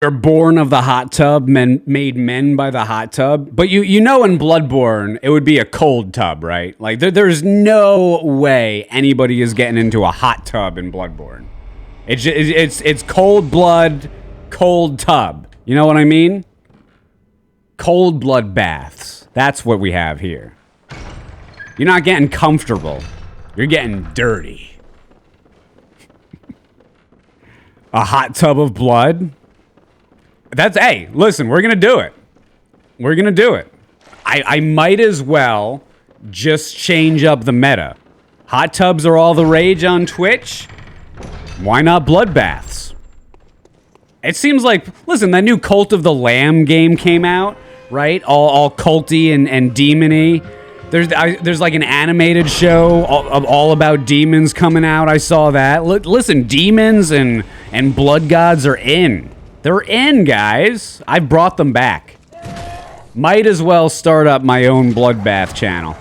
You're born of the hot tub, men made men by the hot tub. But you know in Bloodborne, it would be a cold tub, right? Like, there's no way anybody is getting into a hot tub in Bloodborne. It's cold blood, cold tub. You know what I mean? Cold blood baths. That's what we have here. You're not getting comfortable. You're getting dirty. A hot tub of blood? Hey, listen, we're going to do it. We're going to do it. I might as well just change up the meta. Hot tubs are all the rage on Twitch. Why not bloodbaths? It seems like, listen, that new Cult of the Lamb game came out, right? All culty and demony. There's like an animated show all about demons coming out. I saw that. Listen, demons and blood gods are in. They're in, guys. I brought them back. Might as well start up my own bloodbath channel.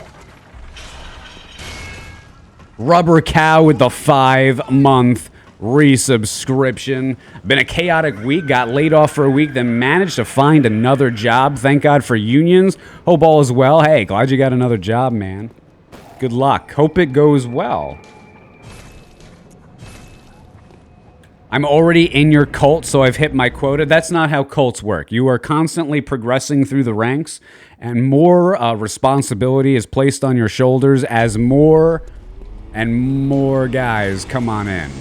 Rubber Cow with the 5-month resubscription. Been a chaotic week. Got laid off for a week, then managed to find another job. Thank God for unions. Hope all is well. Hey, glad you got another job, man. Good luck. Hope it goes well. I'm already in your cult, so I've hit my quota. That's not how cults work. You are constantly progressing through the ranks, and more responsibility is placed on your shoulders as more and more guys come on in.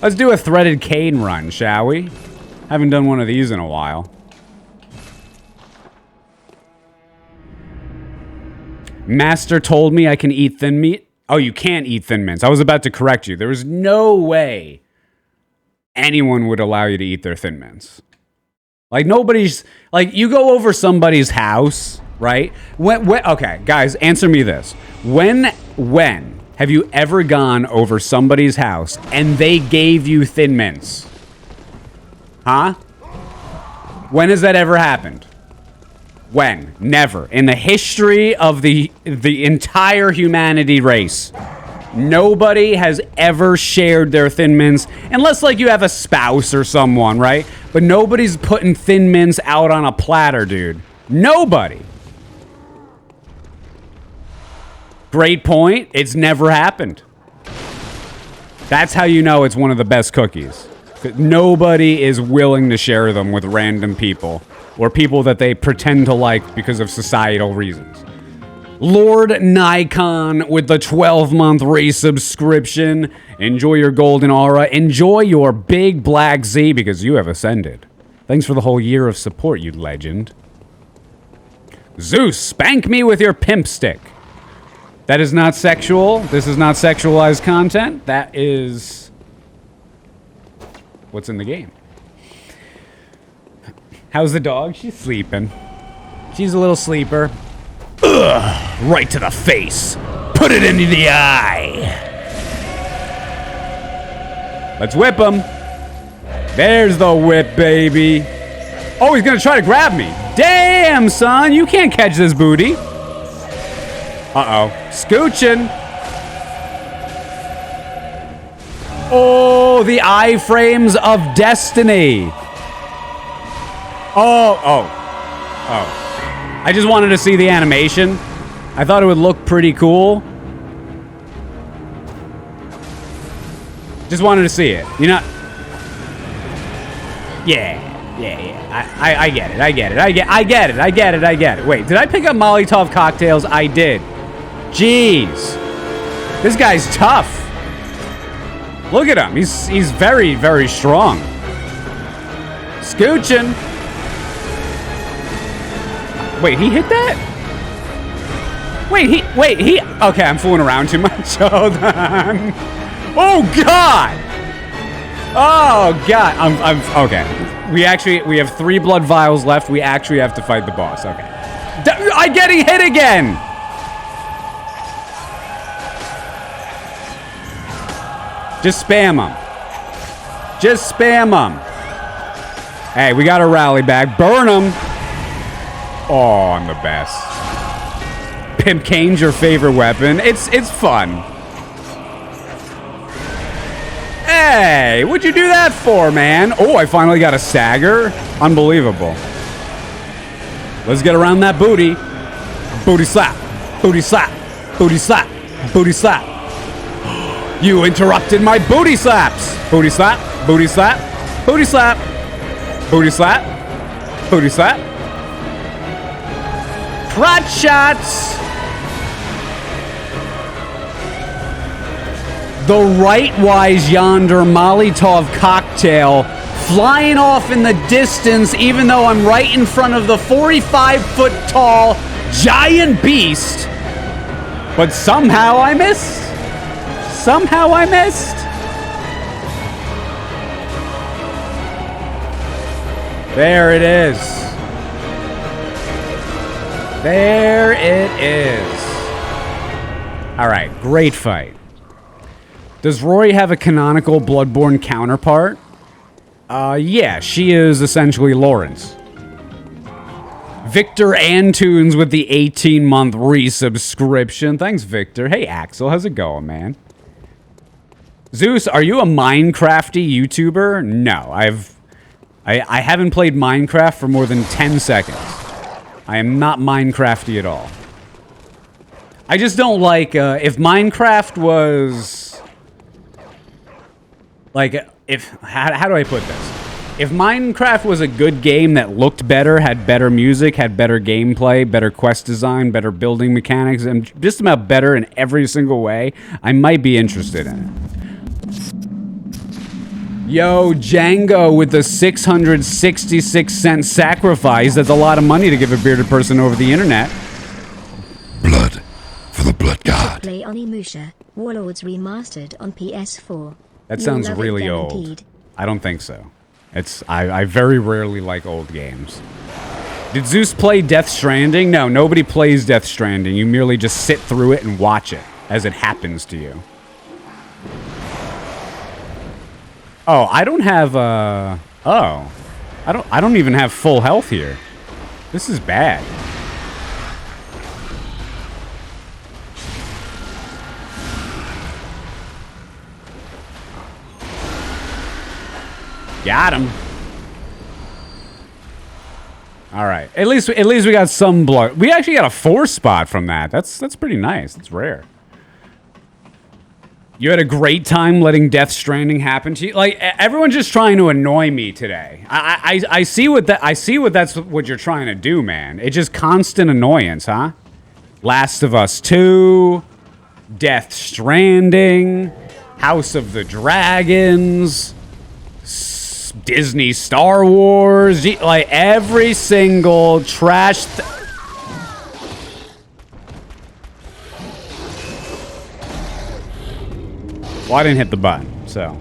Let's do a threaded cane run, shall we? Haven't done one of these in a while. Master told me I can eat thin meat. Oh, you can't eat Thin Mints. I was about to correct you. There was no way anyone would allow you to eat their Thin Mints. Like, nobody's... Like, you go over somebody's house, right? Okay, guys, answer me this. When have you ever gone over somebody's house and they gave you Thin Mints? Huh? When has that ever happened? When? Never. In the history of the entire humanity race, nobody has ever shared their Thin Mints, unless, like, you have a spouse or someone, right? But nobody's putting Thin Mints out on a platter, dude. Nobody. Great point. It's never happened. That's how you know it's one of the best cookies. Nobody is willing to share them with random people. Or people that they pretend to like because of societal reasons. Lord Nikon with the 12-month resubscription. Enjoy your golden aura. Enjoy your big black Z because you have ascended. Thanks for the whole year of support, you legend. Zeus, spank me with your pimp stick. That is not sexual. This is not sexualized content. That is what's in the game. How's the dog? She's sleeping. She's a little sleeper. Ugh, right to the face. Put it into the eye. Let's whip him. There's the whip, baby. Oh, he's gonna try to grab me. Damn, son, you can't catch this booty. Uh-oh. Scooching. Oh, the iframes of destiny. Oh. I just wanted to see the animation. I thought it would look pretty cool. Just wanted to see it. You know? Yeah. I get it. I get it. Wait, did I pick up Molotov cocktails? I did. Jeez. This guy's tough. Look at him. He's very, very strong. Scooching. Wait, he hit that? Wait, he... Okay, I'm fooling around too much. Hold on. Oh, God! Oh, God. I'm okay. We have 3 blood vials left. We actually have to fight the boss. Okay. I'm getting hit again! Just spam him. Just spam him. Hey, we got to rally back. Burn him. Oh, I'm the best. Pimp Cane's your favorite weapon. It's fun. Hey, what'd you do that for, man? Oh, I finally got a stagger. Unbelievable. Let's get around that booty. Booty slap. Booty slap. Booty slap. Booty slap. You interrupted my booty slaps. Booty slap. Booty slap. Booty slap. Booty slap. Booty slap. Crotch shots. The right-wise yonder Molotov cocktail flying off in the distance, even though I'm right in front of the 45-foot-tall giant beast. But somehow I missed. Somehow I missed. There it is. There it is. All right, great fight. Does Rory have a canonical Bloodborne counterpart? Yeah, she is essentially Lawrence. Victor Antunes with the 18-month resubscription. Thanks, Victor. Hey, Axel, how's it going, man? Zeus, are you a Minecrafty YouTuber? No, I haven't played Minecraft for more than 10 seconds. I am not Minecrafty at all. I just don't like, if Minecraft was... Like, how do I put this? If Minecraft was a good game that looked better, had better music, had better gameplay, better quest design, better building mechanics, and just about better in every single way, I might be interested in it. Yo, Django with the 666 cent sacrifice. That's a lot of money to give a bearded person over the internet. Blood for the blood god. Play Onimusha, Warlords Remastered on PS4. That sounds really old. I don't think so. I very rarely like old games. Did Zeus play Death Stranding? No, nobody plays Death Stranding. You merely just sit through it and watch it as it happens to you. Oh, I don't have I don't even have full health here. This is bad. Got him. All right. At least we got some blood. We actually got a 4 spot from that. That's pretty nice. That's rare. You had a great time letting Death Stranding happen to you. Like, everyone's just trying to annoy me today. I see that's what you're trying to do, man. It's just constant annoyance, huh? Last of Us 2, Death Stranding, House of the Dragons, Disney Star Wars, like every single trash. Well, I didn't hit the button, so.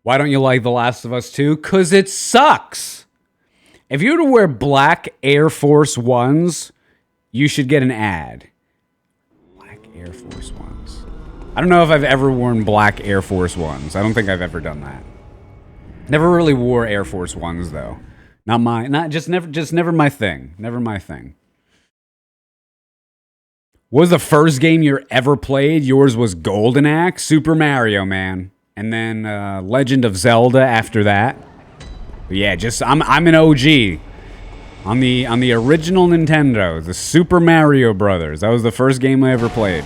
Why don't you like The Last of Us 2? 'Cause it sucks. If you were to wear black Air Force Ones, you should get an ad. Black Air Force Ones. I don't know if I've ever worn black Air Force Ones. I don't think I've ever done that. Never really wore Air Force Ones though. Never my thing. Never my thing. What was the first game you ever played? Yours was Golden Axe, Super Mario, man. And then Legend of Zelda after that. But yeah, I'm an OG. On the original Nintendo, the Super Mario Brothers. That was the first game I ever played.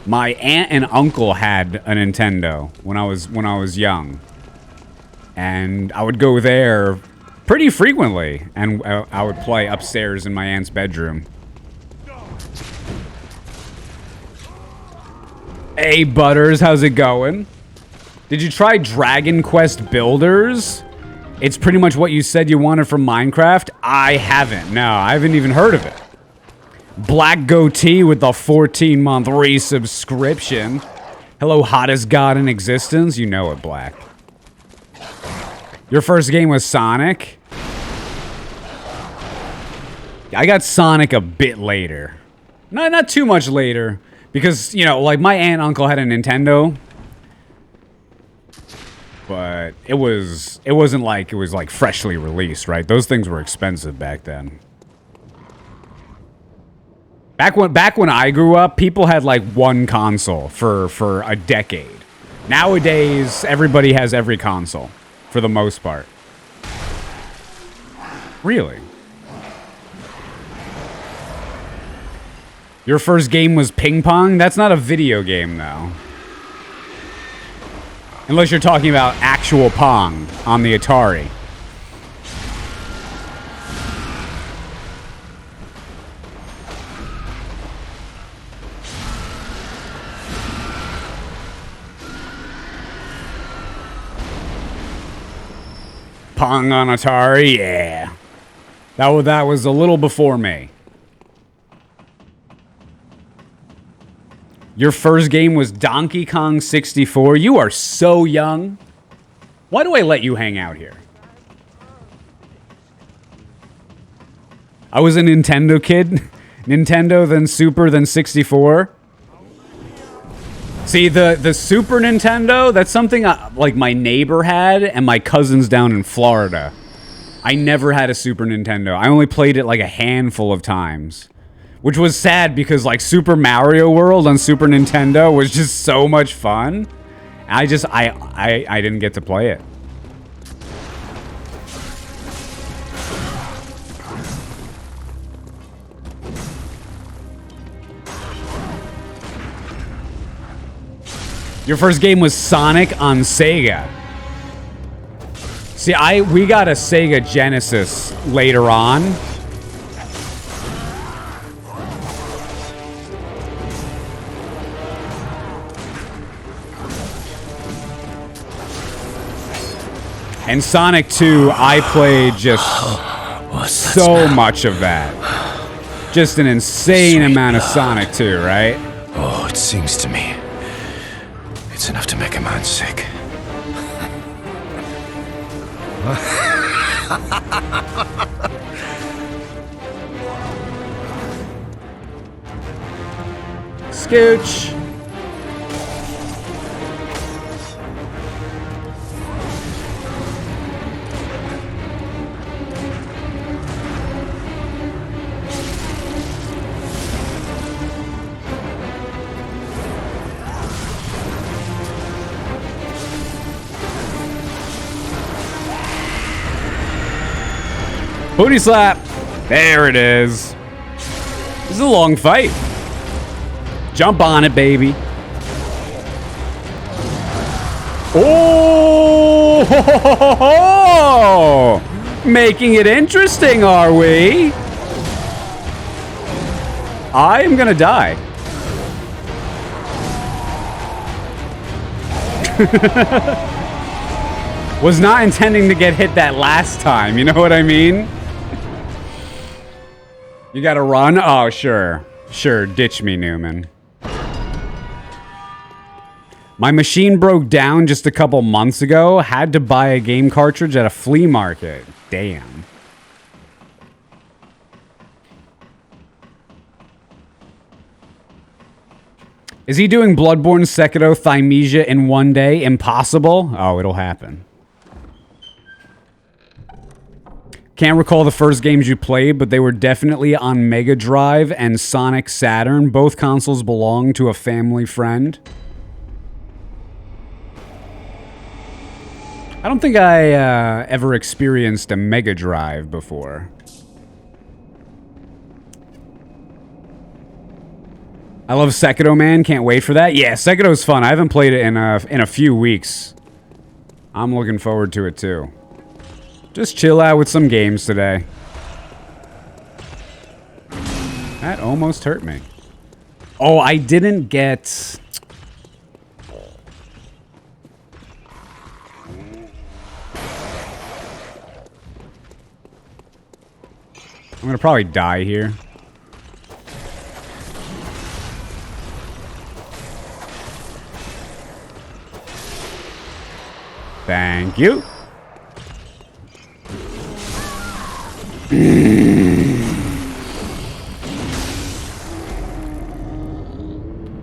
My aunt and uncle had a Nintendo when I was young, and I would go there pretty frequently, and I would play upstairs in my aunt's bedroom. Hey Butters, how's it going? Did you try Dragon Quest Builders? It's pretty much what you said you wanted from Minecraft. I haven't. No, I haven't even heard of it. Black Goatee with the 14-month resubscription. Hello, hottest god in existence. You know it, Black. Your first game was Sonic? I got Sonic a bit later. Not too much later. Because, you know, like my aunt and uncle had a Nintendo. But it wasn't like it was like freshly released, right? Those things were expensive back then. Back when I grew up, people had like one console for a decade. Nowadays, everybody has every console for the most part. Really? Your first game was ping pong? That's not a video game, though. Unless you're talking about actual Pong on the Atari. Pong on Atari? Yeah. That was a little before me. Your first game was Donkey Kong 64? You are so young. Why do I let you hang out here? I was a Nintendo kid. Nintendo, then Super, then 64. See, the Super Nintendo, that's something like my neighbor had and my cousins down in Florida. I never had a Super Nintendo. I only played it like a handful of times. Which was sad because like Super Mario World on Super Nintendo was just so much fun. I didn't get to play it. Your first game was Sonic on Sega. See, we got a Sega Genesis later on. And Sonic 2, I played just so much of that. Just an insane amount of Sonic 2, right? Oh, it sings to me. It's enough to make a man sick. Scooch. Booty slap. There it is. This is a long fight. Jump on it, baby. Oh! Making it interesting, are we? I am gonna die. Was not intending to get hit that last time, you know what I mean? You gotta run? Oh, sure. Sure, ditch me, Newman. My machine broke down just a couple months ago. Had to buy a game cartridge at a flea market. Damn. Is he doing Bloodborne, Sekiro, Thymesia in one day? Impossible? Oh, it'll happen. Can't recall the first games you played, but they were definitely on Mega Drive and Sonic Saturn. Both consoles belong to a family friend. I don't think I ever experienced a Mega Drive before. I love Sekiro, man. Can't wait for that. Yeah, Sekiro's fun. I haven't played it in a few weeks. I'm looking forward to it, too. Just chill out with some games today. That almost hurt me. Oh, I didn't get... I'm gonna probably die here. Thank you.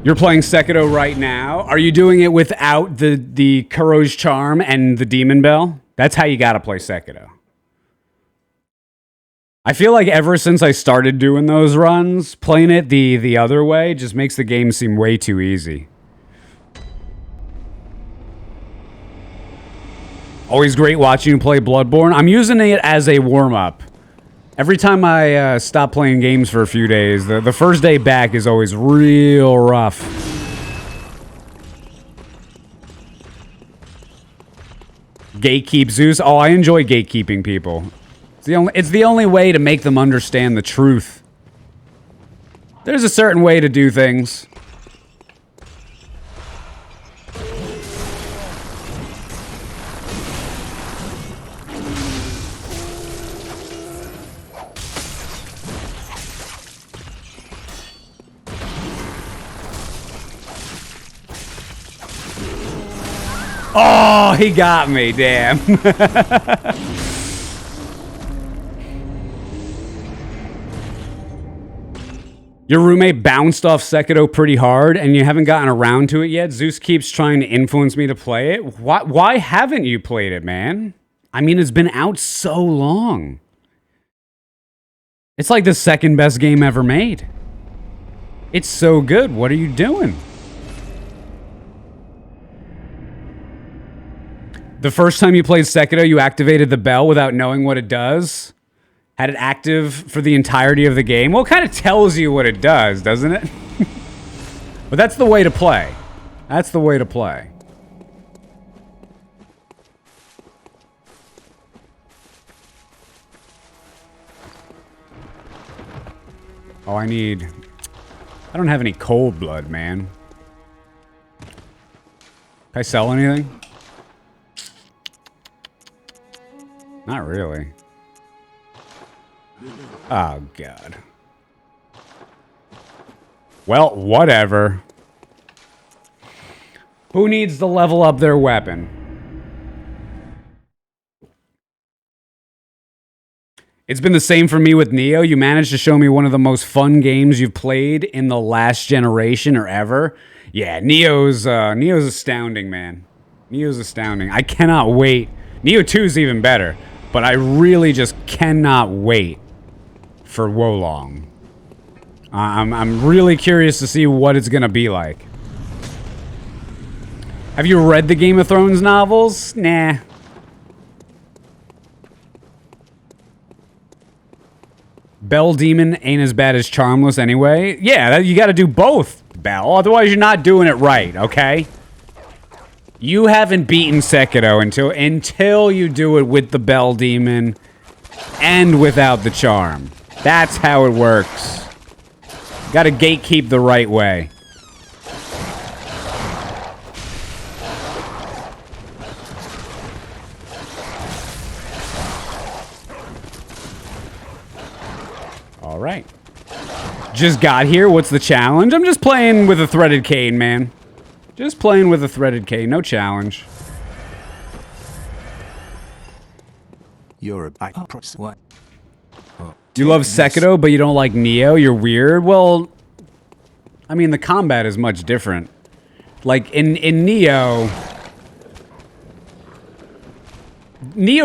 You're playing Sekiro right now. Are you doing it without the Kuro's Charm and the Demon Bell? That's how you gotta play Sekiro. I feel like ever since I started doing those runs, playing it the other way just makes the game seem way too easy. Always great watching you play Bloodborne. I'm using it as a warm-up. Every time I stop playing games for a few days, the first day back is always real rough. Gatekeep Zeus. Oh, I enjoy gatekeeping people. It's the only way to make them understand the truth. There's a certain way to do things. Oh, he got me, damn. Your roommate bounced off Sekiro pretty hard, and you haven't gotten around to it yet? Zeus keeps trying to influence me to play it. Why haven't you played it, man? I mean, it's been out so long. It's like the second best game ever made. It's so good. What are you doing? The first time you played Sekiro, you activated the bell without knowing what it does? Had it active for the entirety of the game? Well, it kind of tells you what it does, doesn't it? But that's the way to play. That's the way to play. Oh, I don't have any cold blood, man. Can I sell anything? Not really. Oh, God. Well, whatever. Who needs to level up their weapon? It's been the same for me with Neo. You managed to show me one of the most fun games you've played in the last generation or ever. Yeah, Neo's astounding, man. Neo's astounding. I cannot wait. Neo 2 is even better. But I really just cannot wait for Wolong. I'm really curious to see what it's gonna be like. Have you read the Game of Thrones novels? Nah. Bell Demon ain't as bad as Charmless anyway. Yeah, you gotta do both, Bell. Otherwise you're not doing it right, okay? You haven't beaten Sekiro until you do it with the Bell Demon and without the charm. That's how it works. Gotta gatekeep the right way. All right. Just got here. What's the challenge? I'm just playing with a threaded cane, man. Just playing with a threaded cane, no challenge. You're a what? You love Sekiro, but you don't like Neo? You're weird? Well, I mean, the combat is much different. Like, in Neo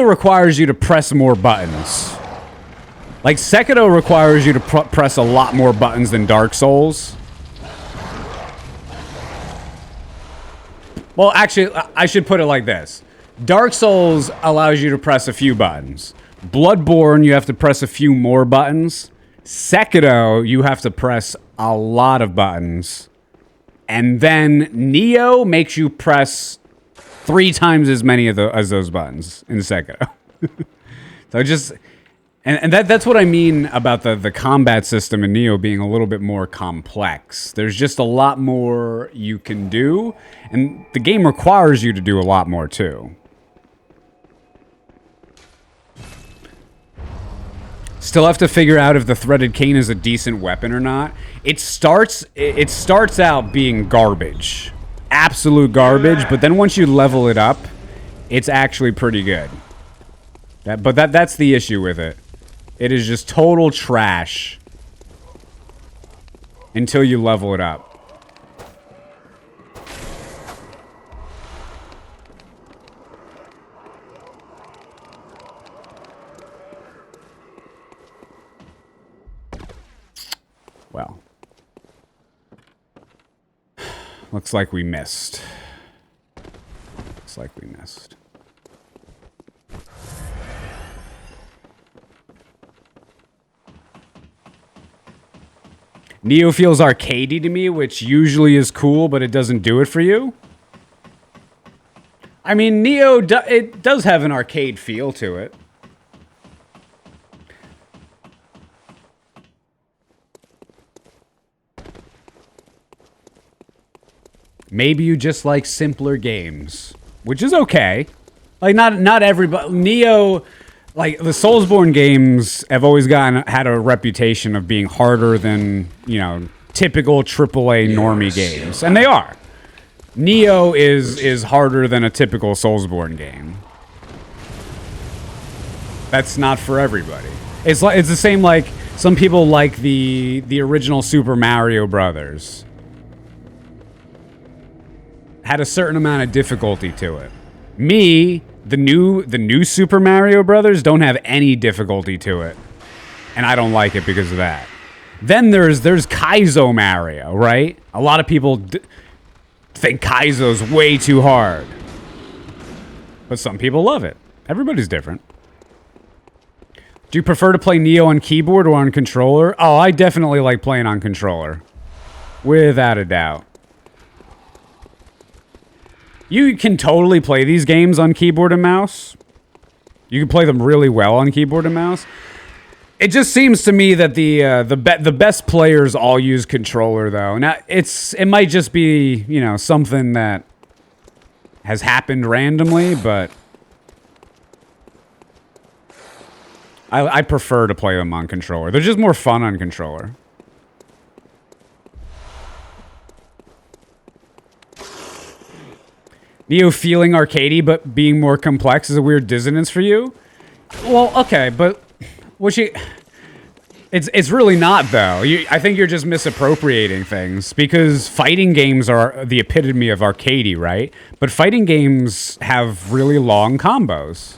requires you to press more buttons. Like, Sekiro requires you to press a lot more buttons than Dark Souls. Well, actually, I should put it like this. Dark Souls allows you to press a few buttons. Bloodborne, you have to press a few more buttons. Sekiro, you have to press a lot of buttons. And then Neo makes you press 3 times as many of as those buttons in Sekiro. So just... And that's what I mean about the combat system in Neo being a little bit more complex. There's just a lot more you can do, and the game requires you to do a lot more too. Still have to figure out if the threaded cane is a decent weapon or not. It starts out being garbage. Absolute garbage, but then once you level it up, it's actually pretty good. But that's the issue with it. It is just total trash until you level it up. Well. Looks like we missed. Looks like we missed. Neo feels arcadey to me, which usually is cool, but it doesn't do it for you. I mean, Neo, it does have an arcade feel to it. Maybe you just like simpler games, which is okay. Like, not everybody... Neo... Like, the Soulsborne games have always had a reputation of being harder than, you know, typical AAA normie games. And they are. Neo is harder than a typical Soulsborne game. That's not for everybody. It's the same, like, some people like the original Super Mario Brothers. Had a certain amount of difficulty to it. Me... The new Super Mario Brothers don't have any difficulty to it, and I don't like it because of that. Then there's Kaizo Mario, right? A lot of people think Kaizo's way too hard, but some people love it. Everybody's different. Do you prefer to play Neo on keyboard or on controller? Oh, I definitely like playing on controller, without a doubt. You can totally play these games on keyboard and mouse. You can play them really well on keyboard and mouse. It just seems to me that the best players all use controller, though. Now, it might just be, you know, something that has happened randomly, but I prefer to play them on controller. They're just more fun on controller. Neo feeling arcadey but being more complex is a weird dissonance for you? Well, okay, but it's really not, though. I think you're just misappropriating things, because fighting games are the epitome of arcadey, right? But fighting games have really long combos,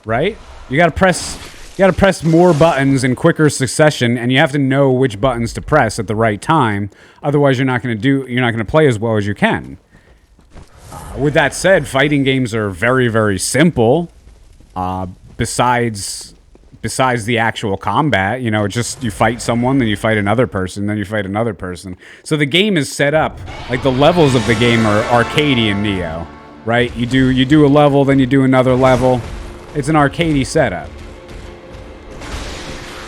right? You gotta press more buttons in quicker succession, and you have to know which buttons to press at the right time. Otherwise, you're not gonna play as well as you can. With that said, fighting games are very, very simple. Besides the actual combat, you know, just you fight someone, then you fight another person, then you fight another person. So the game is set up, like the levels of the game are arcadey in Neo, right? You do a level, then you do another level. It's an arcadey setup.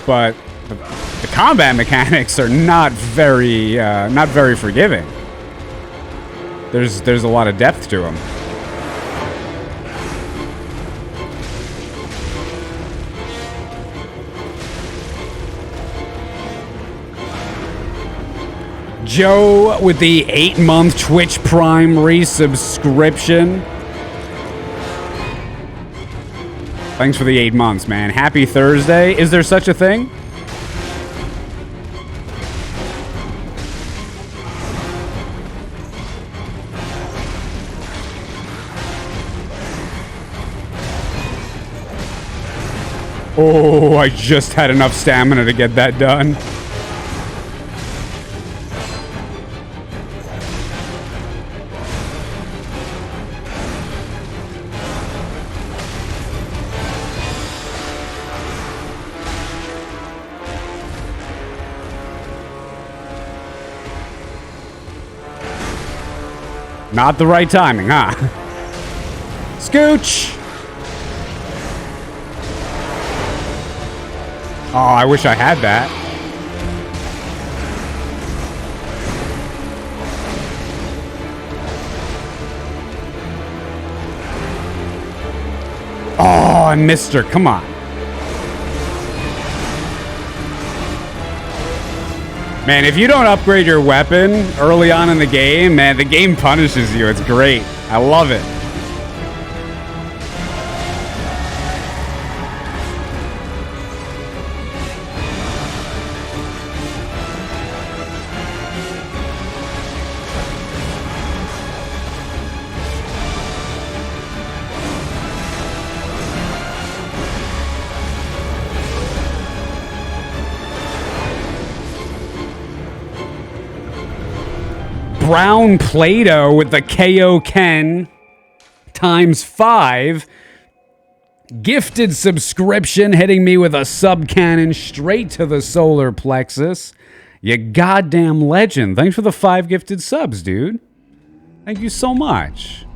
But the combat mechanics are not very forgiving. There's a lot of depth to them. Joe with the 8-month Twitch Prime resubscription. Thanks for the 8 months, man. Happy Thursday. Is there such a thing? Oh, I just had enough stamina to get that done. Not the right timing, huh? Scooch! Oh, I wish I had that. Oh, I missed her. Come on. Man, if you don't upgrade your weapon early on in the game, man, the game punishes you. It's great. I love it. Brown Play-Doh with the KO Ken ×5 gifted subscription, hitting me with a sub cannon straight to the solar plexus. You goddamn legend. Thanks for the 5 gifted subs, dude. Thank you so much.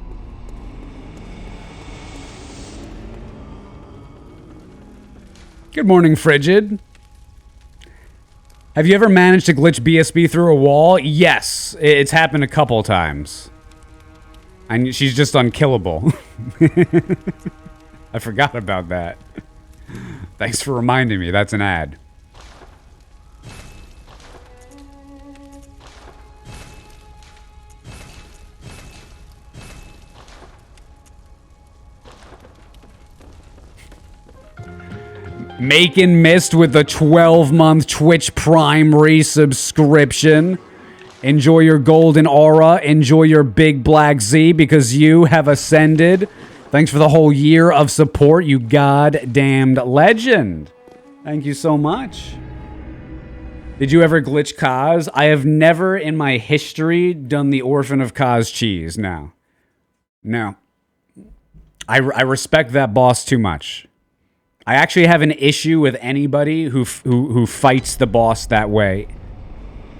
Good morning, Frigid. Have you ever managed to glitch BSB through a wall? Yes, it's happened a couple times. And she's just unkillable. I forgot about that. Thanks for reminding me. That's an ad. Making Mist with the 12-month Twitch Prime resubscription. Enjoy your golden aura. Enjoy your big black Z because you have ascended. Thanks for the whole year of support, you goddamned legend. Thank you so much. Did you ever glitch Kaz? I have never in my history done the Orphan of Kaz cheese. No. No. I respect that boss too much. I actually have an issue with anybody who fights the boss that way.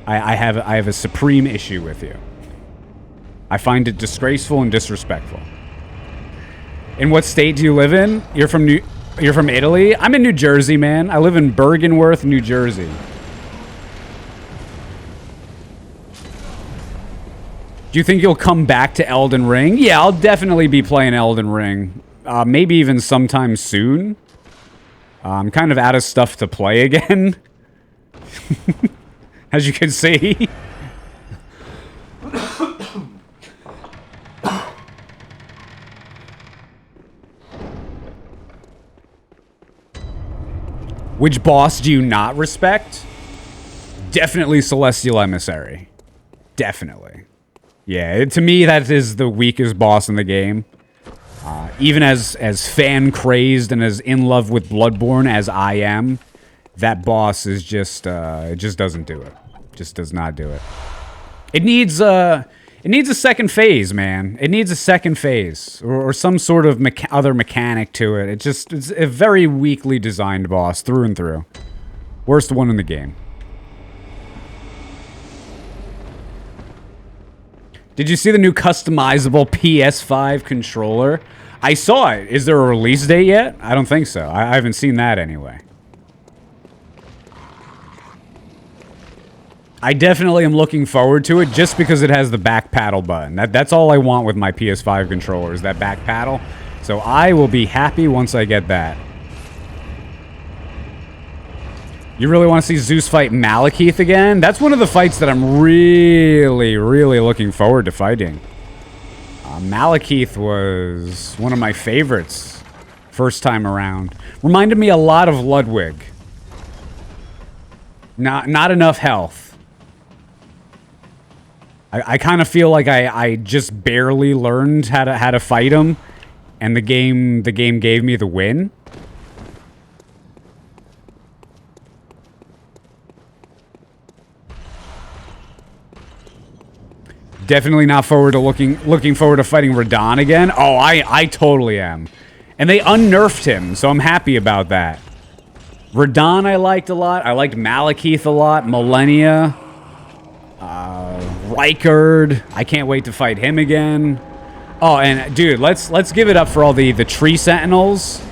I have a supreme issue with you. I find it disgraceful and disrespectful. In what state do you live in? You're from Italy? I'm in New Jersey, man. I live in Bergenworth, New Jersey. Do you think you'll come back to Elden Ring? Yeah, I'll definitely be playing Elden Ring. Maybe even sometime soon. I'm kind of out of stuff to play again. As you can see. Which boss do you not respect? Definitely Celestial Emissary. Definitely. Yeah, to me, that is the weakest boss in the game. Even as fan-crazed and as in love with Bloodborne as I am, that boss is just, it just doesn't do it. Just does not do it. It needs a second phase, man. It needs a second phase. Or some sort of other mechanic to it. It's a very weakly designed boss, through and through. Worst one in the game. Did you see the new customizable PS5 controller? I saw it. Is there a release date yet? I don't think so. I haven't seen that anyway. I definitely am looking forward to it just because it has the back paddle button. That's all I want with my PS5 controller is that back paddle. So I will be happy once I get that. You really want to see Zeus fight Malekith again? That's one of the fights that I'm really, really looking forward to fighting. Malekith was one of my favorites first time around. Reminded me a lot of Ludwig. Not enough health. I kind of feel like I just barely learned how to fight him, and the game gave me the win. Definitely not looking forward to fighting Radahn again. Oh, I totally am. And they unnerfed him, so I'm happy about that. Radahn I liked a lot. I liked Malekith a lot. Millennia. Rykard. I can't wait to fight him again. Oh, and dude, let's give it up for all the tree sentinels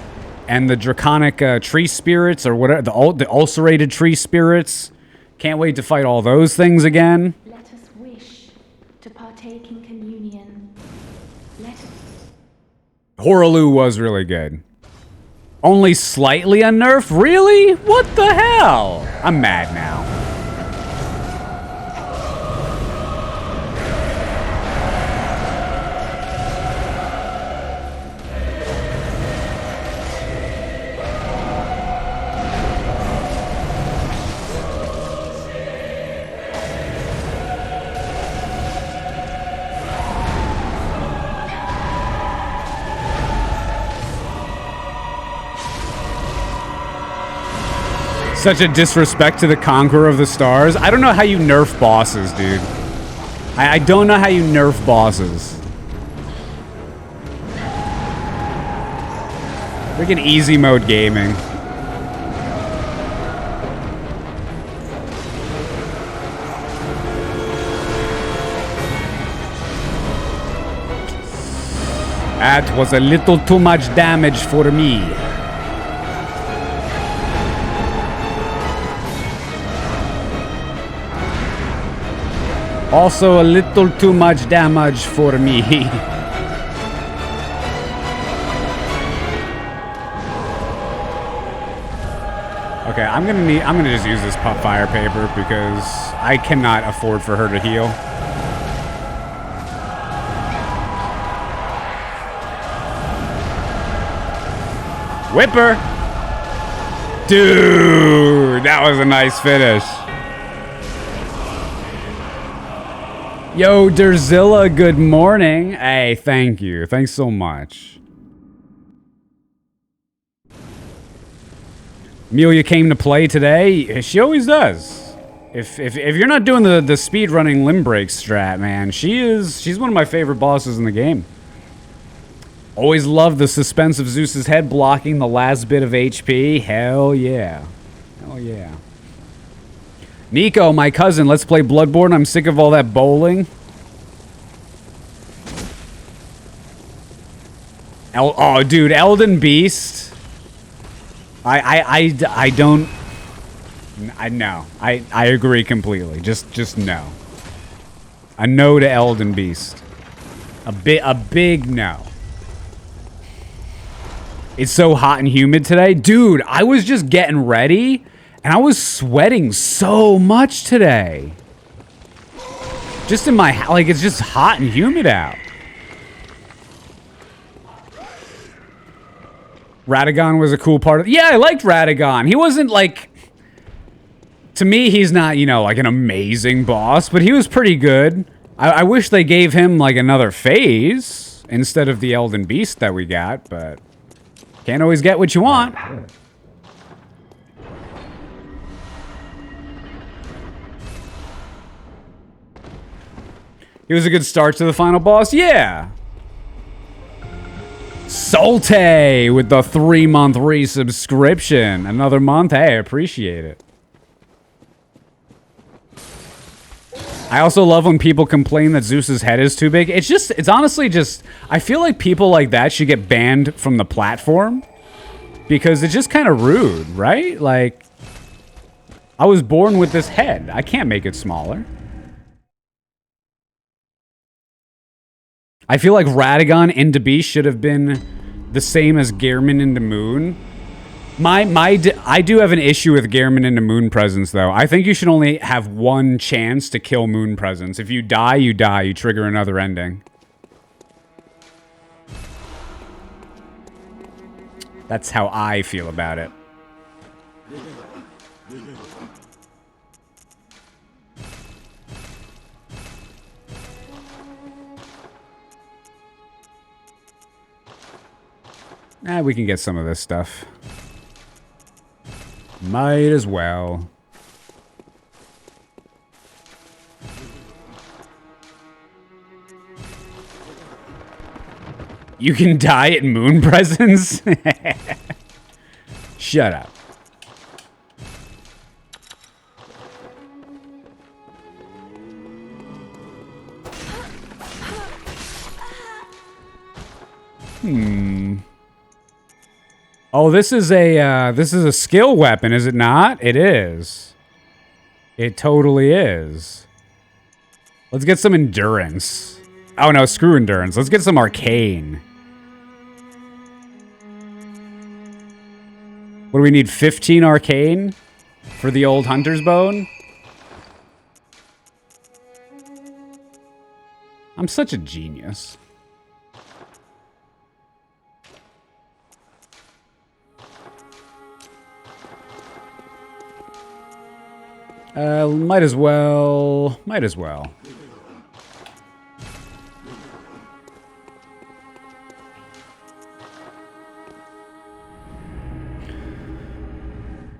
and the draconic tree spirits or whatever, the ulcerated tree spirits. Can't wait to fight all those things again. Let us wish to partake in communion. Let us. Horaloo was really good. Only slightly unnerfed? Really? What the hell? I'm mad now. Such a disrespect to the Conqueror of the Stars. I don't know how you nerf bosses, dude. I don't know how you nerf bosses. Freaking easy mode gaming. That was a little too much damage for me. Also a little too much damage for me. Okay, I'm gonna just use this fire paper because I cannot afford for her to heal. Whipper! Dude, that was a nice finish. Yo, Derzilla, good morning. Hey, thank you. Thanks so much. Amelia came to play today. She always does. If you're not doing the speed running limb break strat, man, she's one of my favorite bosses in the game. Always love the suspense of Zeus's head blocking the last bit of HP. Hell yeah. Hell yeah. Nico, my cousin, let's play Bloodborne. I'm sick of all that bowling. Oh, dude, Elden Beast. I don't. No. I agree completely. Just no. A no to Elden Beast. A big no. It's so hot and humid today. Dude, I was just getting ready, and I was sweating so much today. Just in my house, like, it's just hot and humid out. Radagon was a cool part of... Yeah, I liked Radagon. He wasn't, like... To me, he's not, you know, like an amazing boss, but he was pretty good. I wish they gave him, like, another phase instead of the Elden Beast that we got, but... Can't always get what you want. It was a good start to the final boss. Yeah. Solte with the 3-month resubscription. Another month. Hey, I appreciate it. I also love when people complain that Zeus's head is too big. It's honestly just, I feel like people like that should get banned from the platform because it's just kind of rude, right? Like, I was born with this head. I can't make it smaller. I feel like Radagon into Beast should have been the same as Gehrman into Moon. I do have an issue with Gehrman into Moon Presence, though. I think you should only have one chance to kill Moon Presence. If you die, you die. You trigger another ending. That's how I feel about it. We can get some of this stuff. Might as well. You can die at Moon Presence? Shut up. Oh, this is a skill weapon, is it not? It is. It totally is. Let's get some endurance. Oh no, screw endurance. Let's get some arcane. What do we need? 15 arcane for the old hunter's bone? I'm such a genius. Might as well. Might as well.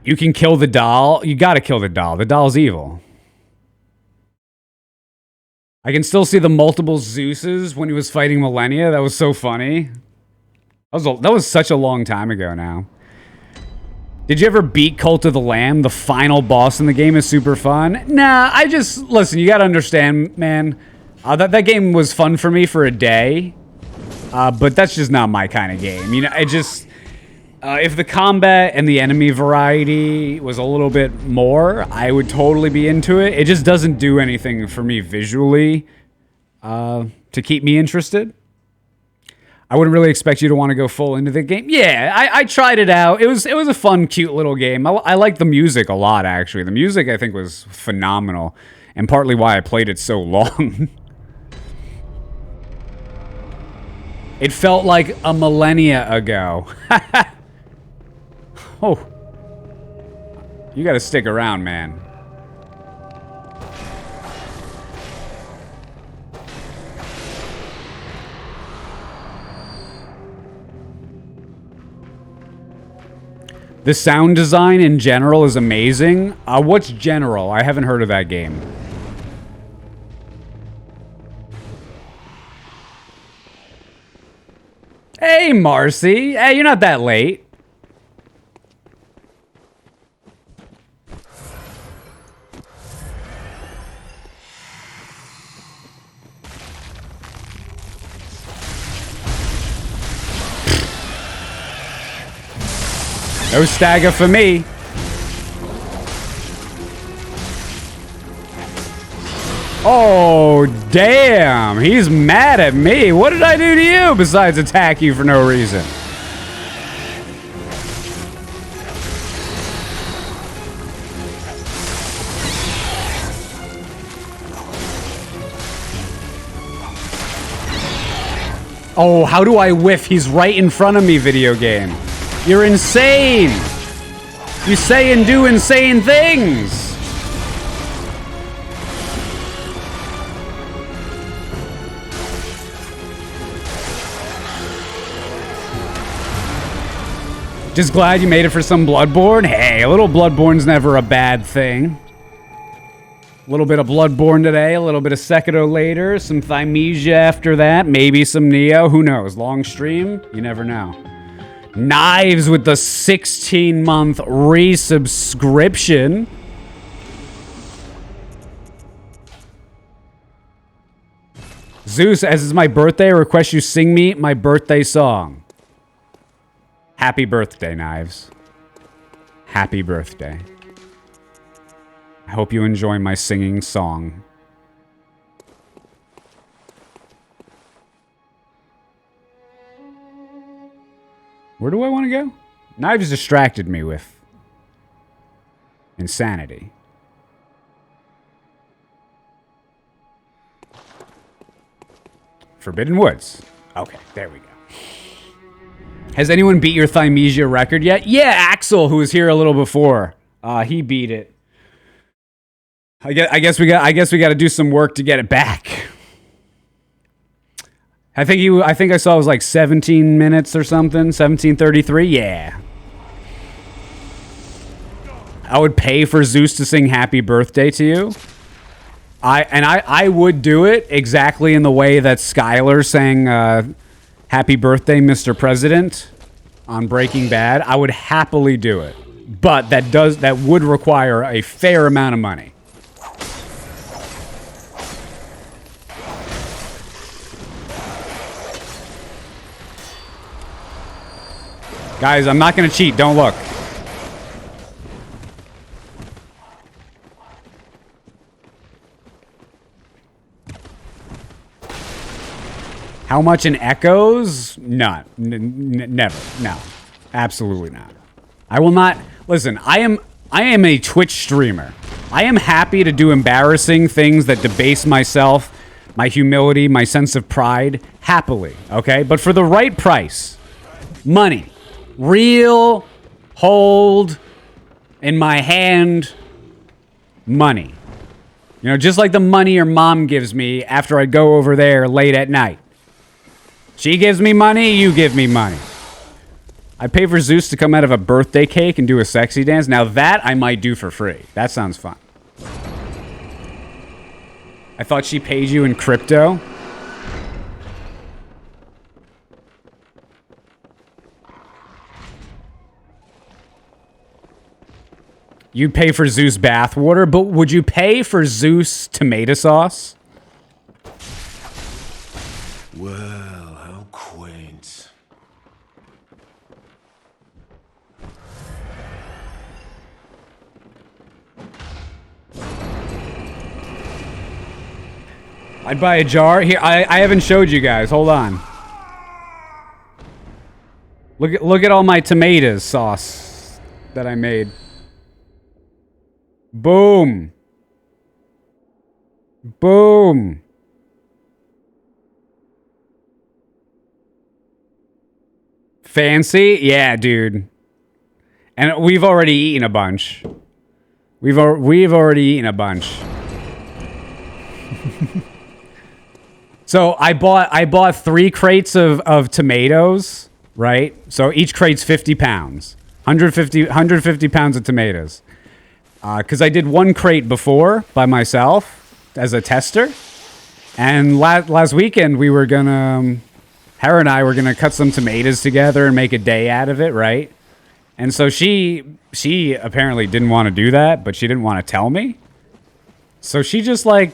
You can kill the doll. You gotta kill the doll. The doll's evil. I can still see the multiple Zeuses when he was fighting Millennia. That was so funny. That was such a long time ago now. Did you ever beat Cult of the Lamb? The final boss in the game is super fun. Nah, listen, you gotta understand, man. That game was fun for me for a day. But that's just not my kind of game. You know, if the combat and the enemy variety was a little bit more, I would totally be into it. It just doesn't do anything for me visually to keep me interested. I wouldn't really expect you to want to go full into the game. Yeah, I tried it out. It was a fun, cute little game. I liked the music a lot, actually. The music, I think, was phenomenal, and partly why I played it so long. It felt like a millennia ago. Oh. You gotta stick around, man. The sound design in general is amazing. What's General? I haven't heard of that game. Hey, Marcy. Hey, you're not that late. No stagger for me. Oh, damn. He's mad at me. What did I do to you besides attack you for no reason? Oh, how do I whiff? He's right in front of me, video game. You're insane. You say and do insane things. Just glad you made it for some Bloodborne. Hey, a little Bloodborne's never a bad thing. A little bit of Bloodborne today, a little bit of Sekiro later, some Thymesia after that, maybe some Neo. Who knows? Long stream? You never know. Knives with the 16-month resubscription. Zeus, as it's my birthday, I request you sing me my birthday song. Happy birthday, Knives. Happy birthday. I hope you enjoy my singing song. Where do I want to go? Knives distracted me with insanity. Forbidden Woods. Okay, there we go. Has anyone beat your Thymesia record yet? Yeah, Axel, who was here a little before. He beat it. I guess we got to do some work to get it back. I think I saw it was like 17 minutes or something. 17:33. Yeah. I would pay for Zeus to sing Happy Birthday to you. I would do it exactly in the way that Skylar sang Happy Birthday, Mr. President on Breaking Bad. I would happily do it. But that would require a fair amount of money. Guys, I'm not going to cheat. Don't look. How much in echoes? None. Never. No. Absolutely not. I will not. Listen, I am a Twitch streamer. I am happy to do embarrassing things that debase myself, my humility, my sense of pride, happily, okay? But for the right price. Money. Real, hold, in my hand, money. You know, just like the money your mom gives me after I go over there late at night. She gives me money, you give me money. I pay for Zeus to come out of a birthday cake and do a sexy dance. Now that I might do for free. That sounds fun. I thought she paid you in crypto. You'd pay for Zeus bathwater, but would you pay for Zeus tomato sauce? Well, how quaint. I'd buy a jar. Here, I haven't showed you guys. Hold on. Look at all my tomatoes sauce that I made. Boom. Boom. Fancy? Yeah, dude. And we've already eaten a bunch. We've already eaten a bunch. So I bought 3 crates of tomatoes, right? So each crate's 50 pounds. 150 pounds of tomatoes. Because I did 1 crate before by myself as a tester. And last weekend we were gonna, Hera and I were gonna cut some tomatoes together and make a day out of it, right? And so she apparently didn't want to do that, but she didn't want to tell me. So she just like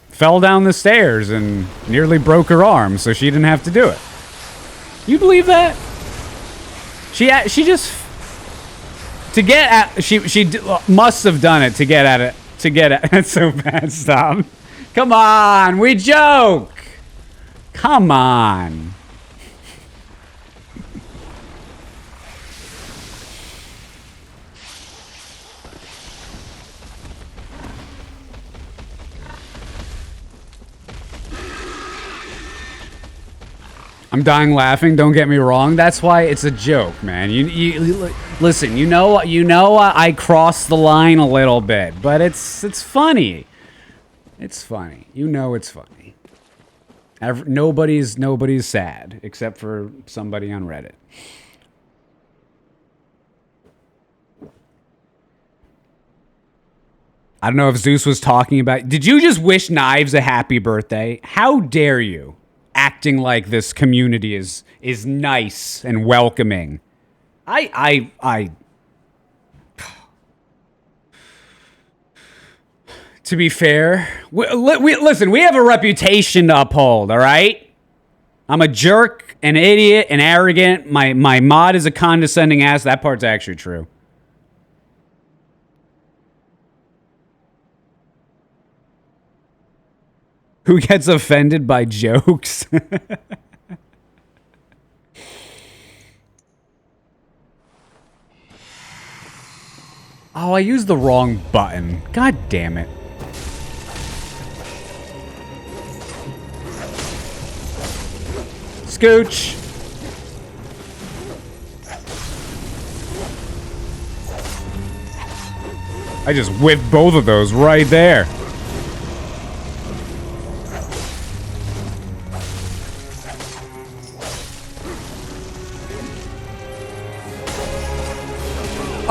fell down the stairs and nearly broke her arm, so she didn't have to do it. You believe that? She just to get at she must have done it to get at it It's so bad. Stop. Come on, we joke. Come on. I'm dying laughing. Don't get me wrong. That's why it's a joke, man. You listen. You know. I crossed the line a little bit, but it's funny. It's funny. You know, it's funny. Nobody's sad except for somebody on Reddit. I don't know if Zeus was talking about. Did you just wish Knives a happy birthday? How dare you? Acting like this community is nice and welcoming. To be fair, listen, we have a reputation to uphold, all right? I'm a jerk, an idiot, and arrogant. My mod is a condescending ass. That part's actually true. Who gets offended by jokes? Oh, I used the wrong button. God damn it. Scooch. I just whipped both of those right there.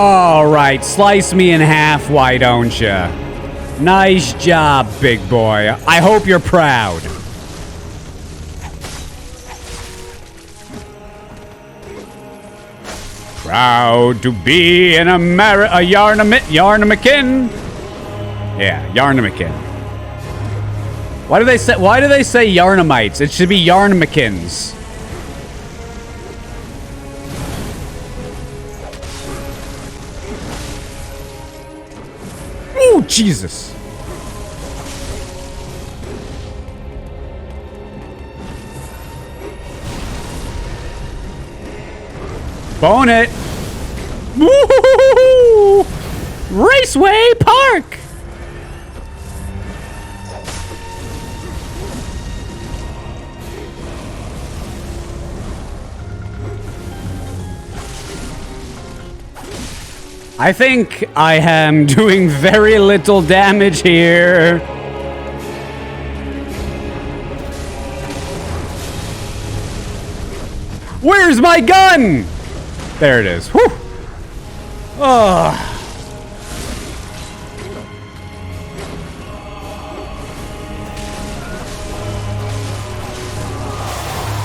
All right, slice me in half, why don't ya? Nice job, big boy. I hope you're proud. Proud to be an Yarnamikin. Yeah, Yarnamikin. Why do they say Yarnamites? It should be Yarnamikins. Oh, Jesus. Bone it. Woo-hoo-hoo-hoo-hoo. Raceway Park. I think I am doing very little damage here. Where's my gun? There it is. Whew. Oh.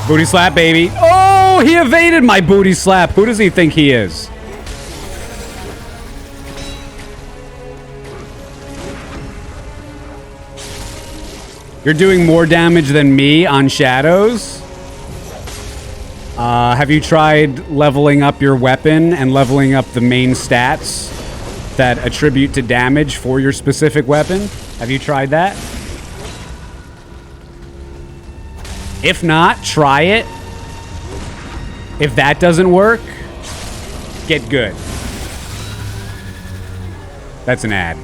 Booty slap, baby. Oh, he evaded my booty slap. Who does he think he is? You're doing more damage than me on shadows. Have you tried leveling up your weapon and leveling up the main stats that attribute to damage for your specific weapon? Have you tried that? If not, try it. If that doesn't work, get good. That's an ad.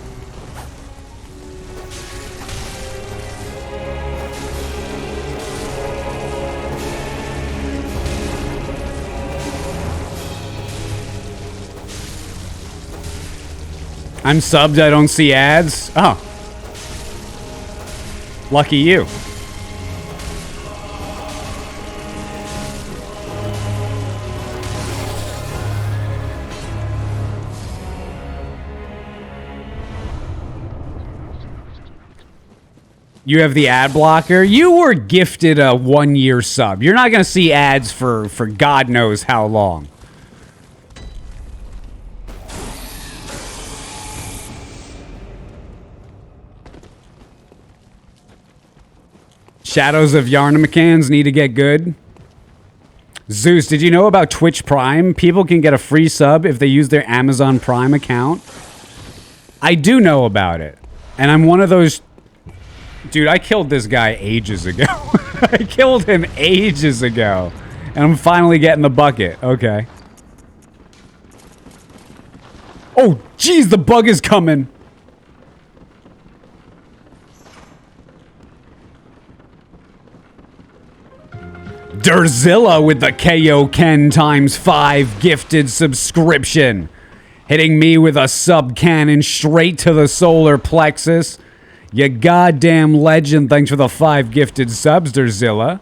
I'm subbed, I don't see ads. Oh. Lucky you. You have the ad blocker. You were gifted a 1-year sub. You're not going to see ads for God knows how long. Shadows of Yarnamacans need to get good. Zeus, did you know about Twitch Prime? People can get a free sub if they use their Amazon Prime account. I do know about it. And I'm one of those... Dude, I killed this guy ages ago. I killed him ages ago. And I'm finally getting the bucket. Okay. Oh, jeez, the bug is coming. Durzilla with the KO Ken ×5 gifted subscription. Hitting me with a sub cannon straight to the solar plexus. You goddamn legend. Thanks for the 5 gifted subs, Durzilla.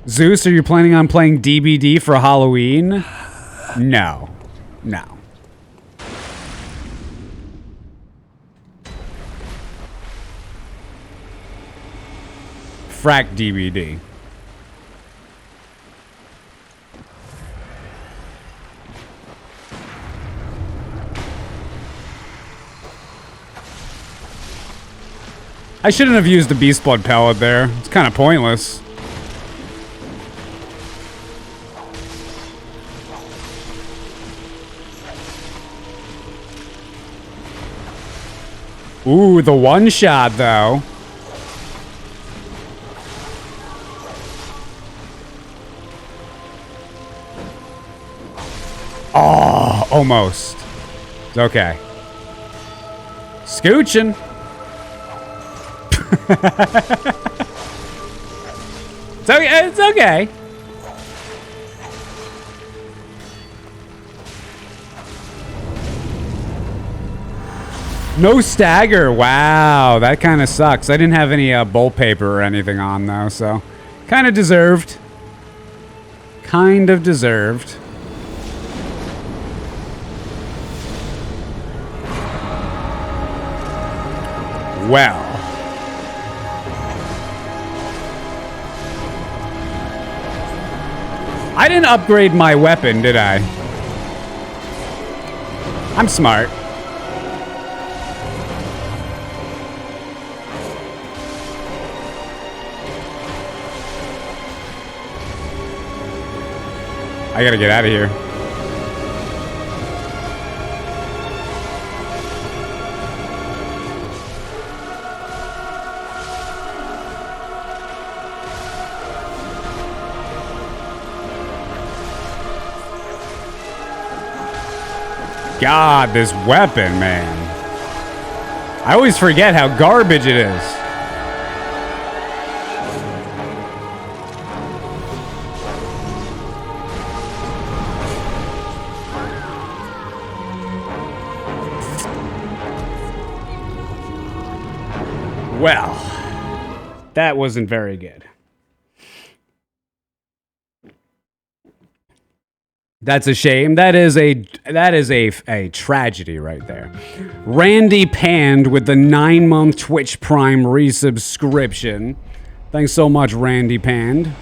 Zeus, are you planning on playing DBD for Halloween? No. No. Frack DBD. I shouldn't have used the Beast Blood pellet there. It's kind of pointless. Ooh, the one shot though. Oh, almost. It's okay. Scooching. It's okay. It's okay. No stagger. Wow, that kind of sucks. I didn't have any bolt paper or anything on though, so kind of deserved. Kind of deserved. Well. I didn't upgrade my weapon, did I? I'm smart. I gotta get out of here. God, this weapon, man. I always forget how garbage it is. Well, that wasn't very good. That's a shame. That is a tragedy right there. Randy Pand with the 9-month Twitch Prime resubscription. Thanks so much, Randy Pand.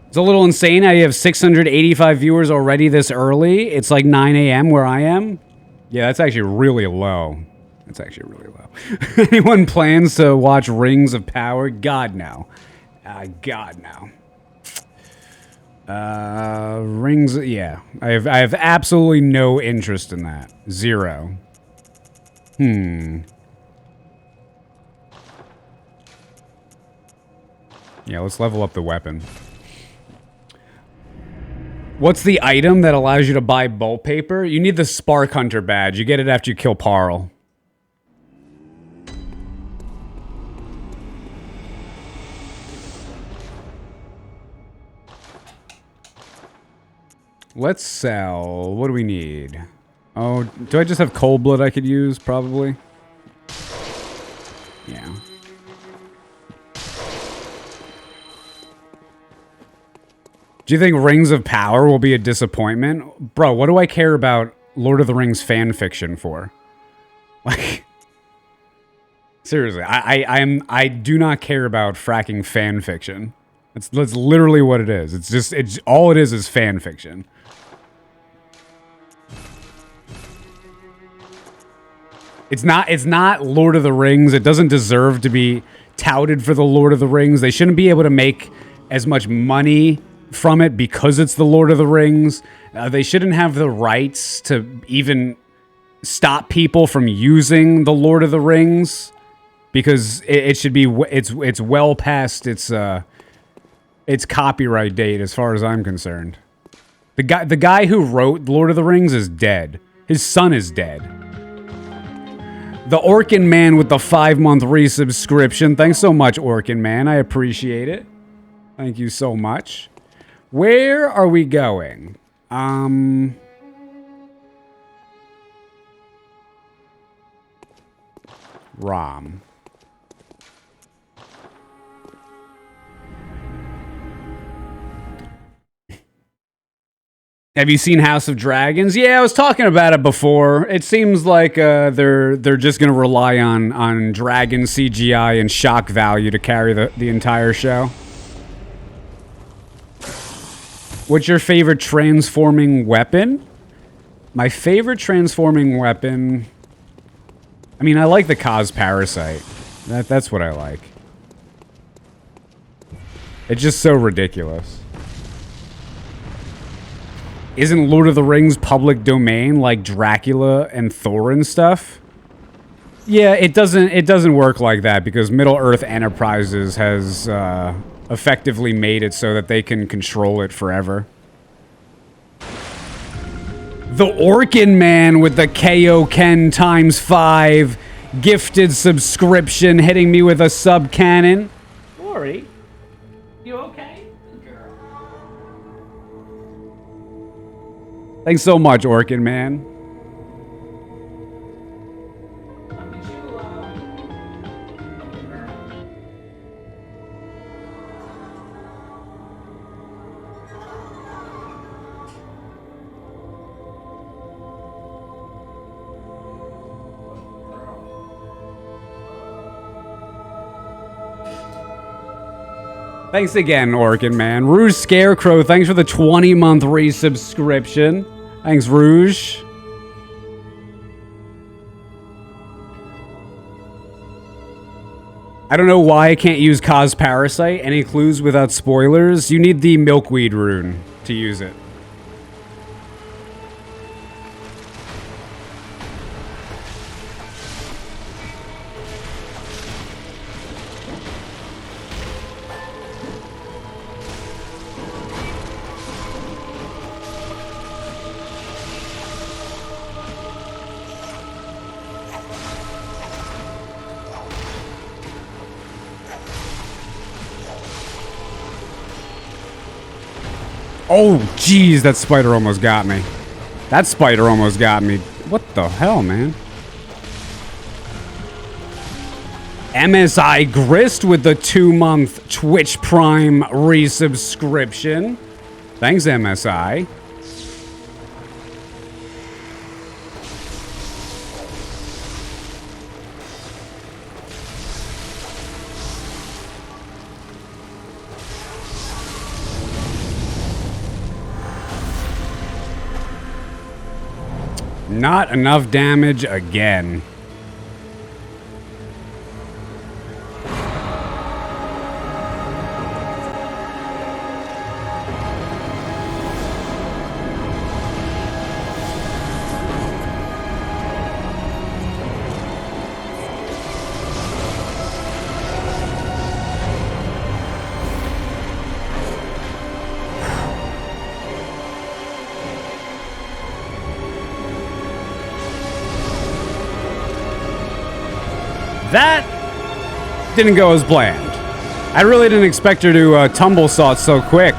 It's a little insane. I have 685 viewers already this early. It's like 9 a.m. where I am. Yeah, that's actually really low. That's actually really low. Anyone plans to watch Rings of Power? God, no. God, no. Rings, yeah. I have absolutely no interest in that. Zero. Yeah, let's level up the weapon. What's the item that allows you to buy bolt paper? You need the Spark Hunter badge. You get it after you kill Parl. Let's sell. What do we need? Oh, do I just have cold blood I could use? Probably. Yeah. Do you think Rings of Power will be a disappointment? Bro, what do I care about Lord of the Rings fan fiction for? Like, seriously, I do not care about fracking fan fiction. That's literally what it is. It's all it is fan fiction. It's not Lord of the Rings. It doesn't deserve to be touted for the Lord of the Rings. They shouldn't be able to make as much money from it because it's the Lord of the Rings. They shouldn't have the rights to even stop people from using the Lord of the Rings because it should be it's well past its copyright date as far as I'm concerned. The guy who wrote Lord of the Rings is dead. His son is dead. The Orkin Man with the 5-month resubscription. Thanks so much, Orkin Man. I appreciate it. Thank you so much. Where are we going? Rom. Have you seen House of Dragons? Yeah, I was talking about it before. It seems like they're just gonna rely on dragon CGI and shock value to carry the entire show. What's your favorite transforming weapon? My favorite transforming weapon... I mean, I like the Cos Parasite. That's what I like. It's just so ridiculous. Isn't Lord of the Rings public domain like Dracula and Thor and stuff? Yeah, it doesn't work like that because Middle-earth Enterprises has... effectively made it so that they can control it forever. The Orkin Man with the KO Ken ×5 gifted subscription hitting me with a sub cannon. Lori, you okay? Girl. Thanks so much, Orkin Man. Thanks again, Orkin Man. Rouge Scarecrow, thanks for the 20-month resubscription. Thanks, Rouge. I don't know why I can't use Cos Parasite. Any clues without spoilers? You need the Milkweed rune to use it. Oh, jeez, that spider almost got me. That spider almost got me. What the hell, man? MSI Grist with the 2-month Twitch Prime resubscription. Thanks, MSI. Not enough damage again. That didn't go as planned. I really didn't expect her to tumble saw so quick.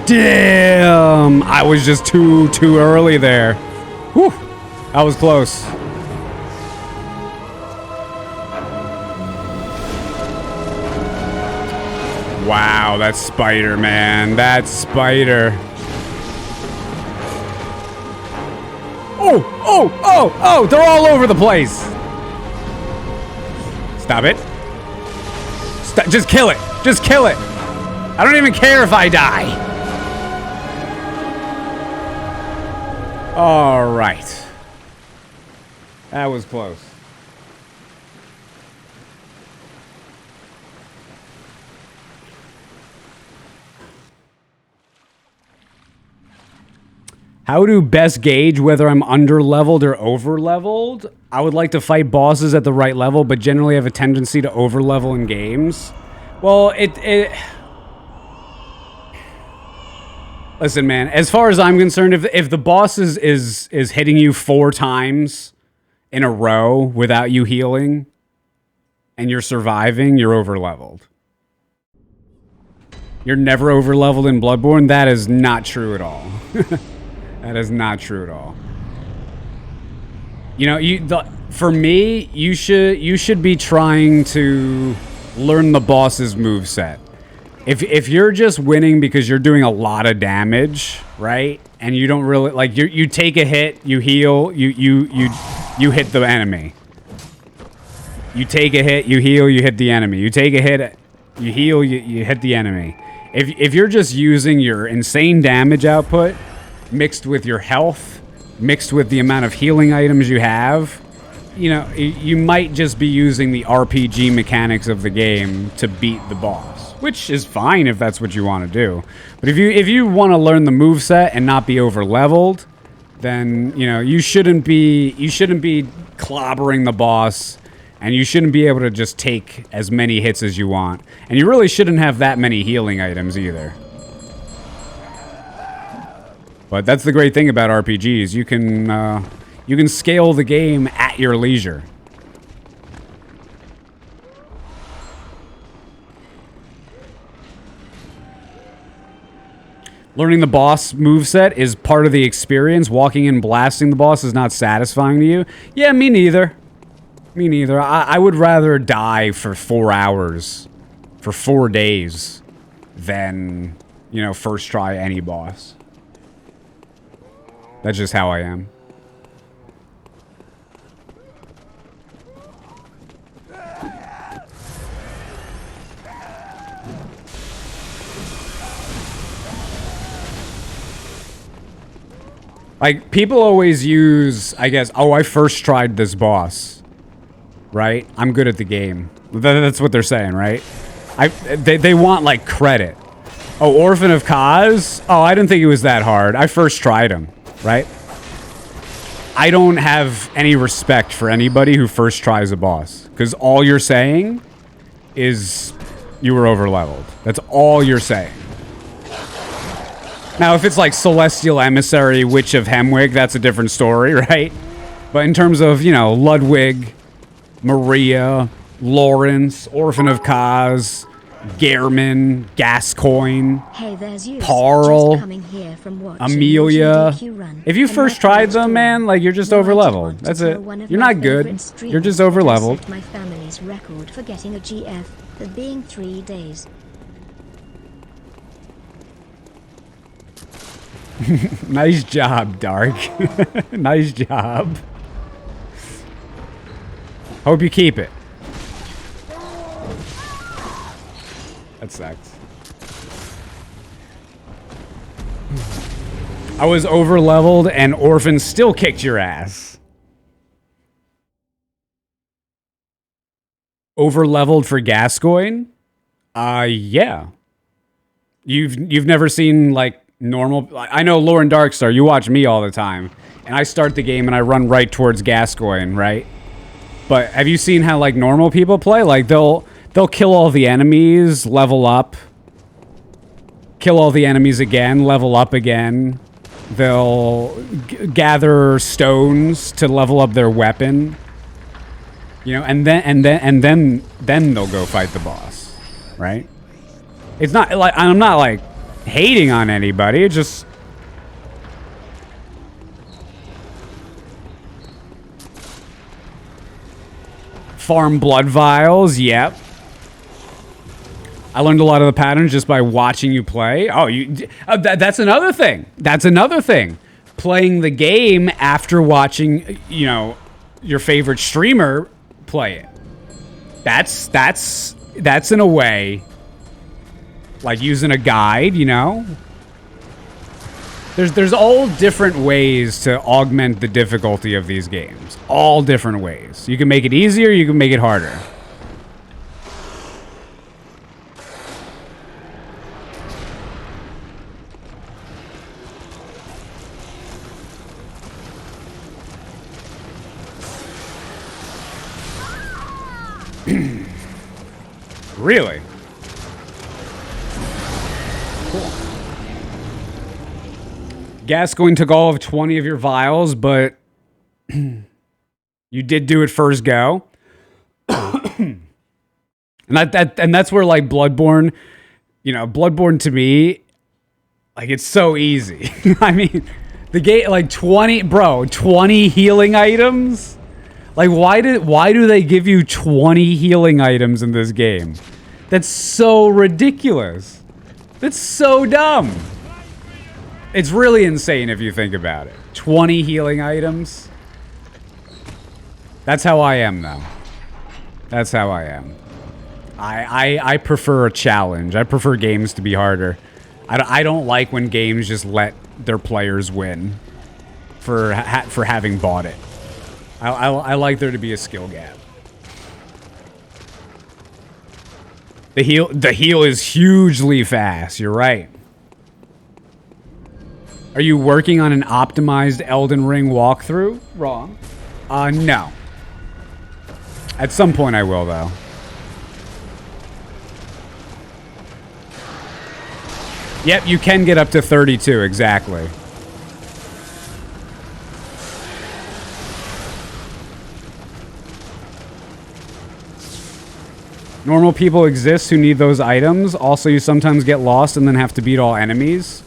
Damn! I was just too early there. Whew! That was close. Wow, that spider, man. That spider. Oh! They're all over the place. Stop it. Stop. Just kill it. Just kill it. I don't even care if I die. All right. That was close. How to best gauge whether I'm under-leveled or over-leveled? I would like to fight bosses at the right level, but generally have a tendency to over-level in games. Well, Listen, man, as far as I'm concerned, if the boss is hitting you 4 times in a row without you healing and you're surviving, you're over-leveled. You're never over-leveled in Bloodborne? That is not true at all. That is not true at all. You know, for me, you should be trying to learn the boss's moveset. If you're just winning because you're doing a lot of damage, right? And you don't really like you take a hit, you heal, you hit the enemy. You take a hit, you heal, you hit the enemy. You take a hit, you heal, you hit the enemy. If you're just using your insane damage output mixed with your health, mixed with the amount of healing items you have, you know, you might just be using the RPG mechanics of the game to beat the boss, which is fine if that's what you want to do. But if you want to learn the moveset and not be over leveled, then you know you shouldn't be clobbering the boss, and you shouldn't be able to just take as many hits as you want, and you really shouldn't have that many healing items either. But that's the great thing about RPGs. You can scale the game at your leisure. Learning the boss moveset is part of the experience. Walking in blasting the boss is not satisfying to you. Yeah, me neither. Me neither. I would rather die for 4 hours, for 4 days, than, you know, first try any boss. That's just how I am. Like, people always use, I guess, oh, I first tried this boss. Right? I'm good at the game. That's what they're saying, right? They want, like, credit. Oh, Orphan of Kaz? Oh, I didn't think it was that hard. I first tried him, right? I don't have any respect for anybody who first tries a boss. Because all you're saying is you were over-leveled. That's all you're saying. Now, if it's like Celestial Emissary, Witch of Hemwig, that's a different story, right? But in terms of, you know, Ludwig, Maria, Lawrence, Orphan of Kaz, Gehrman, Gascoigne, Hey, there's you. Parl, Just coming here from watching Amelia. DQ run, If you and first my tried friend's them, drawn. man, like you're just No, I did overleveled. want to That's tell it. one of You're my not good. favorite streamers You're just that I overleveled. set my family's record for getting a GF for being 3 days. Nice job, Dark. Nice job. Hope you keep it. That sucks. I was overleveled and Orphan still kicked your ass. Overleveled for Gascoigne? Yeah. You've never seen like normal. I know Lauren Darkstar. You watch me all the time, and I start the game and I run right towards Gascoigne, right? But have you seen how like normal people play? Like they'll kill all the enemies, level up, kill all the enemies again, level up again. They'll gather stones to level up their weapon. You know, and then they'll go fight the boss, right? It's not like I'm not like hating on anybody. It just farm blood vials. Yep. I learned a lot of the patterns just by watching you play. Oh, that's another thing. That's another thing. Playing the game after watching, you know, your favorite streamer play it. That's in a way like using a guide, you know? There's all different ways to augment the difficulty of these games. All different ways. You can make it easier, you can make it harder. Really? Cool. Gascoigne took all of 20 of your vials, but you did do it first go. and that's where like Bloodborne, you know, Bloodborne to me, like it's so easy. I mean, the game like 20 healing items. Like why do they give you 20 healing items in this game? That's so ridiculous. That's so dumb. It's really insane if you think about it. 20 healing items. That's how I am though. That's how I am. I prefer a challenge. I prefer games to be harder. I don't like when games just let their players win for having bought it. I like there to be a skill gap. The heal is hugely fast. You're right. Are you working on an optimized Elden Ring walkthrough? Wrong. No. At some point I will though. Yep, you can get up to 32 exactly. Normal people exist who need those items. Also, you sometimes get lost and then have to beat all enemies.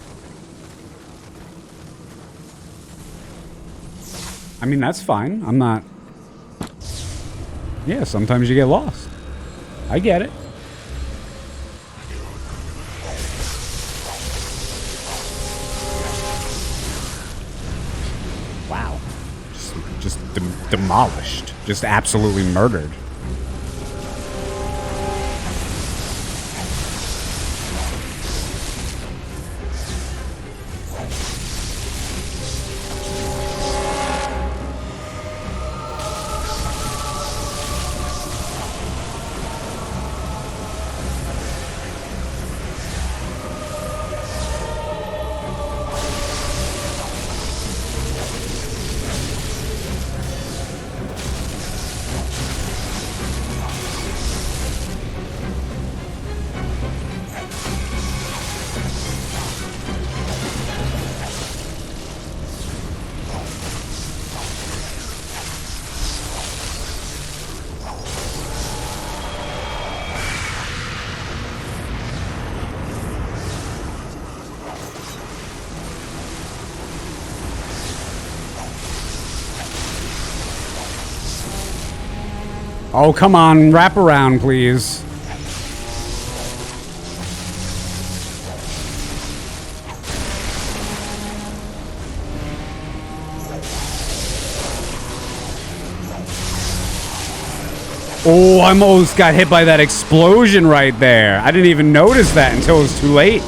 I mean, that's fine. I'm not... Yeah, sometimes you get lost. I get it. Wow. Just demolished. Just absolutely murdered. Oh, come on. Wrap around, please. Oh, I almost got hit by that explosion right there. I didn't even notice that until it was too late.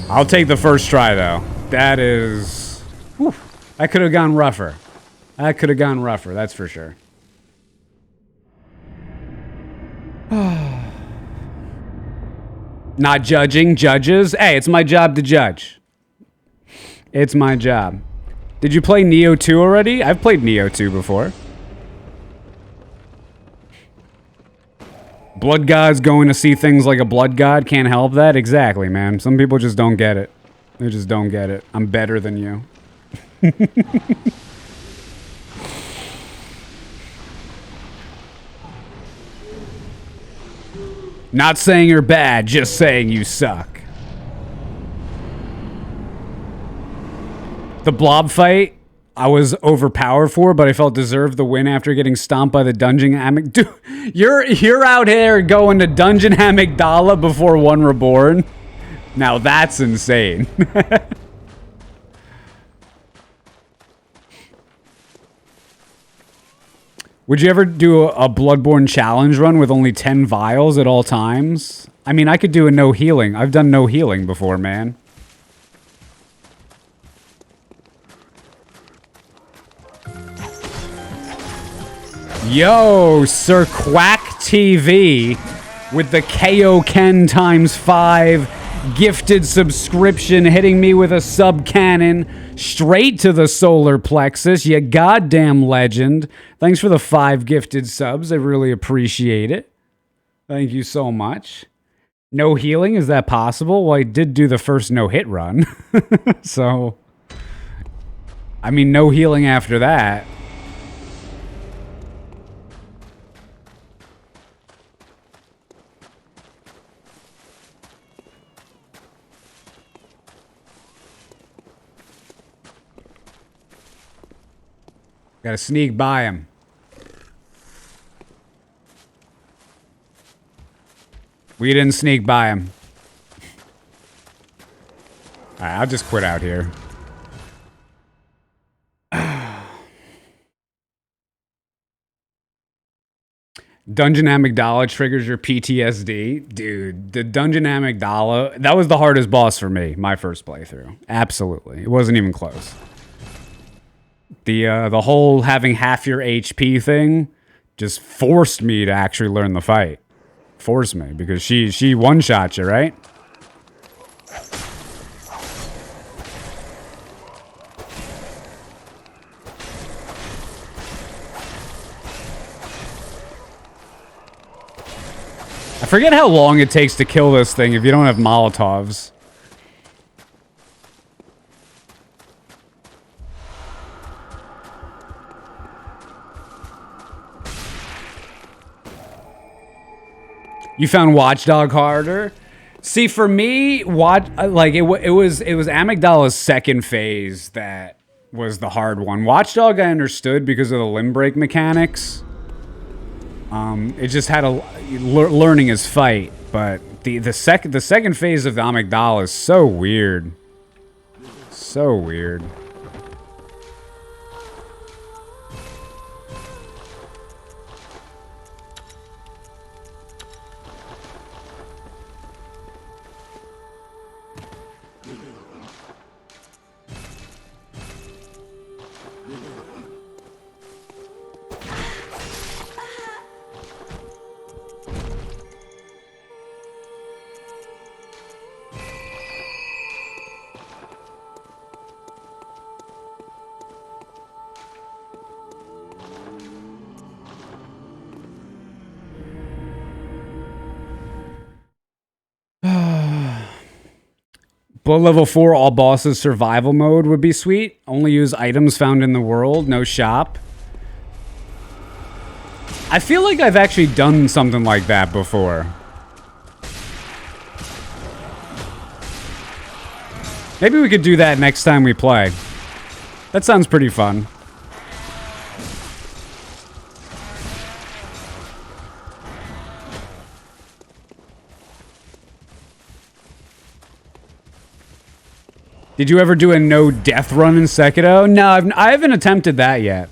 I'll take the first try, though. That is... Whew, that could have gone rougher. That could have gone rougher, that's for sure. Not judging judges. Hey, it's my job to judge. It's my job. Did you play Neo 2 already? I've played Neo 2 before. Blood God's going to see things like a blood god. Can't help that. Exactly, man. Some people just don't get it. They just don't get it. I'm better than you. Not saying you're bad, just saying you suck. The blob fight, I was overpowered for, but I felt deserved the win after getting stomped by the dungeon hammock. Dude, you're out here going to Dungeon Amygdala before One Reborn? Now that's insane. Would you ever do a Bloodborne challenge run with only 10 vials at all times? I mean, I could do a no healing. I've done no healing before, man. Yo, Sir Quack TV with the KO Ken ×5 gifted subscription, hitting me with a sub cannon straight to the solar plexus. You goddamn legend. Thanks for the 5 gifted subs. I really appreciate it. Thank you so much. No healing, is that possible? Well, I did do the first no-hit run. So, I mean, no healing after that. Gotta sneak by him. We didn't sneak by him. Alright, I'll just quit out here. Dungeon Amygdala triggers your PTSD. Dude, the Dungeon Amygdala, that was the hardest boss for me, my first playthrough. Absolutely. It wasn't even close. The whole having half your HP thing just forced me to actually learn the fight. Forced me, because she one-shot you, right? I forget how long it takes to kill this thing if you don't have Molotovs. You found Watchdog harder? See, for me, it was Amygdala's second phase that was the hard one. Watchdog I understood because of the limb break mechanics. It just had learning his fight, but the second phase of the Amygdala is so weird. So weird. Blood level 4 all bosses survival mode would be sweet. Only use items found in the world, no shop. I feel like I've actually done something like that before. Maybe we could do that next time we play. That sounds pretty fun. Did you ever do a no death run in Sekiro? No, I haven't attempted that yet.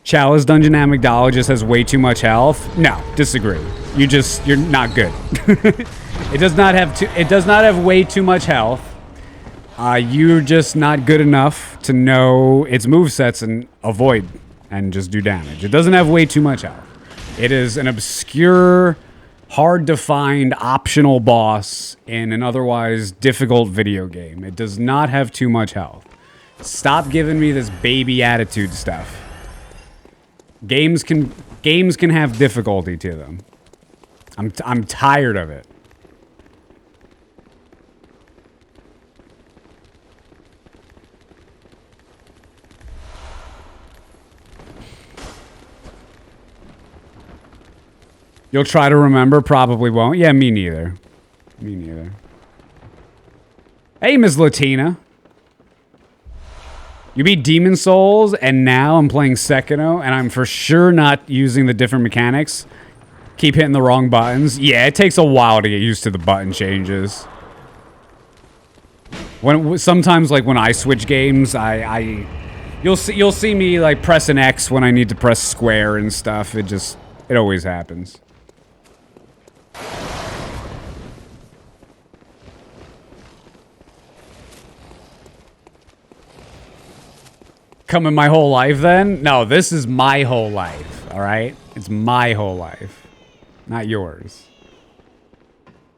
Chalice Dungeon Amygdologist has way too much health. No, disagree. You're not good. It does not have way too much health. You're just not good enough to know its movesets and avoid and just do damage. It doesn't have way too much health. It is an obscure, hard-to-find, optional boss in an otherwise difficult video game. It does not have too much health. Stop giving me this baby attitude stuff. Games can have difficulty to them. I'm tired of it. You'll try to remember, probably won't. Yeah, me neither. Me neither. Hey, Ms. Latina. You beat Demon Souls, and now I'm playing Sekiro, and I'm for sure not using the different mechanics. Keep hitting the wrong buttons. Yeah, it takes a while to get used to the button changes. Sometimes, like, when I switch games, you'll see me, like, press an X when I need to press square and stuff. It always happens. Coming my whole life then? No, this is my whole life, all right? It's my whole life, not yours.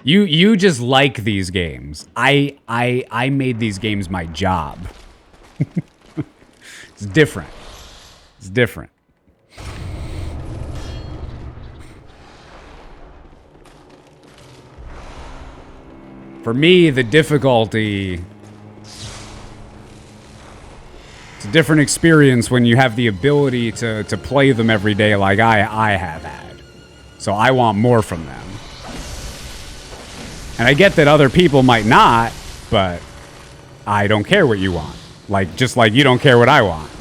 You just like these games. I made these games my job. It's different. It's different. For me, the difficulty... It's a different experience when you have the ability to play them every day like I have had. So I want more from them. And I get that other people might not, but I don't care what you want. Like, just like you don't care what I want.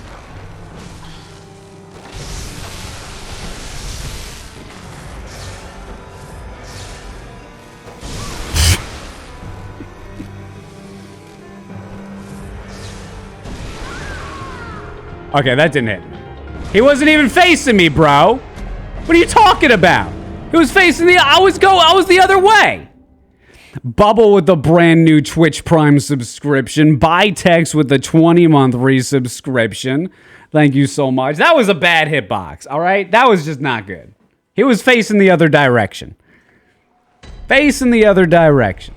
Okay, that didn't hit me. He wasn't even facing me, bro. What are you talking about? He was facing I was the other way. Bubble with the brand new Twitch Prime subscription. Buy Text with the 20-month resubscription. Thank you so much. That was a bad hitbox, all right? That was just not good. He was facing the other direction. Facing the other direction.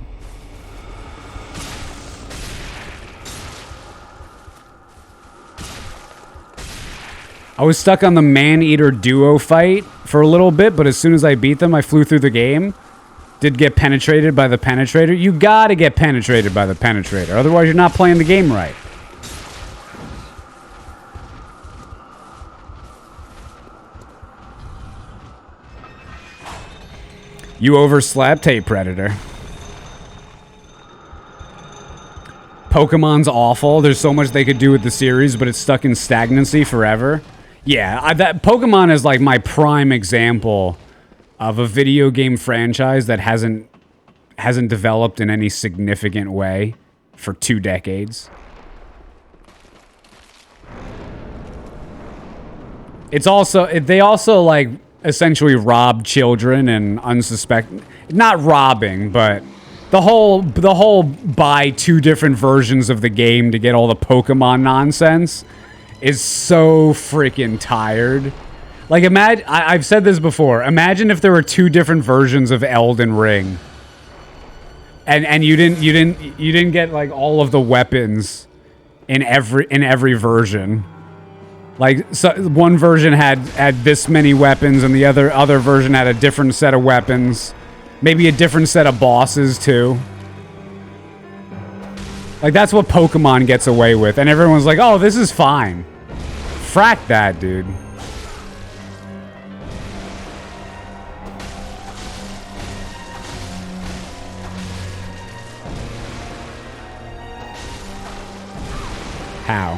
I was stuck on the Man-Eater duo fight for a little bit, but as soon as I beat them, I flew through the game. Did get penetrated by the penetrator. You gotta get penetrated by the penetrator, otherwise you're not playing the game right. You overslept? Hey, Predator. Pokemon's awful. There's so much they could do with the series, but it's stuck in stagnancy forever. Yeah, that Pokemon is like my prime example of a video game franchise that hasn't developed in any significant way for 2 decades. It's also they also like essentially rob children and not robbing, but the whole buy 2 different versions of the game to get all the Pokemon nonsense is so freaking tired. Like, imagine, I've said this before. Imagine if there were 2 different versions of Elden Ring, and you didn't get like all of the weapons in every version. Like, so one version had this many weapons, and the other version had a different set of weapons, maybe a different set of bosses too. Like, that's what Pokemon gets away with, and everyone's like, "Oh, this is fine." Frack that, dude. How?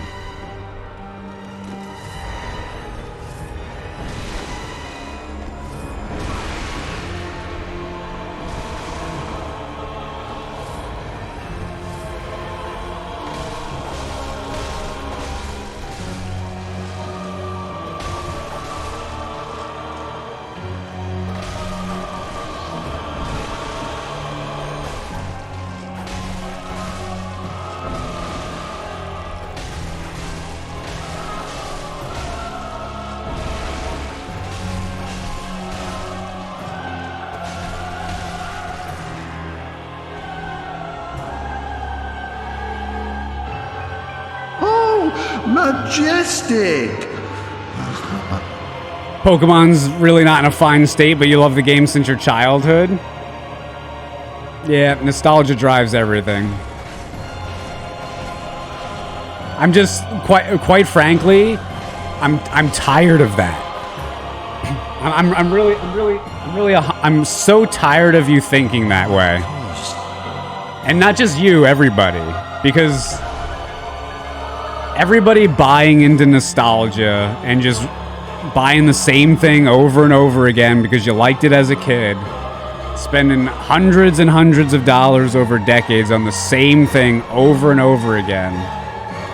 Majestic! Pokemon's really not in a fine state, but you love the game since your childhood? Yeah, nostalgia drives everything. I'm just quite frankly, I'm tired of that. I'm so tired of you thinking that way. And not just you, everybody. Because everybody buying into nostalgia and just buying the same thing over and over again because you liked it as a kid, spending hundreds and hundreds of dollars over decades on the same thing over and over again.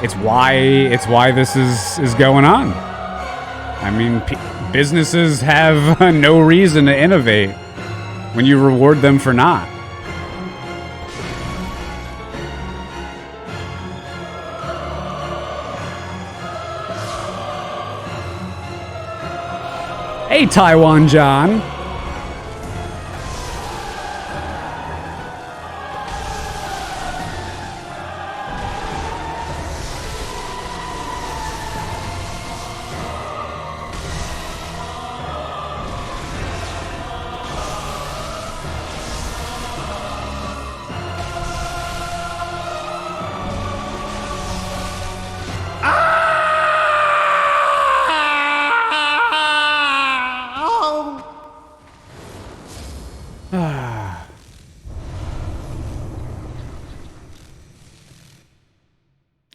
It's why this is going on. I mean, businesses have no reason to innovate when you reward them for not. Hey, Taiwan John.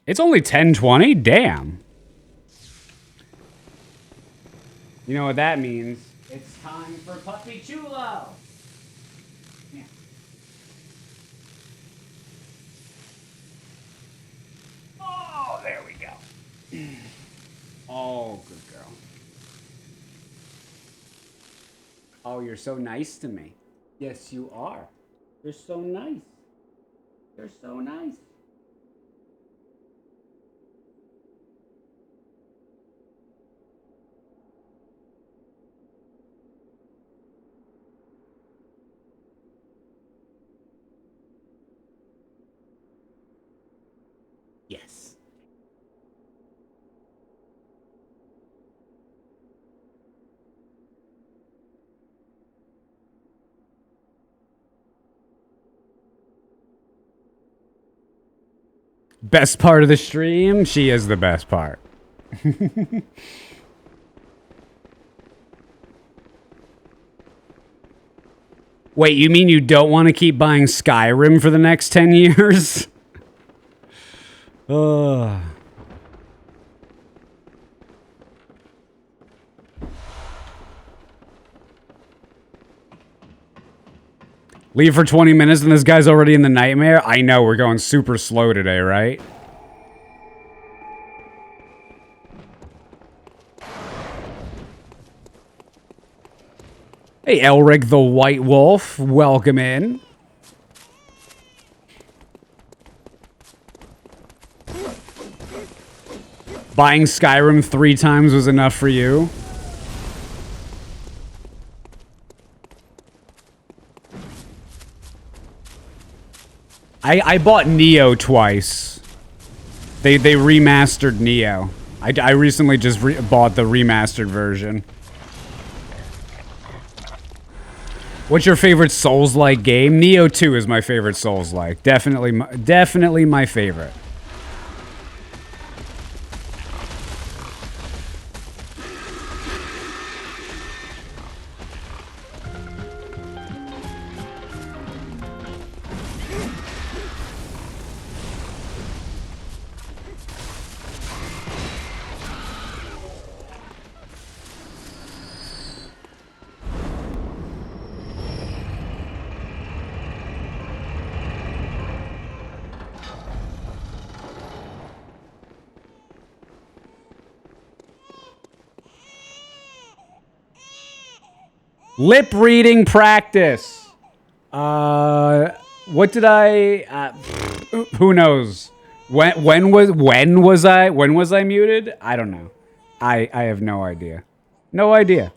It's only 10:20? Damn. You know what that means? It's time for Puppy Chulo. Yeah. Oh, there we go. Oh, good girl. Oh, you're so nice to me. Yes, you are. You're so nice. You're so nice. Yes. Best part of the stream? She is the best part. Wait, you mean you don't want to keep buying Skyrim for the next 10 years? Ugh. Leave for 20 minutes and this guy's already in the nightmare? I know, we're going super slow today, right? Hey, Elric the White Wolf, welcome in. Buying Skyrim 3 times was enough for you? I bought Neo twice. They remastered Neo. I recently just bought the remastered version. What's your favorite Souls-like game? Neo 2 is my favorite Souls-like. Definitely my favorite. Lip reading practice. What did I? Who knows? When was I muted? I don't know. I have no idea. No idea.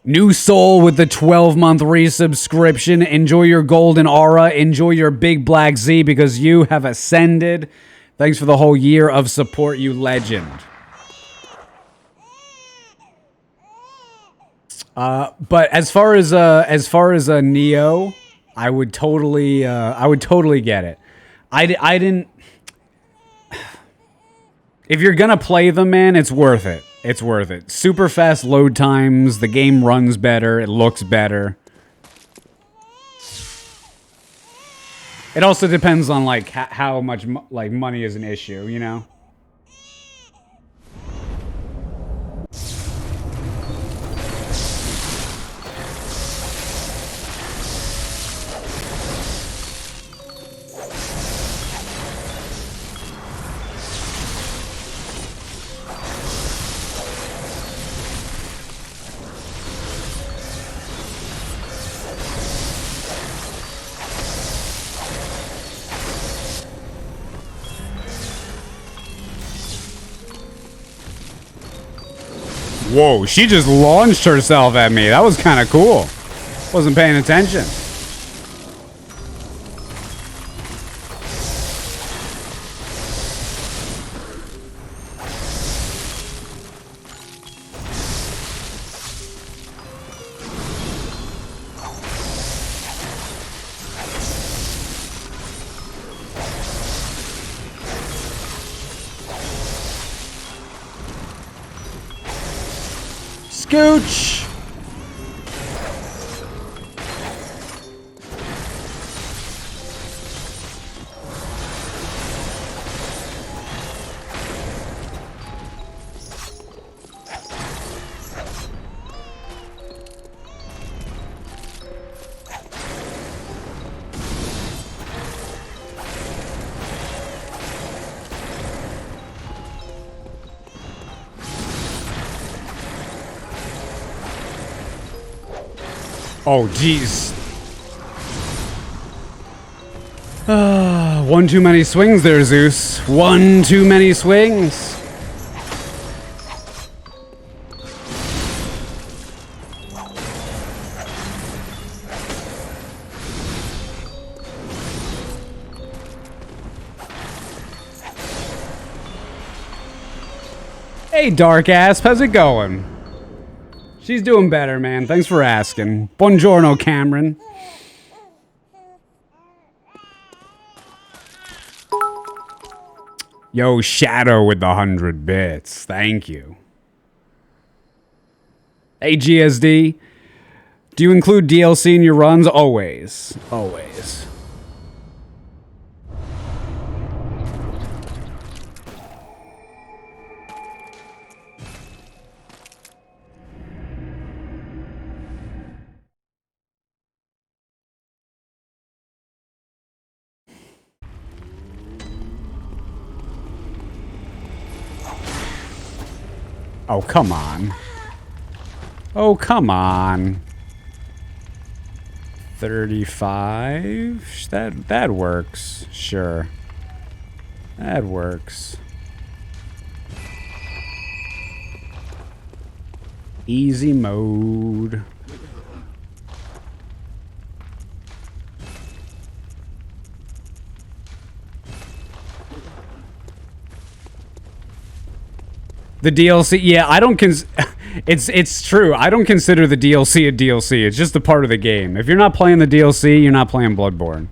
New Soul with the 12-month resubscription. Enjoy your golden aura. Enjoy your big black Z because you have ascended. Thanks for the whole year of support, you legend. But as far as Neo, I would totally get it. I didn't. If you're gonna play them, man, it's worth it. It's worth it. Super fast load times. The game runs better. It looks better. It also depends on like how much like money is an issue, you know. Whoa, she just launched herself at me. That was kind of cool. Wasn't paying attention. Scooch! Oh, jeez. One too many swings there, Zeus. One too many swings. Hey, Dark Ass, how's it going? She's doing better, man. Thanks for asking. Buongiorno, Cameron. Yo, Shadow with the 100 bits. Thank you. Hey, GSD. Do you include DLC in your runs? Always. Always. Oh, come on. Oh, come on. 35? That works. Sure. That works. Easy mode. The DLC, yeah, I don't it's true. I don't consider the DLC a DLC. It's just a part of the game. If you're not playing the DLC, you're not playing Bloodborne.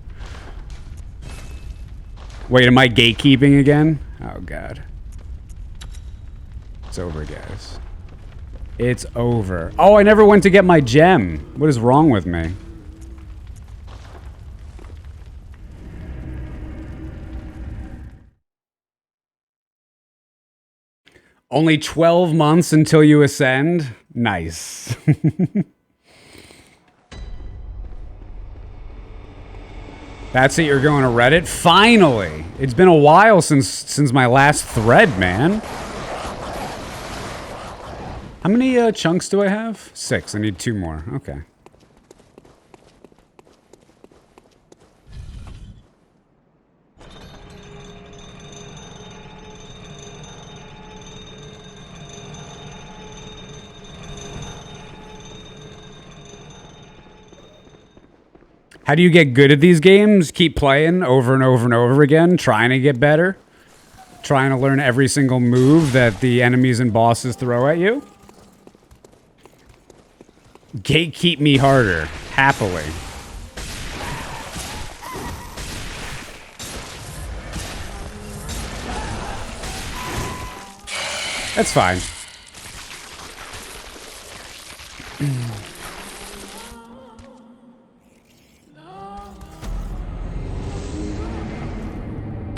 Wait, am I gatekeeping again? Oh god. It's over, guys. It's over. Oh, I never went to get my gem. What is wrong with me? Only 12 months until you ascend? Nice. That's it, you're going to Reddit? Finally! It's been a while since my last thread, man. How many chunks do I have? 6. I need 2 more. Okay. How do you get good at these games? Keep playing over and over and over again, trying to get better. Trying to learn every single move that the enemies and bosses throw at you. Gatekeep me harder, happily. That's fine.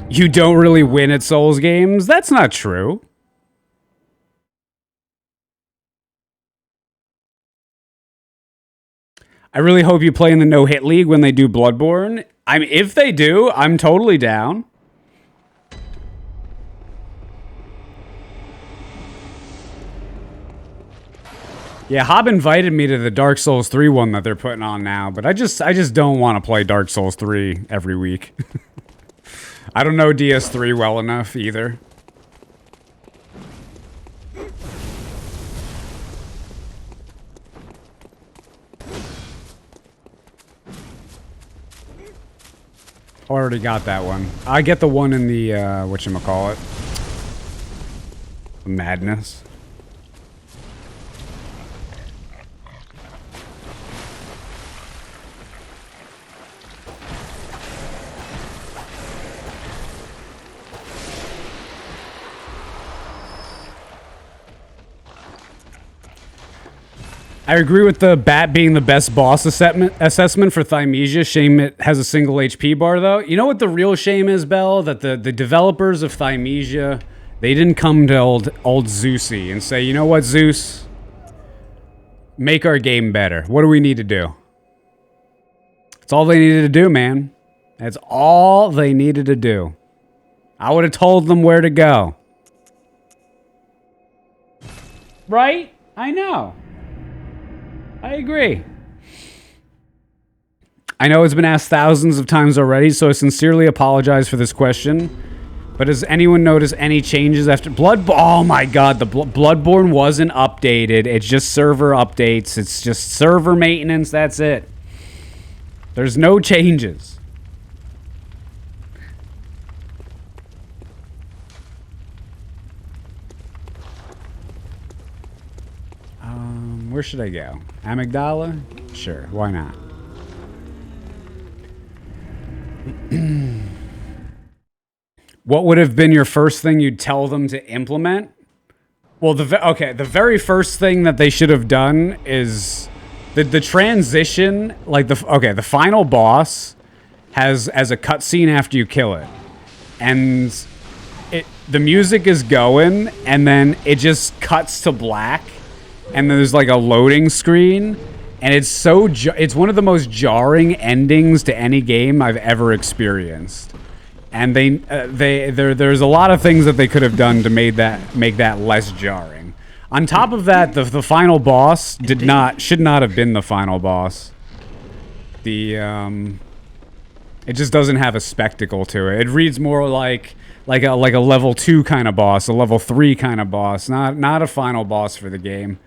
You don't really win at Souls games? That's not true. I really hope you play in the no-hit league when they do Bloodborne. I mean, if they do, I'm totally down. Yeah, Hob invited me to the Dark Souls 3 one that they're putting on now, but I just don't want to play Dark Souls 3 every week. I don't know DS3 well enough either. Already got that one. I get the one in the, whatchamacallit? Madness. I agree with the bat being the best boss assessment for Thymesia. Shame it has a single HP bar, though. You know what the real shame is, Bell? That the developers of Thymesia, they didn't come to old Zeusy and say, you know what, Zeus? Make our game better. What do we need to do? That's all they needed to do, man. That's all they needed to do. I would have told them where to go. Right? I know. I agree. I know it's been asked thousands of times already, so I sincerely apologize for this question. But has anyone noticed any changes after Bloodborne? Oh my god, the Bloodborne wasn't updated. It's just server updates. It's just server maintenance. That's it. There's no changes. Where should I go? Amygdala? Sure, why not? What would have been your first thing you'd tell them to implement? Well, the very first thing that they should have done is the transition, like the final boss has as a cutscene after you kill it. And the music is going and then it just cuts to black. And there's like a loading screen, and it's it's one of the most jarring endings to any game I've ever experienced. And there's a lot of things that they could have done to make that less jarring. On top of that, the final boss should not have been the final boss. It just doesn't have a spectacle to it. It reads more like a level 2 kind of boss, a level 3 kind of boss, not a final boss for the game.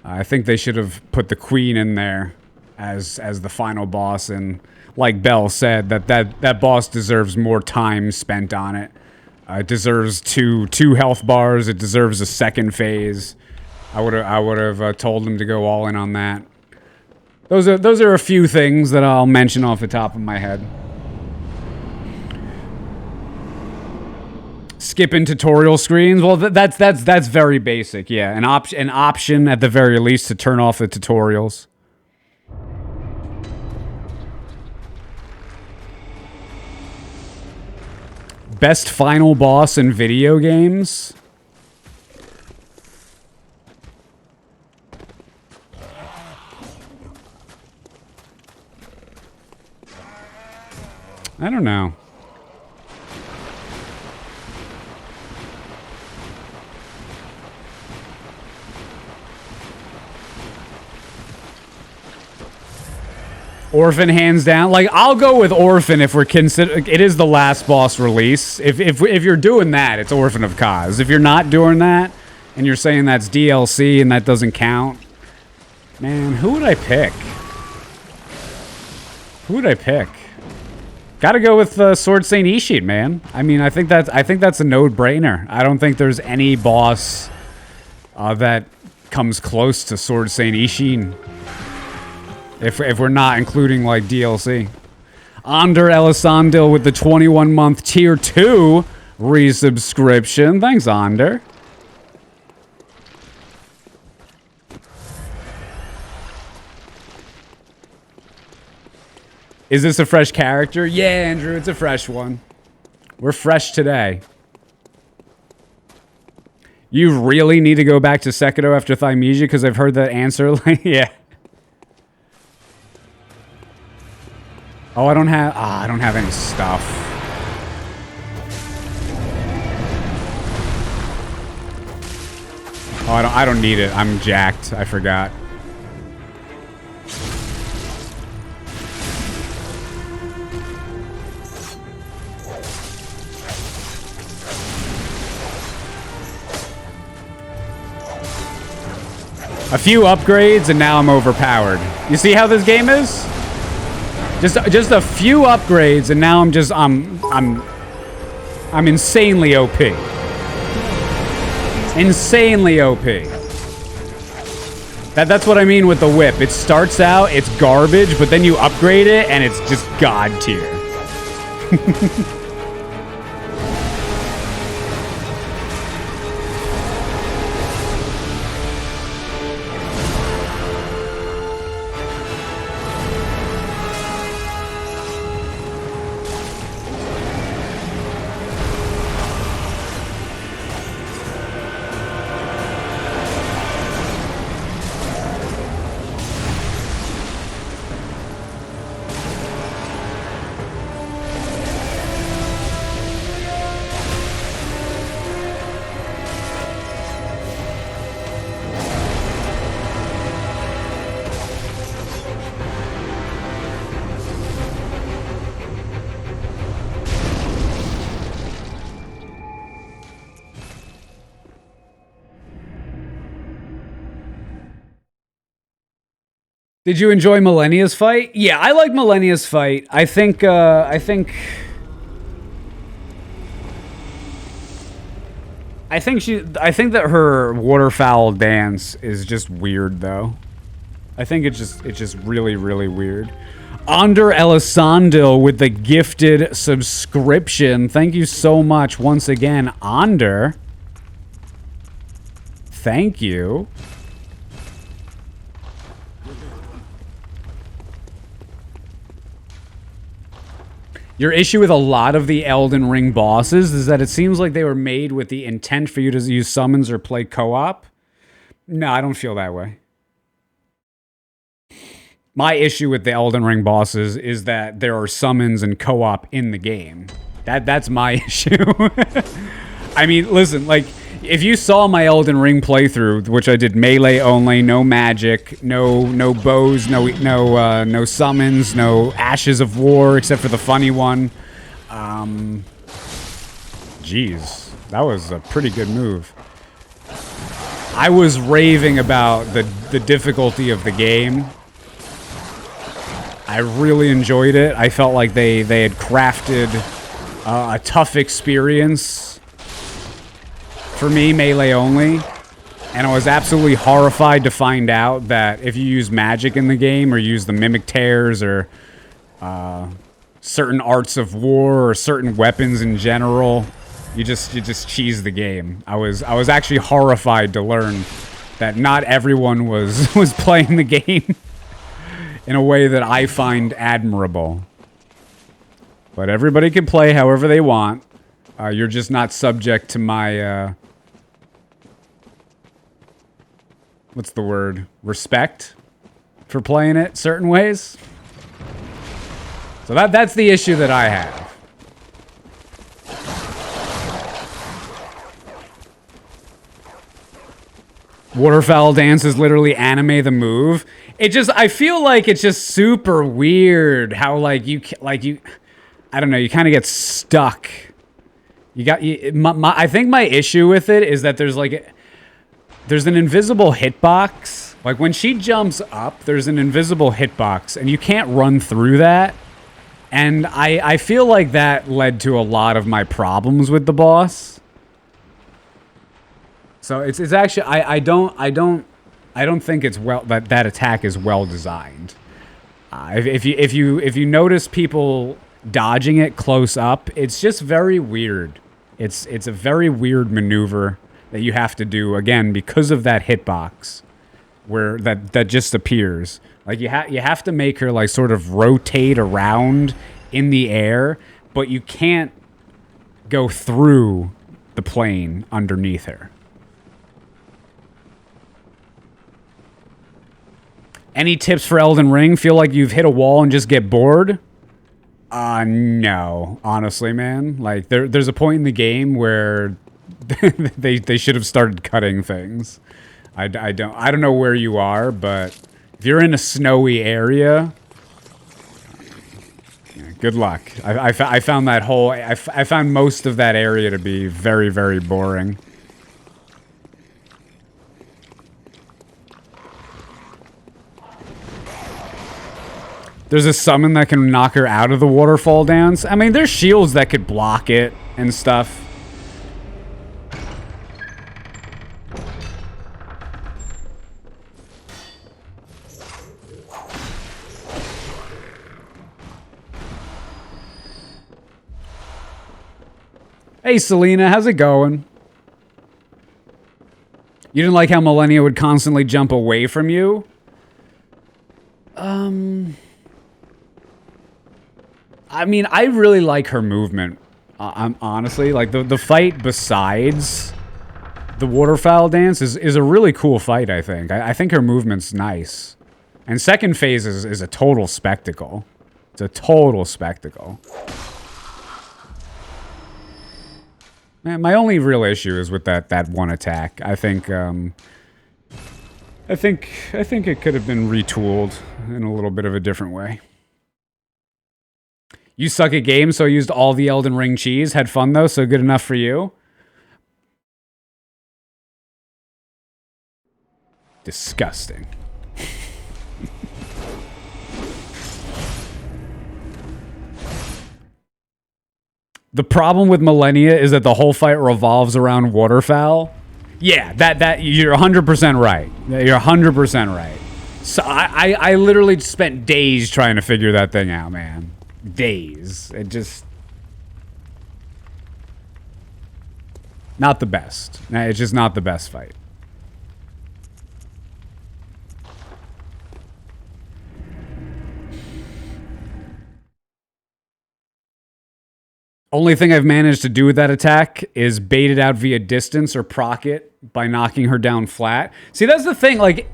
I think they should have put the Queen in there as the final boss, and like Bell said, that boss deserves more time spent on it. It deserves two health bars. It deserves a second phase. I would have told them to go all in on that. Those are a few things that I'll mention off the top of my head. Skipping tutorial screens. Well, that's very basic. Yeah, an option at the very least to turn off the tutorials. Best final boss in video games. I don't know. Orphan, hands down. Like, I'll go with Orphan if we're considering it is the last boss release. If you're doing that, it's Orphan of Kaz. If you're not doing that, and you're saying that's DLC and that doesn't count, man, who would I pick? Who would I pick? Got to go with Sword Saint Ishin, man. I mean, I think that's a no-brainer. I don't think there's any boss that comes close to Sword Saint Ishin. If we're not including like DLC. Ander Elisandil with the 21-month tier 2 resubscription. Thanks, Ander. Is this a fresh character? Yeah, Andrew, it's a fresh one. We're fresh today. You really need to go back to Sekiro after Thymesia because I've heard that answer. Like, yeah. Oh, I don't have any stuff. Oh, I don't need it. I'm jacked. I forgot. A few upgrades and now I'm overpowered. You see how this game is? Just a few upgrades and now I'm insanely OP. Insanely OP. That's what I mean with the whip. It starts out, it's garbage, but then you upgrade it and it's just god tier. Did you enjoy Millennia's fight? Yeah, I like Millennia's fight. I think that her waterfowl dance is just weird though. I think it's just really, really weird. Ander Elisandil with the gifted subscription. Thank you so much once again, Ander. Thank you. Your issue with a lot of the Elden Ring bosses is that it seems like they were made with the intent for you to use summons or play co-op. No, I don't feel that way. My issue with the Elden Ring bosses is that there are summons and co-op in the game. That's my issue. I mean, listen, like, if you saw my Elden Ring playthrough, which I did melee only, no magic, no bows, no summons, no ashes of war except for the funny one. Jeez, that was a pretty good move. I was raving about the difficulty of the game. I really enjoyed it. I felt like they had crafted a tough experience for me, melee only, and I was absolutely horrified to find out that if you use magic in the game or use the mimic tears or certain arts of war or certain weapons in general, you just cheese the game. I was actually horrified to learn that not everyone was playing the game in a way that I find admirable. But everybody can play however they want. You're just not subject to my what's the word? Respect for playing it certain ways. So that's the issue that I have. Waterfowl dance is literally anime the move. I feel like it's just super weird how I don't know, you kind of get stuck. I think my issue with it is that there's an invisible hitbox Like when she jumps up, there's an invisible hitbox, and you can't run through that. And I feel like that led to a lot of my problems with the boss. So it's actually I don't think it's that attack is well designed. If you notice people dodging it close up, it's just very weird. It's a very weird maneuver that you have to do again because of that hitbox. Where that just appears. Like you have to make her like sort of rotate around in the air, but you can't go through the plane underneath her. Any tips for Elden Ring? Feel like you've hit a wall and just get bored? No, honestly, man. Like there's a point in the game where they should have started cutting things. I don't know where you are, but if you're in a snowy area, good luck. I found that whole I found most of that area to be very, very boring. There's a summon that can knock her out of the waterfall dance. I mean, there's shields that could block it and stuff. Hey, Selena, how's it going? You didn't like how Millennia would constantly jump away from you? I mean, I really like her movement. Honestly, like the fight besides the waterfowl dance is a really cool fight, I think. I think her movement's nice. And second phase is a total spectacle. It's a total spectacle. Man, my only real issue is with that one attack. I think it could have been retooled in a little bit of a different way. You suck at games, so I used all the Elden Ring cheese. Had fun though, so good enough for you. Disgusting. The problem with Millennia is that the whole fight revolves around waterfowl. Yeah, that you're 100% right. You're 100% right. So I literally spent days trying to figure that thing out, man. Days. It just... Not the best. It's just not the best fight. Only thing I've managed to do with that attack is bait it out via distance or proc it by knocking her down flat. See, that's the thing. Like,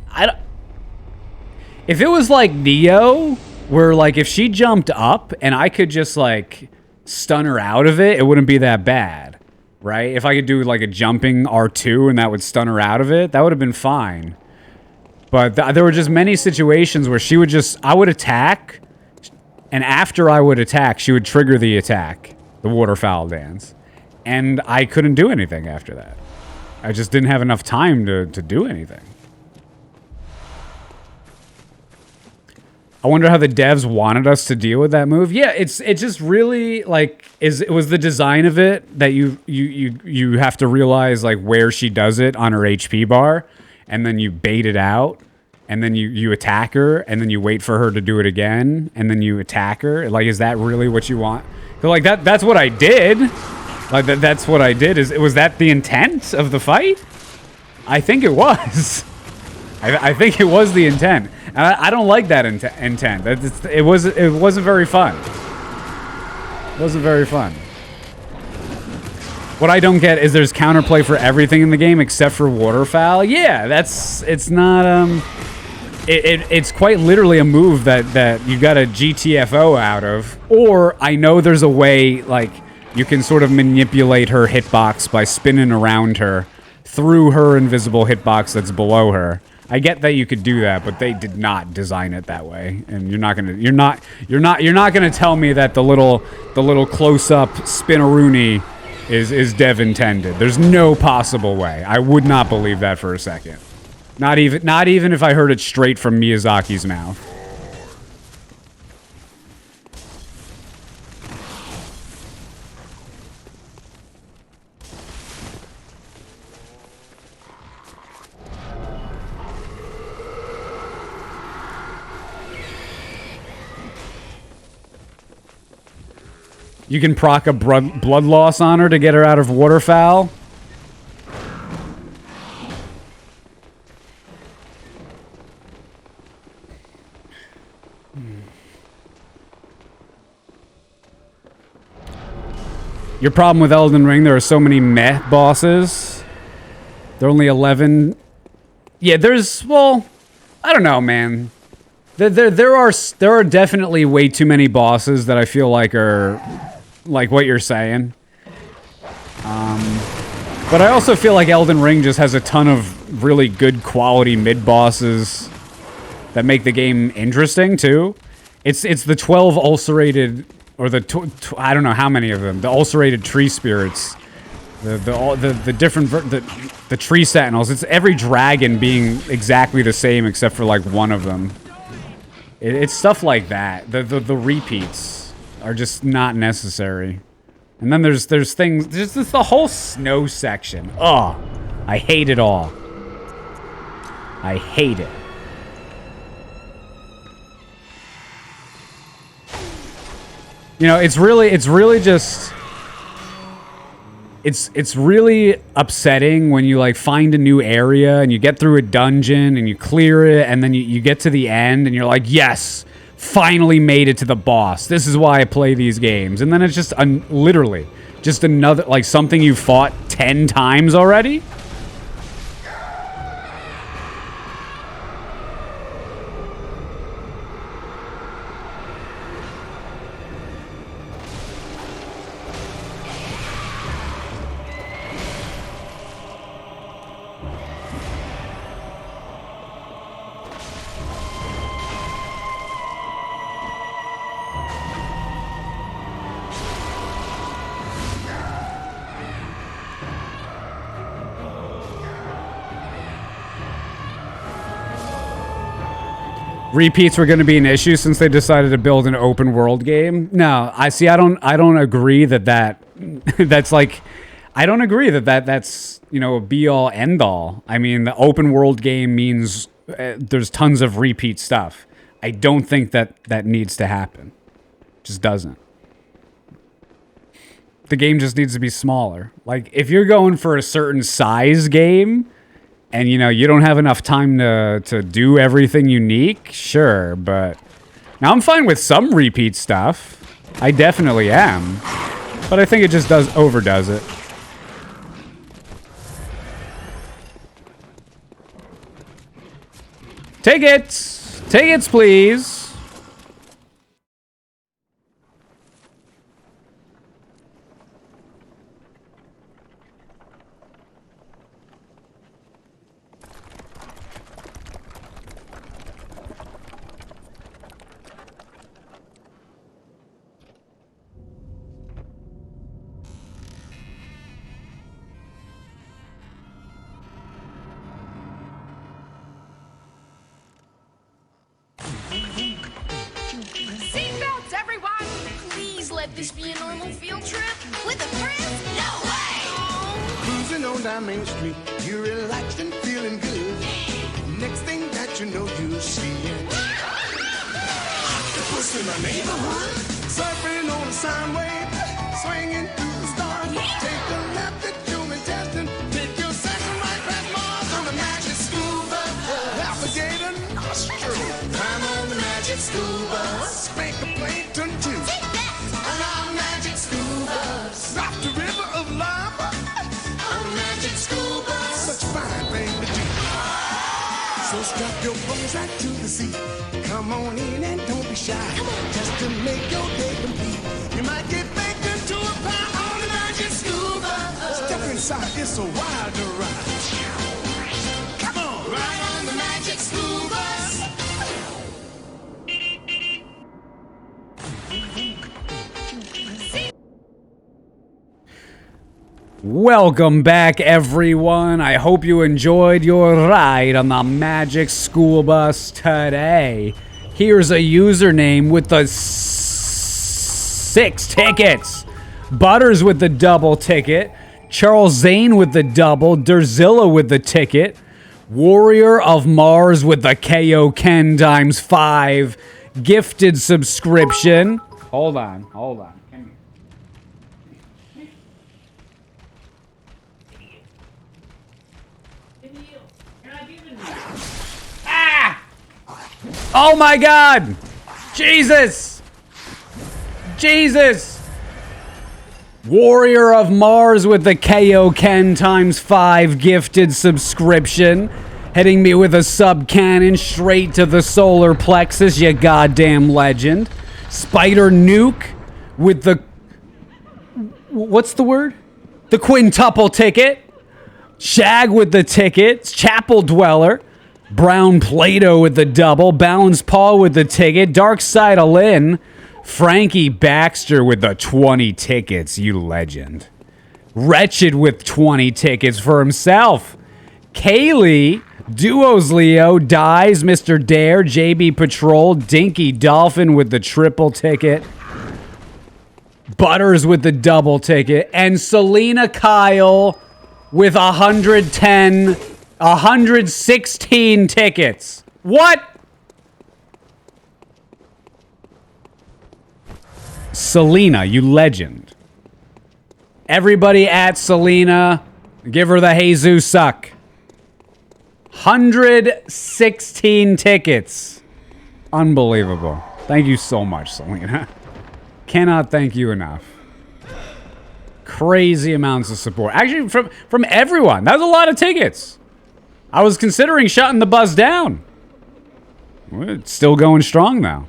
if it was like Neo, where like if she jumped up and I could just like stun her out of it, it wouldn't be that bad, right? If I could do like a jumping R2 and that would stun her out of it, that would have been fine. But there were just many situations where she would just, I would attack, and after I would attack, she would trigger the attack. The waterfowl dance, and I couldn't do anything after that. I just didn't have enough time to do anything. I wonder how the devs wanted us to deal with that move. Yeah, it's just really like it was the design of it that you have to realize like where she does it on her HP bar, and then you bait it out, and then you attack her, and then you wait for her to do it again, and then you attack her. Like, is that really what you want? Like that's what I did. Like that's what I did. Was that the intent of the fight? I think it was. I think it was the intent. And I don't like that intent. It wasn't very fun. It wasn't very fun. What I don't get is there's counterplay for everything in the game except for waterfowl. Yeah, it's not It's quite literally a move that you got a GTFO out of. Or I know there's a way, like, you can sort of manipulate her hitbox by spinning around her through her invisible hitbox that's below her. I get that you could do that, but they did not design it that way. And you're not gonna tell me that the little close-up spinaroonie is dev intended. There's no possible way. I would not believe that for a second. Not even if I heard it straight from Miyazaki's mouth. You can proc a blood loss on her to get her out of waterfowl. Your problem with Elden Ring, there are so many meh bosses. There are only 11. Yeah, well, I don't know, man. There are definitely way too many bosses that I feel like are like what you're saying. But I also feel like Elden Ring just has a ton of really good quality mid-bosses that make the game interesting, too. It's the 12 ulcerated, or I don't know how many of them, the ulcerated tree spirits, the different, the tree sentinels. It's every dragon being exactly the same except for like one of them. It's stuff like that. The repeats are just not necessary. And then there's things, there's just the whole snow section. Oh, I hate it all. I hate it. You know, it's really just, it's really upsetting when you like find a new area and you get through a dungeon and you clear it and then you get to the end and you're like, yes, finally made it to the boss. This is why I play these games. And then it's just literally just another, like something you fought 10 times already. Repeats were going to be an issue since they decided to build an open world game. No, I don't agree that's like, I don't agree that's, you know, a be all end all. I mean, the open world game means there's tons of repeat stuff. I don't think that needs to happen. Just doesn't. The game just needs to be smaller. Like, if you're going for a certain size game, and, you know, you don't have enough time to do everything unique, sure, but... Now, I'm fine with some repeat stuff. I definitely am. But I think it just overdoes it. Tickets! Tickets, please! Seatbelts, everyone! Please let this be a normal field trip. With a friend? No way! Cruising on down Main Street, you're relaxed and feeling good. Next thing that you know, you see it. The puss in my neighborhood, surfing on a sine wave, swinging through the stars. Take a left at human testing, take your second right past Mars on the magic scuba. Alligator nostril, climb on the magic scuba. Spank a plankton too. On our magic scuba, drop the river of lava. On magic scuba, such a fine thing to do. So strap your bones right to the seat. Come on in and don't be shy. Just to make your day complete. You might get baked into a pie on the magic scuba. Step inside, it's a wild ride. Come on, ride on the magic scuba. Welcome back, everyone. I hope you enjoyed your ride on the Magic School Bus today. Here's a username with the 6 tickets. Butters with the double ticket. Charles Zane with the double. Derzilla with the ticket. Warrior of Mars with the KO Ken times 5 gifted subscription. Hold on. Ah! Oh my God! Jesus! Warrior of Mars with the KO Ken times 5 gifted subscription. Hitting me with a sub cannon straight to the solar plexus, you goddamn legend. Spider Nuke with the... What's the word? The quintuple ticket. Shag with the tickets. Chapel Dweller. Brown Plato with the double. Balanced Paul with the ticket. Dark Side of Lynn. Frankie Baxter with the 20 tickets, you legend. Wretched with 20 tickets for himself. Kaylee, Duos Leo, Dies, Mr. Dare, JB Patrol, Dinky Dolphin with the triple ticket. Butters with the double ticket. And Selena Kyle with 116 tickets. What? Selena, you legend. Everybody at Selena, give her the Jesus suck. 116 tickets. Unbelievable. Thank you so much, Selena. Cannot thank you enough. Crazy amounts of support. Actually, from everyone. That was a lot of tickets. I was considering shutting the bus down. Well, it's still going strong now.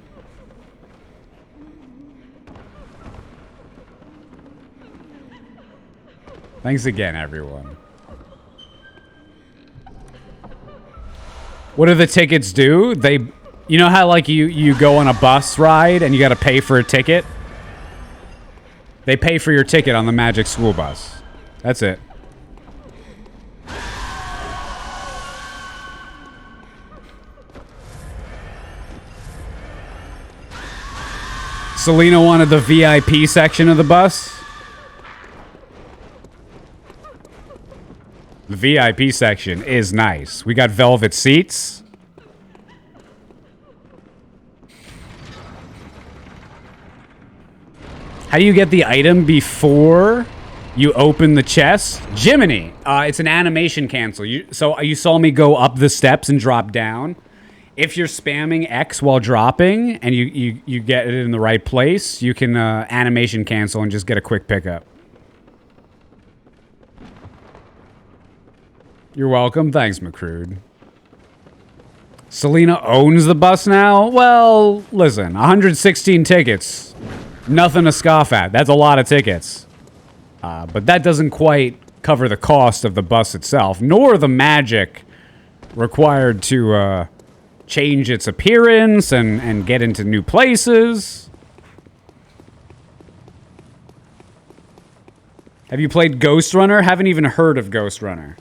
Thanks again, everyone. What do the tickets do? You know how like you go on a bus ride and you got to pay for a ticket? They pay for your ticket on the Magic School Bus. That's it. Selena wanted the VIP section of the bus. The VIP section is nice. We got velvet seats. How do you get the item before you open the chest? Jiminy. It's an animation cancel. So you saw me go up the steps and drop down. If you're spamming X while dropping and you get it in the right place, you can animation cancel and just get a quick pickup. You're welcome. Thanks, McCrude. Selena owns the bus now? Well, listen, 116 tickets. Nothing to scoff at. That's a lot of tickets. But that doesn't quite cover the cost of the bus itself, nor the magic required to change its appearance and get into new places. Have you played Ghost Runner? Haven't even heard of Ghost Runner.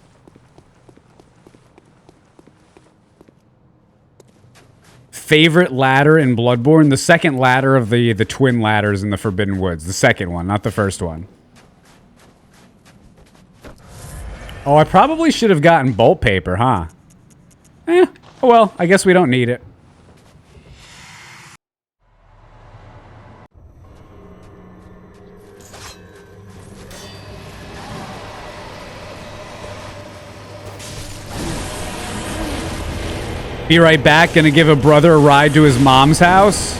Favorite ladder in Bloodborne? The second ladder of the twin ladders in the Forbidden Woods. The second one, not the first one. Oh, I probably should have gotten bolt paper, huh? Oh well, I guess we don't need it. Be right back. Gonna give a brother a ride to his mom's house.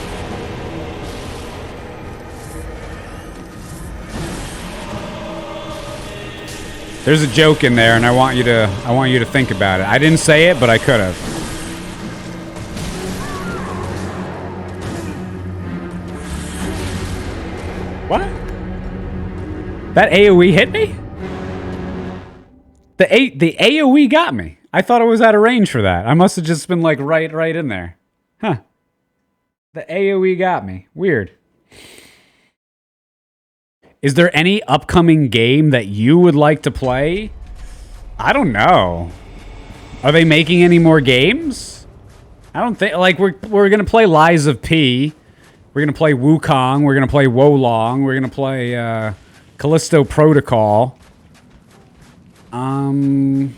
There's a joke in there, and I want you to think about it. I didn't say it, but I could have. What? That AoE hit me? The AoE got me. I thought it was out of range for that. I must have just been like right in there. Huh. The AoE got me. Weird. Is there any upcoming game that you would like to play? I don't know. Are they making any more games? I don't think, like, we're gonna play Lies of P. We're gonna play Wukong. We're gonna play Wolong. We're gonna play Callisto Protocol. I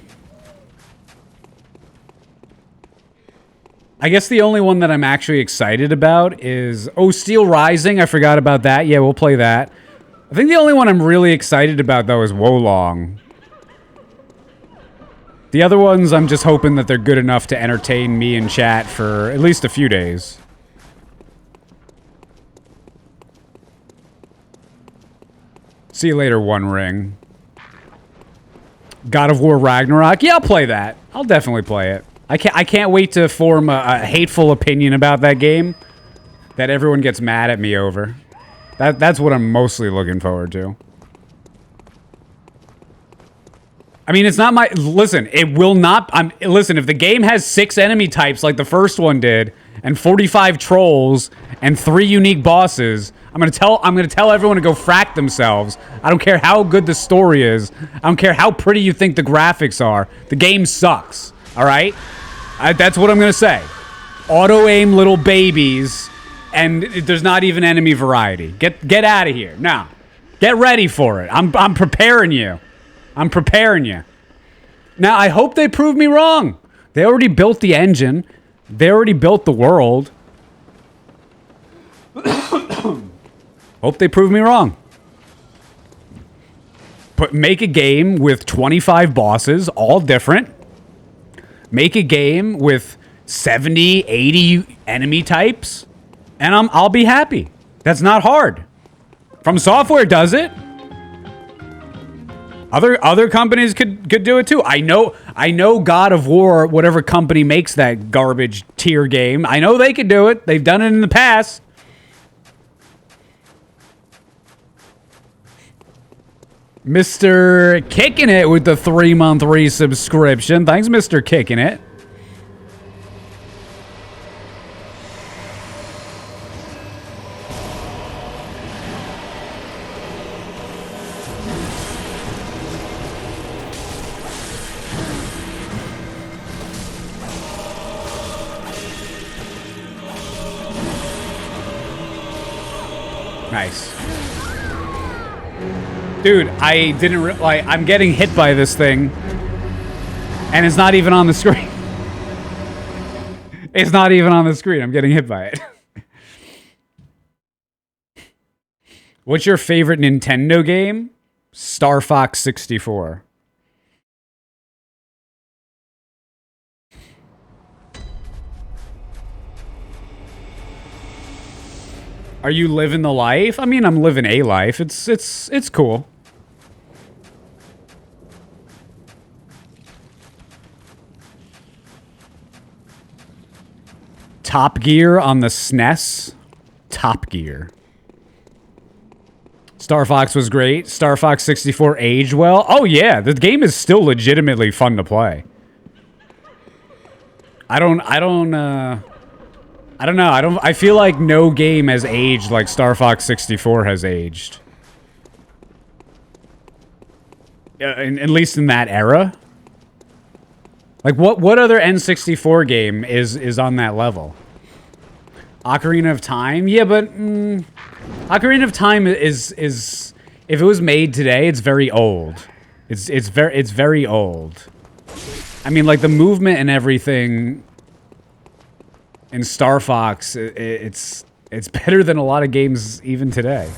guess the only one that I'm actually excited about is... Oh, Steel Rising. I forgot about that. Yeah, we'll play that. I think the only one I'm really excited about, though, is Wolong. The other ones, I'm just hoping that they're good enough to entertain me in chat for at least a few days. See you later, One Ring. God of War Ragnarok. Yeah, I'll play that. I'll definitely play it. I can't wait to form a hateful opinion about that game that everyone gets mad at me over. That's what I'm mostly looking forward to. I mean, it's not my... Listen, it will not... Listen, if the game has 6 enemy types like the first one did, and 45 trolls, and 3 unique bosses, I'm gonna tell everyone to go frack themselves. I don't care how good the story is. I don't care how pretty you think the graphics are. The game sucks. All right? That's what I'm gonna say. Auto-aim little babies, and there's not even enemy variety. Get out of here. Now, get ready for it. I'm preparing you. I'm preparing you. Now, I hope they prove me wrong. They already built the engine. They already built the world. Hope they prove me wrong. Make a game with 25 bosses, all different. Make a game with 70, 80 enemy types, and I'll be happy. That's not hard. From Software does it. Other companies could do it too. I know God of War, whatever company makes that garbage tier game, I know they could do it. They've done it in the past. Mr. Kicking It with the 3-month resubscription. Thanks, Mr. Kicking It. Nice. Dude, I didn't like. I'm getting hit by this thing, and it's not even on the screen. It's not even on the screen. I'm getting hit by it. What's your favorite Nintendo game? Star Fox 64. Are you living the life? I mean, I'm living a life. It's cool. Top Gear on the SNES. Top Gear. Star Fox was great. Star Fox 64 aged well. Oh yeah, the game is still legitimately fun to play. I feel like no game has aged like Star Fox 64 has aged. At least in that era. Like what other N64 game is on that level? Ocarina of Time? Yeah, but Ocarina of Time is if it was made today, it's very old. It's very old. I mean, like the movement and everything in Star Fox, it's better than a lot of games even today.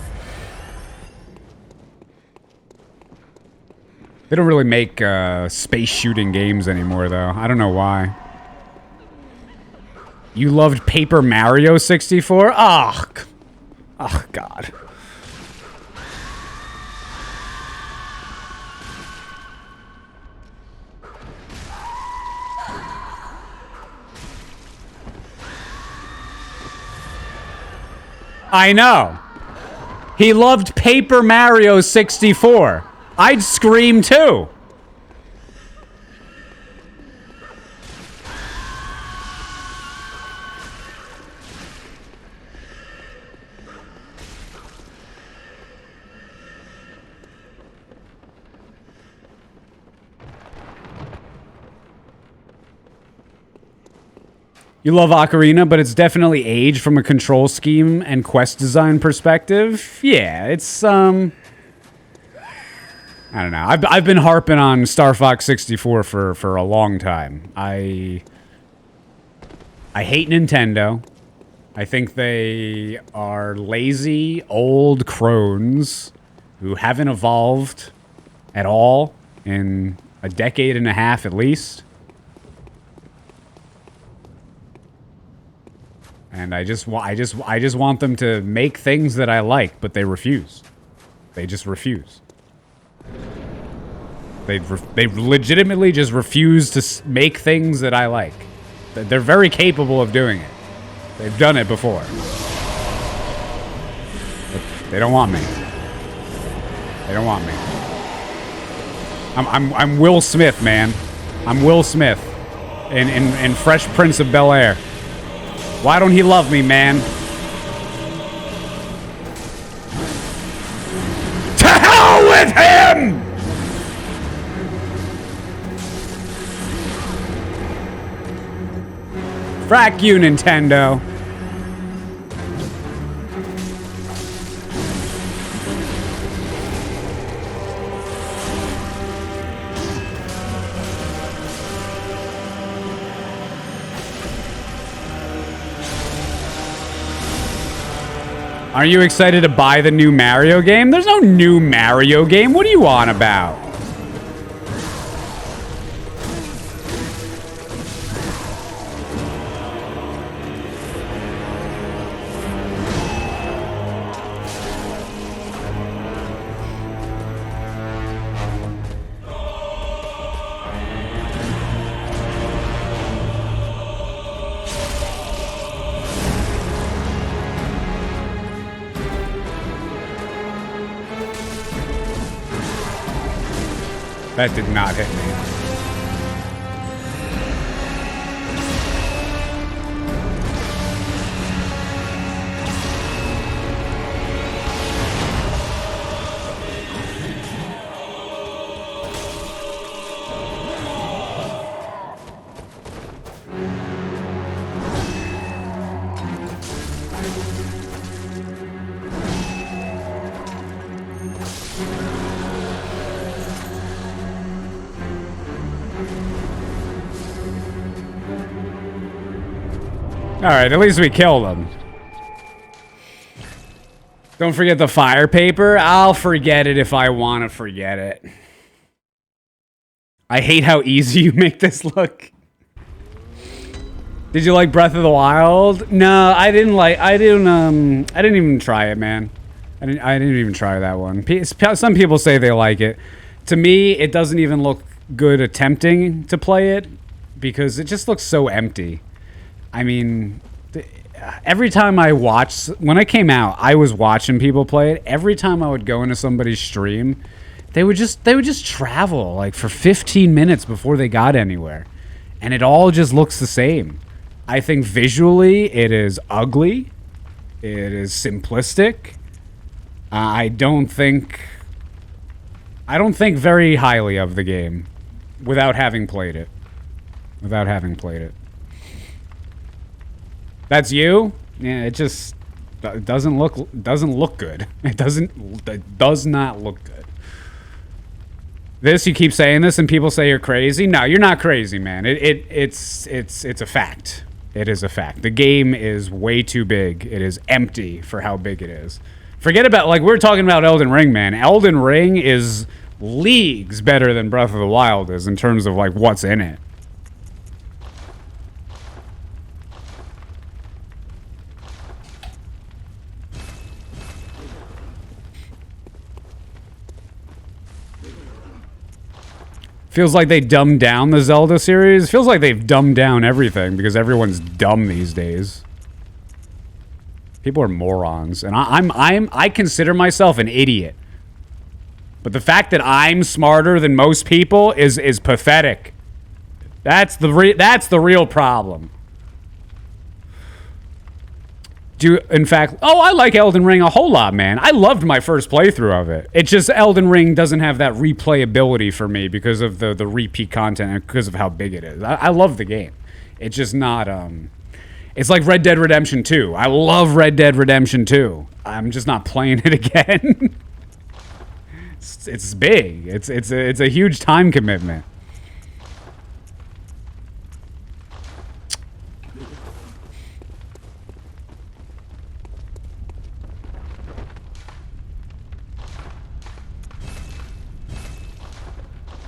They don't really make space shooting games anymore, though. I don't know why. You loved Paper Mario 64? Oh, God. I know. He loved Paper Mario 64. I'd scream too. You love Ocarina, but it's definitely aged from a control scheme and quest design perspective. Yeah, it's I don't know. I've been harping on Star Fox 64 for a long time. I hate Nintendo. I think they are lazy old crones who haven't evolved at all in a decade and a half at least. And I just want them to make things that I like, but they refuse. They just refuse. They legitimately just refuse to make things that I like. They're very capable of doing it. They've done it before. But they don't want me. They don't want me. I'm Will Smith, man. I'm Will Smith in Fresh Prince of Bel-Air. Why don't he love me, man? To hell with him! Frack you, Nintendo. Are you excited to buy the new Mario game? There's no new Mario game. What are you on about? That did not hit me. Alright, at least we killed him. Don't forget the fire paper. I'll forget it if I want to forget it. I hate how easy you make this look. Did you like Breath of the Wild? No, I didn't even try it, man. I didn't even try that one. Some people say they like it. To me, it doesn't even look good attempting to play it because it just looks so empty. I mean, every time I watch, when it came out, I was watching people play it. Every time I would go into somebody's stream, they would just travel like for 15 minutes before they got anywhere. And it all just looks the same. I think visually it is ugly. It is simplistic. I don't think very highly of the game without having played it. That's you? Yeah, it just doesn't look good. It does not look good. This, you keep saying this and people say you're crazy. No, you're not crazy, man. It's a fact. It is a fact. The game is way too big. It is empty for how big it is. Forget about, like, we're talking about Elden Ring, man. Elden Ring is leagues better than Breath of the Wild is in terms of, like, what's in it. Feels like they dumbed down the Zelda series. Feels like they've dumbed down everything because everyone's dumb these days. People are morons, and I consider myself an idiot. But the fact that I'm smarter than most people is pathetic. That's the real problem. In fact, I like Elden Ring a whole lot, man. I loved my first playthrough of it. It's just Elden Ring doesn't have that replayability for me because of the repeat content and because of how big it is. I love the game. It's just not It's like Red Dead Redemption 2. I love Red Dead Redemption 2. I'm just not playing it again. It's big. It's a huge time commitment.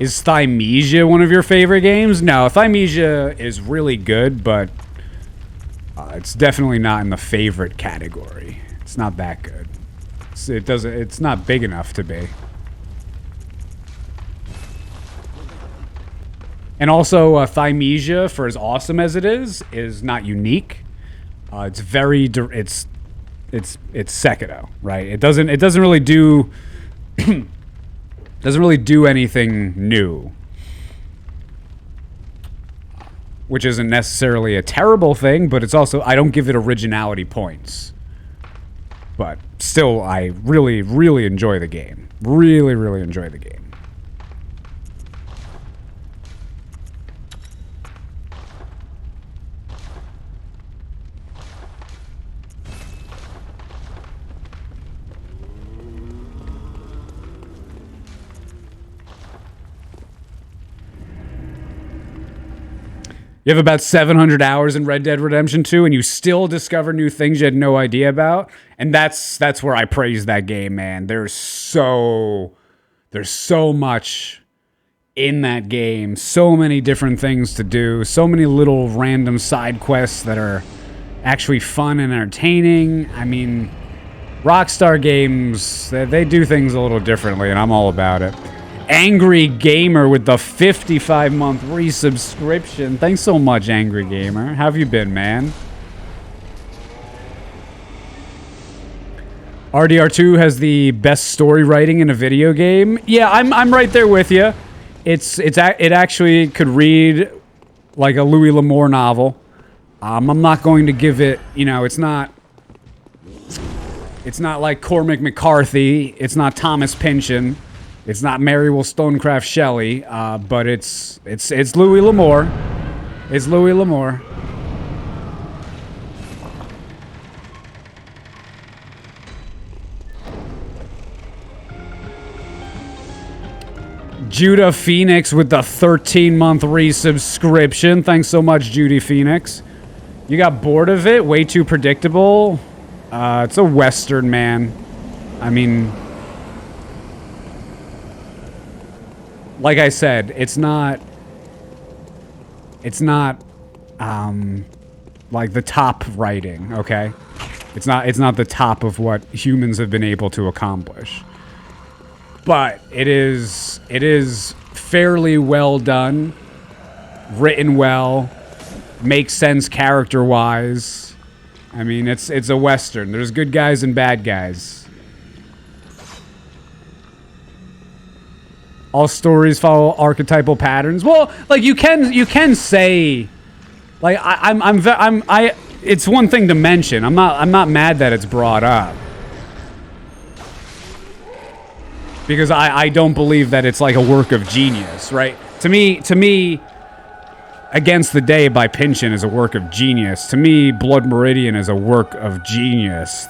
Is Thymesia one of your favorite games? No, Thymesia is really good, but it's definitely not in the favorite category. It's not that good. It's not big enough to be. And also, Thymesia, for as awesome as it is not unique. It's very it's Sekiro, right? It doesn't really do doesn't really do anything new, which isn't necessarily a terrible thing, but it's also, I don't give it originality points. But still, I really, really enjoy the game. Really, really enjoy the game. You have about 700 hours in Red Dead Redemption 2, and you still discover new things you had no idea about. And that's where I praise that game, man. There's so much in that game, so many different things to do, so many little random side quests that are actually fun and entertaining. I mean, Rockstar games, they do things a little differently, and I'm all about it. Angry Gamer with the 55-month resubscription. Thanks so much, Angry Gamer. How have you been, man? RDR2 has the best story writing in a video game. Yeah, I'm right there with you. It actually could read like a Louis L'Amour novel. I'm not going to give it, it's not like Cormac McCarthy. It's not Thomas Pynchon. It's not Mary Wollstonecraft Shelley, but it's Louis L'Amour. It's Louis L'Amour. Judah Phoenix with the 13-month resubscription. Thanks so much, Judy Phoenix. You got bored of it? Way too predictable? It's a Western, man. I mean, like I said, it's not like the top writing, okay? It's not the top of what humans have been able to accomplish. But it is fairly well done, written well, makes sense character-wise. I mean, it's a Western. There's good guys and bad guys. All stories follow archetypal patterns. Well, like you can say, like it's one thing to mention. I'm not mad that it's brought up, because I don't believe that it's like a work of genius, right? To me, Against the Day by Pynchon is a work of genius. To me, Blood Meridian is a work of genius.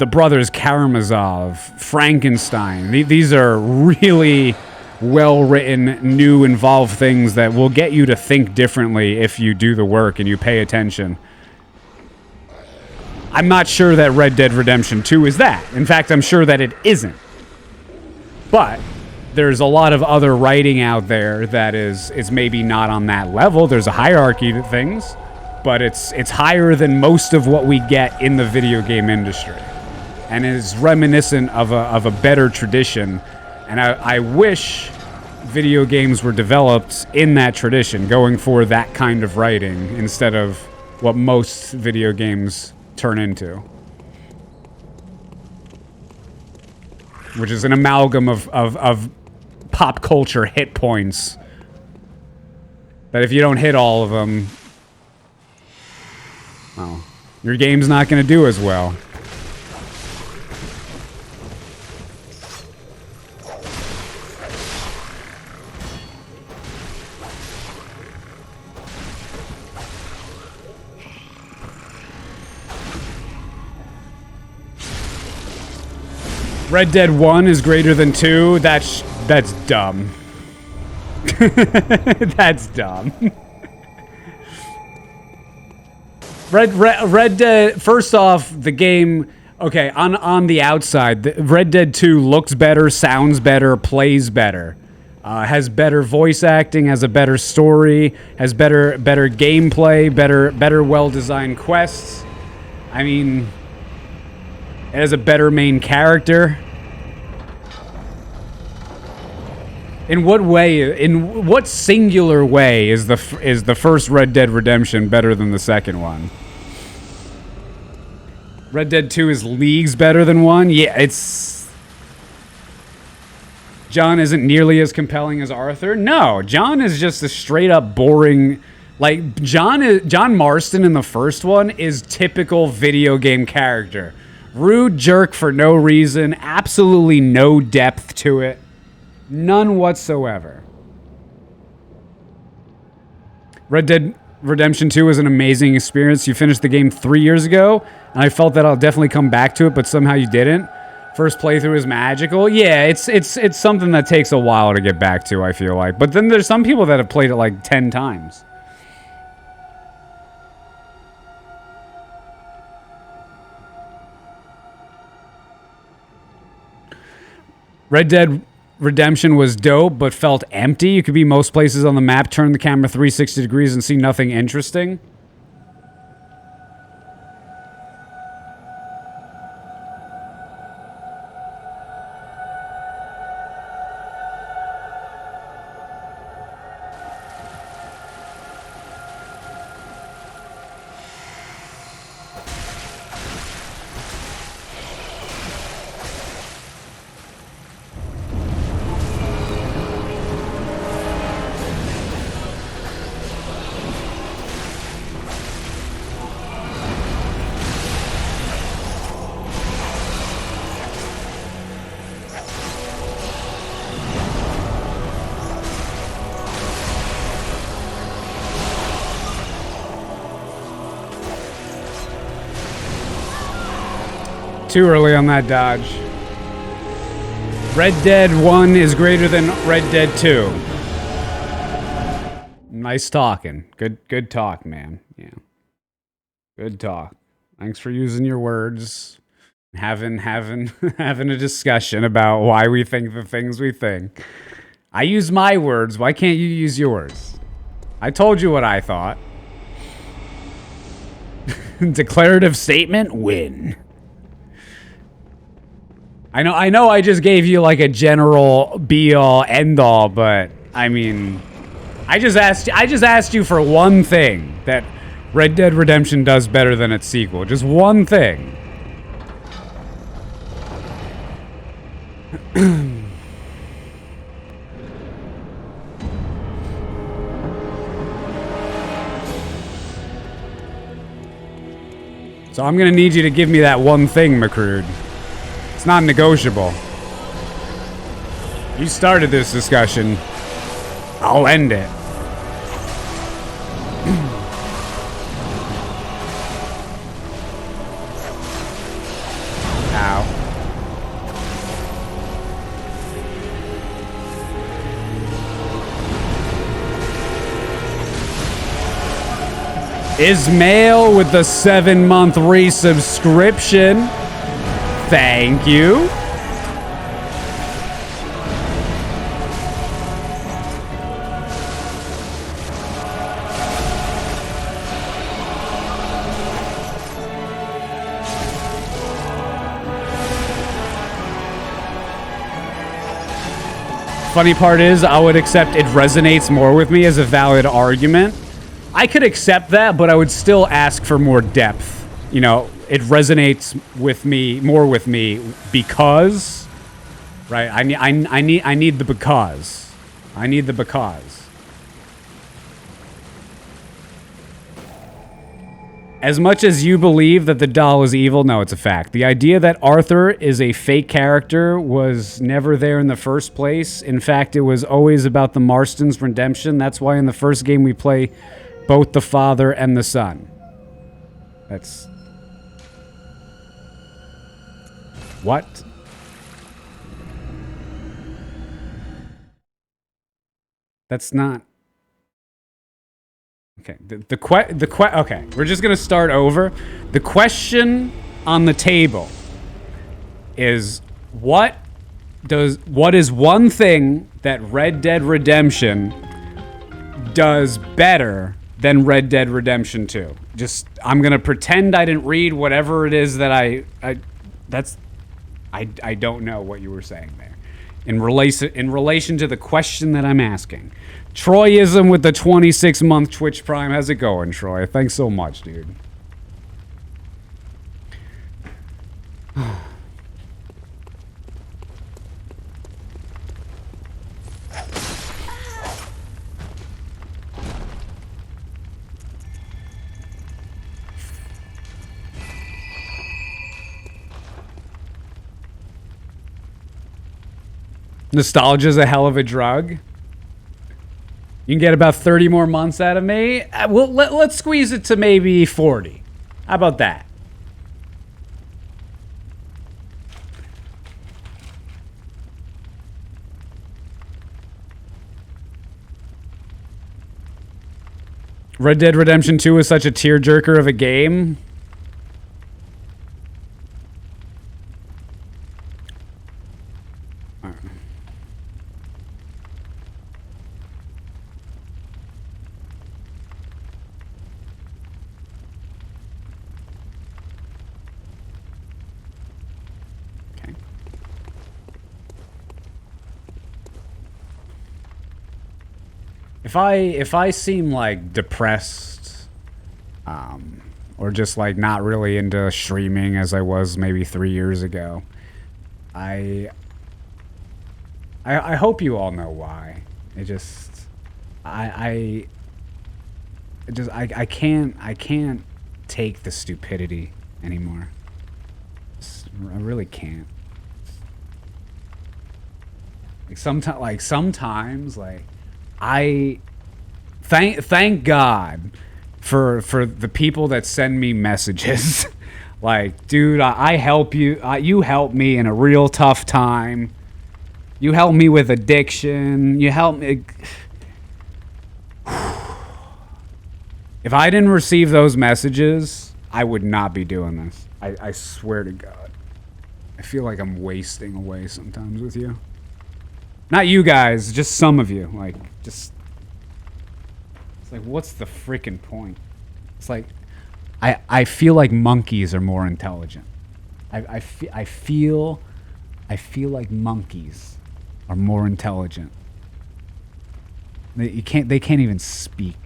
The Brothers Karamazov, Frankenstein. These are really well-written, new, involved things that will get you to think differently if you do the work and you pay attention. I'm not sure that Red Dead Redemption 2 is that. In fact, I'm sure that it isn't. But there's a lot of other writing out there that is maybe not on that level. There's a hierarchy to things, but it's higher than most of what we get in the video game industry, and is reminiscent of a better tradition. And I wish video games were developed in that tradition, going for that kind of writing instead of what most video games turn into, which is an amalgam of pop culture hit points that if you don't hit all of them, well, your game's not going to do as well. Red Dead 1 is greater than 2. That's dumb. That's dumb. Red Dead, first off, the game, okay, on the outside, Red Dead 2 looks better, sounds better, plays better. Has better voice acting, has a better story, has better gameplay, better well-designed quests. I mean, it has a better main character. In what singular way is the first Red Dead Redemption better than the second one? Red Dead 2 is leagues better than 1? Yeah, it's... John isn't nearly as compelling as Arthur? No, John is just a straight up boring... Like, John Marston in the first one is typical video game character. Rude jerk for no reason, absolutely no depth to it. None whatsoever. Red Dead Redemption 2 was an amazing experience. You finished the game 3 years ago, and I felt that I'll definitely come back to it, but somehow you didn't. First playthrough is magical. Yeah, it's something that takes a while to get back to, I feel like. But then there's some people that have played it like 10 times. Red Dead Redemption was dope, but felt empty. You could be most places on the map, turn the camera 360 degrees, and see nothing interesting. Too early on that dodge. Red Dead 1 is greater than Red Dead 2. Nice talking. Good talk, man. Yeah. Good talk. Thanks for using your words. Having a discussion about why we think the things we think. I use my words. Why can't you use yours? I told you what I thought. Declarative statement, win. I know I just gave you like a general be-all, end-all, but I mean, I just asked you for one thing that Red Dead Redemption does better than its sequel. Just one thing. So I'm gonna need you to give me that one thing, McCrude. It's not negotiable. You started this discussion. I'll end it. Ow. Ismail with the 7-month resubscription. Thank you. Funny part is, I would accept it resonates more with me as a valid argument. I could accept that, but I would still ask for more depth. You know, it resonates with me more with me because, right? I need the because. I need the because. As much as you believe that the doll is evil, no, it's a fact. The idea that Arthur is a fake character was never there in the first place. In fact, it was always about the Marstons' redemption. That's why in the first game we play both the father and the son. That's... What? That's not. Okay. Okay. We're just gonna start over. The question on the table is what is one thing that Red Dead Redemption does better than Red Dead Redemption 2? I'm gonna pretend I didn't read whatever it is that I don't know what you were saying there. In relation to the question that I'm asking. Troyism with the 26-month Twitch Prime. How's it going, Troy? Thanks so much, dude. Nostalgia's a hell of a drug. You can get about 30 more months out of me. Well, let's squeeze it to maybe 40. How about that? Red Dead Redemption 2 is such a tearjerker of a game. If I seem like depressed, or just like not really into streaming as I was maybe 3 years ago, I hope you all know why. I can't take the stupidity anymore. I really can't. Sometimes I thank God for the people that send me messages. Like, dude, I help you. You help me in a real tough time. You help me with addiction. You help me. If I didn't receive those messages, I would not be doing this. I swear to God. I feel like I'm wasting away sometimes with you. Not you guys, just some of you. It's like, what's the freaking point? It's like, I feel like monkeys are more intelligent. I feel like monkeys are more intelligent. They can't even speak.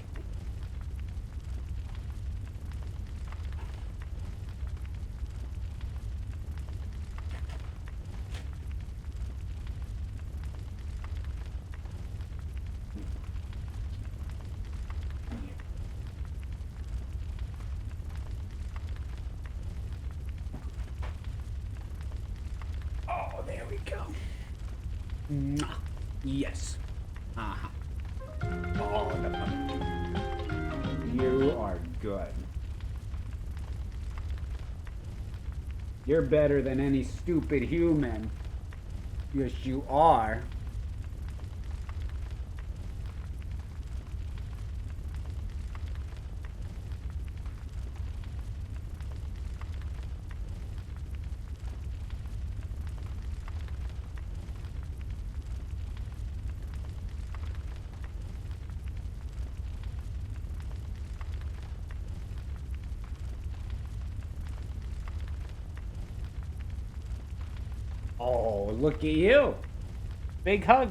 Yes. Uh-huh. Oh, you are good. You're better than any stupid human. Yes, you are. Oh, look at you. Big hug.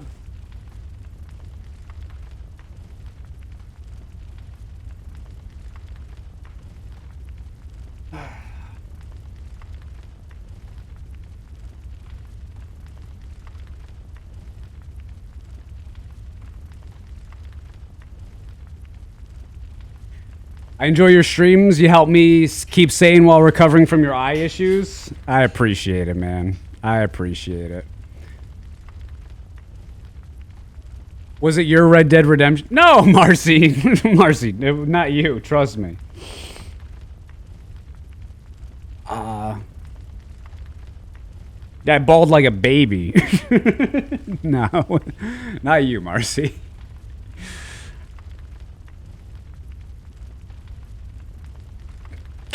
I enjoy your streams. You help me keep sane while recovering from your eye issues. I appreciate it, man. I appreciate it. Was it your Red Dead Redemption? No, Marcy. Marcy, not you. Trust me. I bawled like a baby. No, not you, Marcy.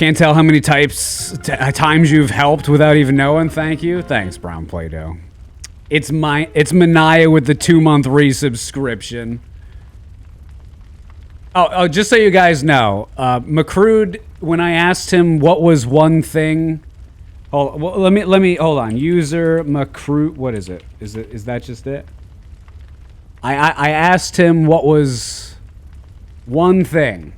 Can't tell how many times you've helped without even knowing. Thank you. Thanks, Brown Play-Doh. It's Mania with the 2-month resubscription. Oh, just so you guys know, McCrude, when I asked him what was one thing, let me hold on. User McCrude, what is it? Is that just it? I asked him what was one thing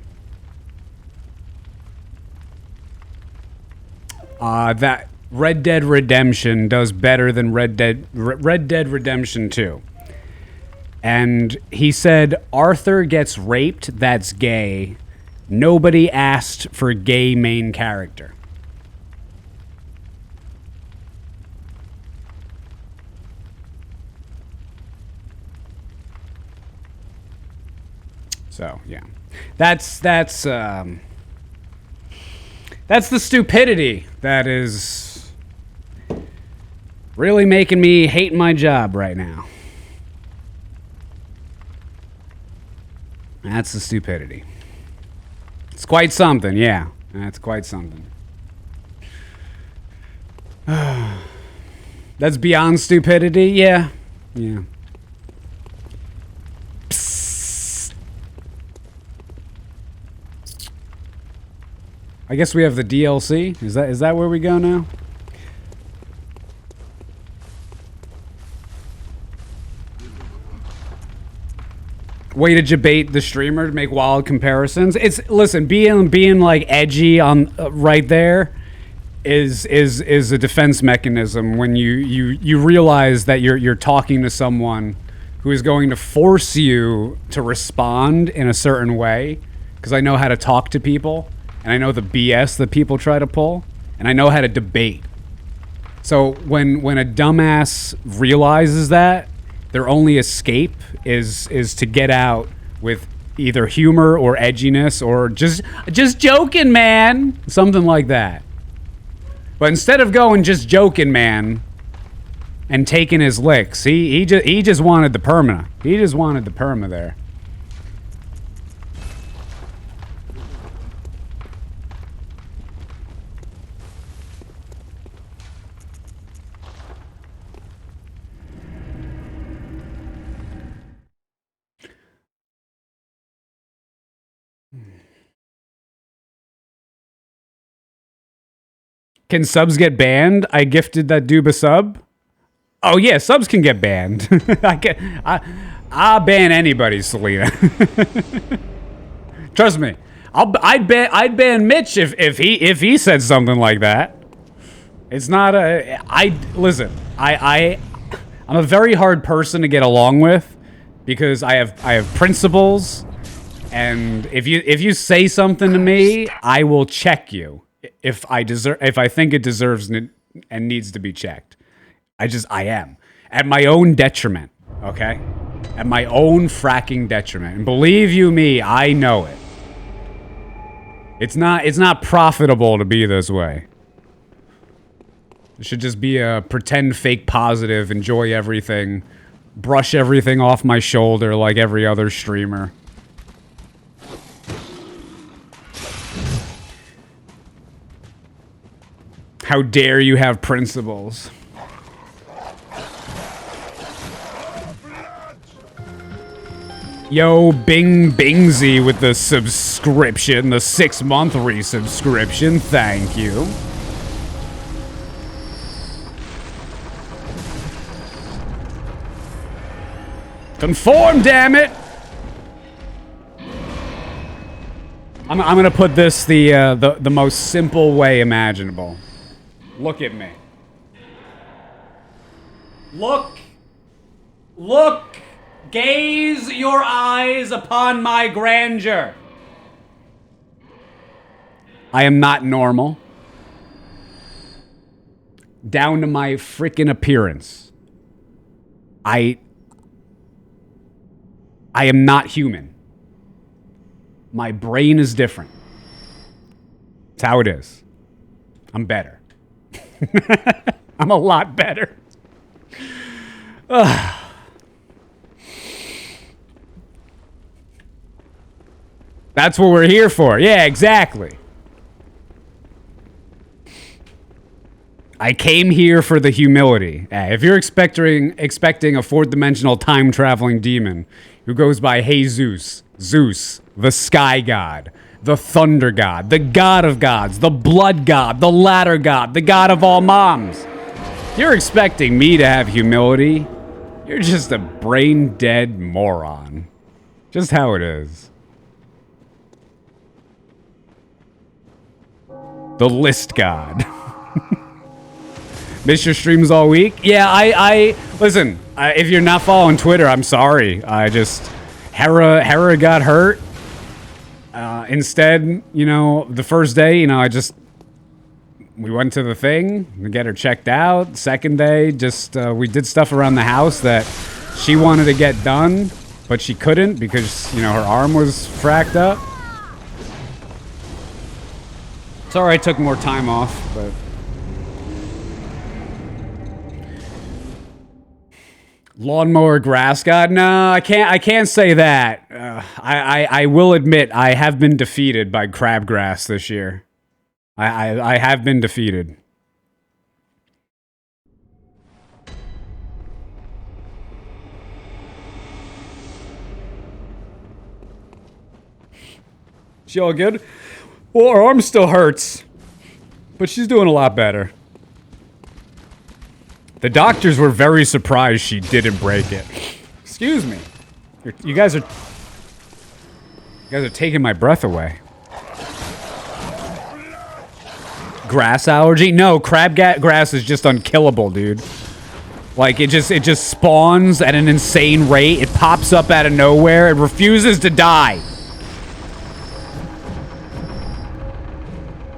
that Red Dead Redemption does better than Red Dead Redemption 2. And he said, Arthur gets raped, that's gay. Nobody asked for gay main character. So, yeah. That's the stupidity that is really making me hate my job right now. That's the stupidity. It's quite something, yeah. That's quite something. That's beyond stupidity, yeah. Yeah. Psst. I guess we have the DLC. Is that where we go now? Way to debate the streamer to make wild comparisons. Listen, being like edgy on right there is a defense mechanism when you realize that you're talking to someone who is going to force you to respond in a certain way, because I know how to talk to people and I know the BS that people try to pull and I know how to debate. So when a dumbass realizes that, their only escape is to get out with either humor or edginess or just joking, man. Something like that. But instead of going just joking, man, and taking his licks, he just wanted the perma. He just wanted the perma there. Can subs get banned? I gifted that dude a sub. Oh yeah, subs can get banned. I'll ban anybody, Selena. Trust me. I'd ban Mitch if he said something like that. It's not listen. I'm a very hard person to get along with because I have principles, and if you say something to me, I will check you. If I think it deserves and needs to be checked. I am. At my own detriment, okay? At my own fracking detriment. And believe you me, I know it. It's not profitable to be this way. It should just be a pretend fake positive, enjoy everything, brush everything off my shoulder like every other streamer. How dare you have principles? Yo, Bing Bingsy with the subscription, the 6-month resubscription. Thank you. Conform, damn it! I'm gonna put this the most simple way imaginable. Look at me. Look, gaze your eyes upon my grandeur. I am not normal. Down to my freaking appearance. I am not human. My brain is different. That's how it is. I'm better. I'm a lot better. Ugh. That's what we're here for. Yeah, exactly. I came here for the humility. If you're expecting a fourth dimensional time traveling demon who goes by Jesus, Zeus, the sky god, the thunder god, the god of gods, the blood god, the ladder god, the god of all moms. If you're expecting me to have humility, you're just a brain dead moron. Just how it is. The list god. Missed your streams all week? Yeah, I listen, if you're not following Twitter, I'm sorry. I just, Hera got hurt. Instead, you know, the first day, you know, we went to the thing to get her checked out. Second day, just, we did stuff around the house that she wanted to get done, but she couldn't because, you know, her arm was fracked up. Sorry I took more time off, but... Lawnmower grass god? No, I can't say that. I will admit I have been defeated by crabgrass this year. I have been defeated. She all good? Well, her arm still hurts, but she's doing a lot better. The doctors were very surprised she didn't break it. Excuse me. You guys are taking my breath away. Grass allergy? No, crabgrass is just unkillable, dude. Like it just spawns at an insane rate. It pops up out of nowhere. It refuses to die.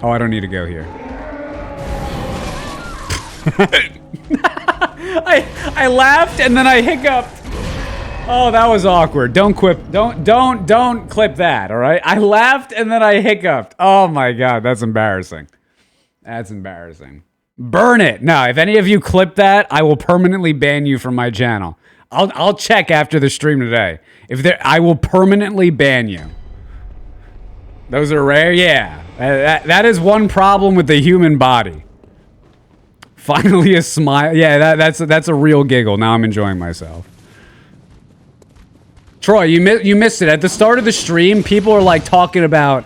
Oh, I don't need to go here. I laughed and then I hiccuped. Oh, that was awkward. Don't clip that, all right? I laughed and then I hiccuped. Oh my god, that's embarrassing. That's embarrassing. Burn it. No, if any of you clip that, I will permanently ban you from my channel. I'll check after the stream today. I will permanently ban you. Those are rare? Yeah. That is one problem with the human body. Finally a smile. Yeah, that's a real giggle. Now I'm enjoying myself. Troy, you missed it. At the start of the stream, people are like talking about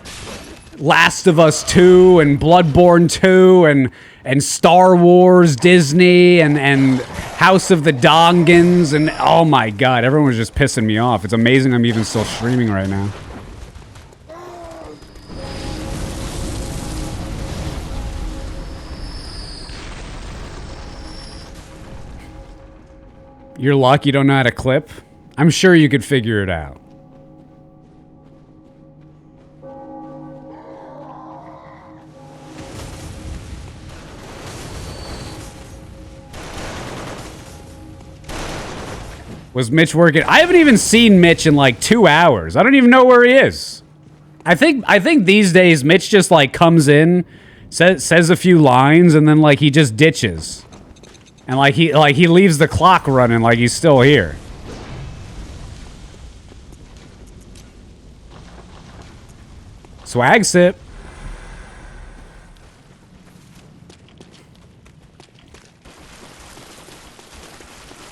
Last of Us 2 and Bloodborne 2 and Star Wars, Disney and House of the Dongans and oh my god, everyone was just pissing me off. It's amazing I'm even still streaming right now. You're lucky you don't know how to clip. I'm sure you could figure it out. Was Mitch working? I haven't even seen Mitch in like 2 hours. I don't even know where he is. I think these days Mitch just like comes in, says a few lines, and then like he just ditches. And like he leaves the clock running like he's still here. Swag sip.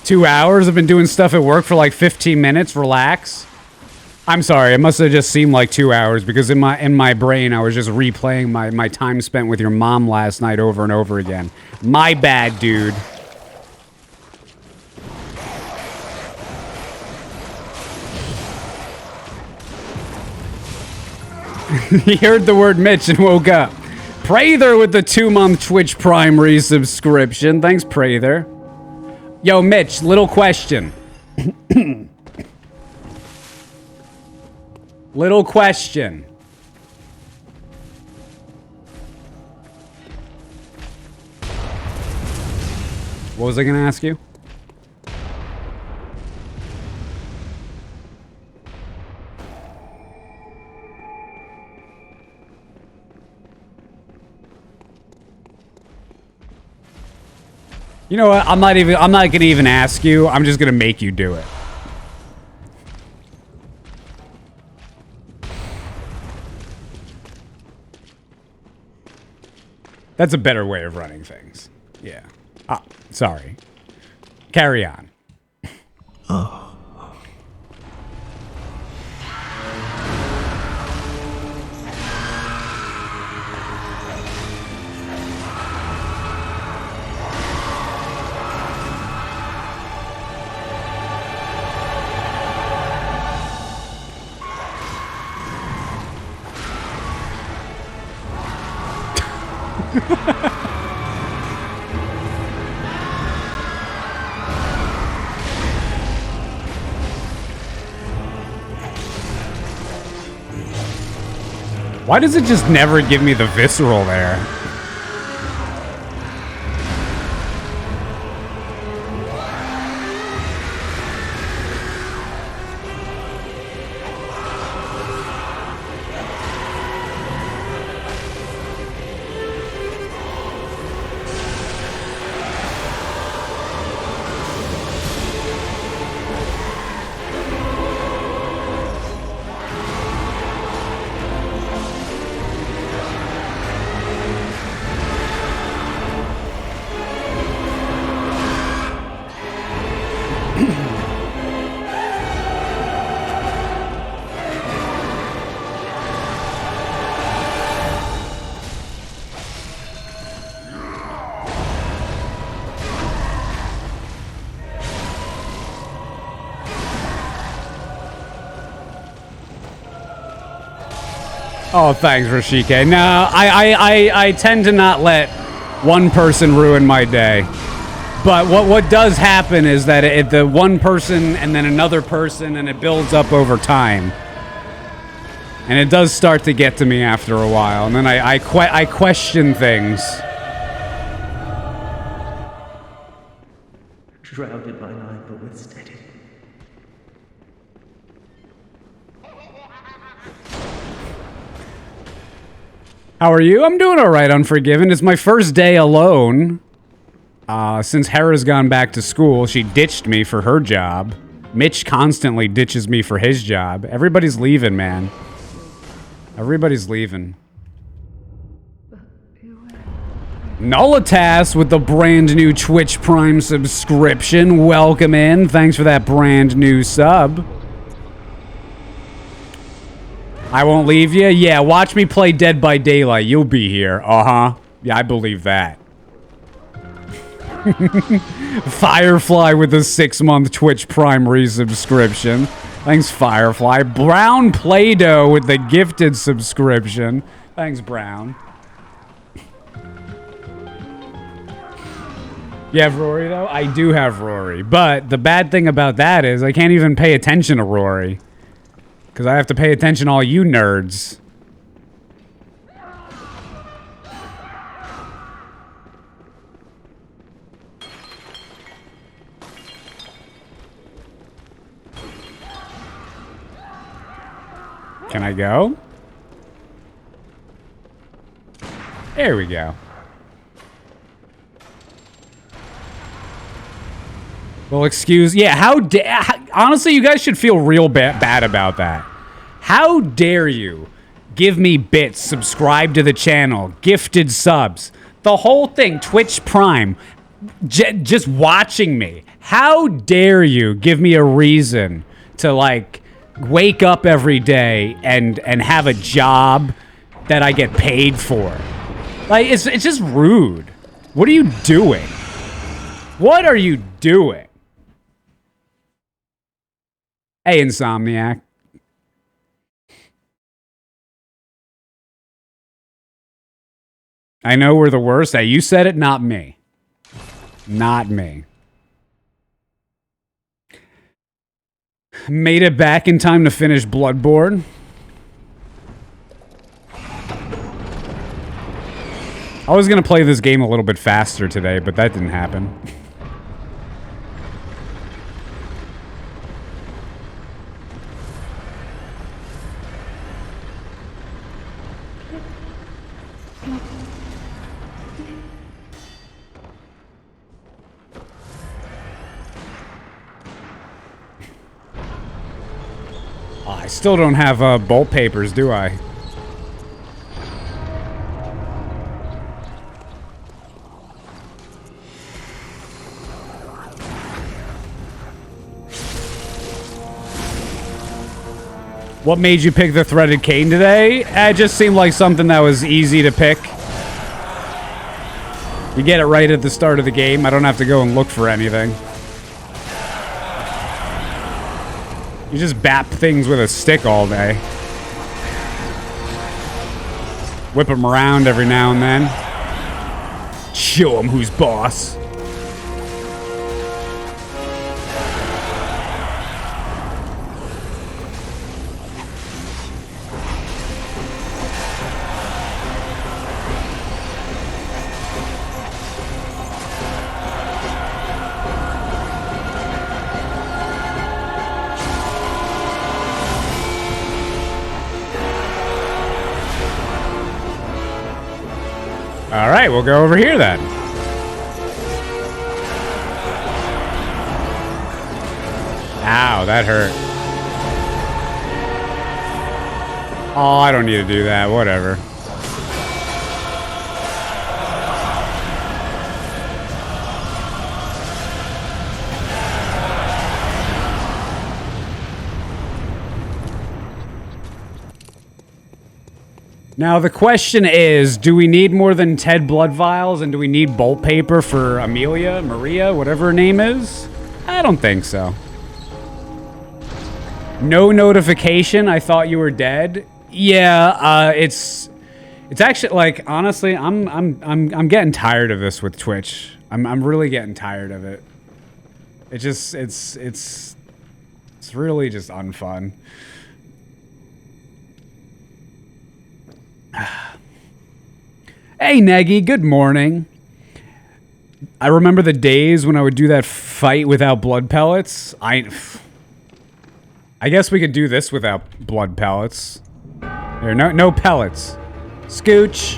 Two hours. I've been doing stuff at work for like 15 minutes. Relax. I'm sorry. It must have just seemed like 2 hours because in my brain I was just replaying my time spent with your mom last night over and over again. My bad, dude. He heard the word Mitch and woke up. Prather with the 2-month Twitch Prime resubscription. Thanks, Prather. Yo, Mitch, little question. Little question. What was I going to ask you? You know what? I'm not gonna even ask you. I'm just gonna make you do it. That's a better way of running things. Yeah. Ah, sorry. Carry on. Why does it just never give me the visceral there? Oh, thanks, Rashike. No, I tend to not let one person ruin my day. But what does happen is that the one person and then another person, and it builds up over time. And it does start to get to me after a while. And then I question things. Shrouded by night, but with steady. How are you? I'm doing all right, Unforgiven. It's my first day alone. Since Hera's gone back to school, she ditched me for her job. Mitch constantly ditches me for his job. Everybody's leaving, man. Everybody's leaving. Nullitas with the brand new Twitch Prime subscription. Welcome in. Thanks for that brand new sub. I won't leave you? Yeah, watch me play Dead by Daylight. You'll be here. Uh-huh. Yeah, I believe that. Firefly with a 6-month Twitch Prime resubscription. Thanks, Firefly. Brown Play-Doh with the gifted subscription. Thanks, Brown. You have Rory, though? I do have Rory. But the bad thing about that is I can't even pay attention to Rory. Because I have to pay attention to all you nerds. Can I go? There we go. Well, excuse... Yeah, honestly, you guys should feel real bad about that. How dare you give me bits, subscribe to the channel, gifted subs, the whole thing, Twitch Prime, just watching me. How dare you give me a reason to, like, wake up every day and have a job that I get paid for? Like, it's just rude. What are you doing? What are you doing? Hey, Insomniac. I know we're the worst. Hey, you said it, not me. Not me. Made it back in time to finish Bloodborne. I was going to play this game a little bit faster today, but that didn't happen. I still don't have bolt papers, do I? What made you pick the threaded cane today? It just seemed like something that was easy to pick. You get it right at the start of the game. I don't have to go and look for anything. You just bap things with a stick all day. Whip them around every now and then. Show them who's boss. All right, we'll go over here then. Ow, that hurt. Oh, I don't need to do that. Whatever. Now, the question is, do we need more than 10 blood vials, and do we need bolt paper for Amelia, Maria, whatever her name is? I don't think so. No notification, I thought you were dead. Yeah, it's actually, like, honestly, I'm getting tired of this with Twitch. I'm really getting tired of it. It just, it's really just unfun. Hey, Neggy, good morning. I remember the days when I would do that fight without blood pellets. I guess we could do this without blood pellets. There, no pellets. Scooch.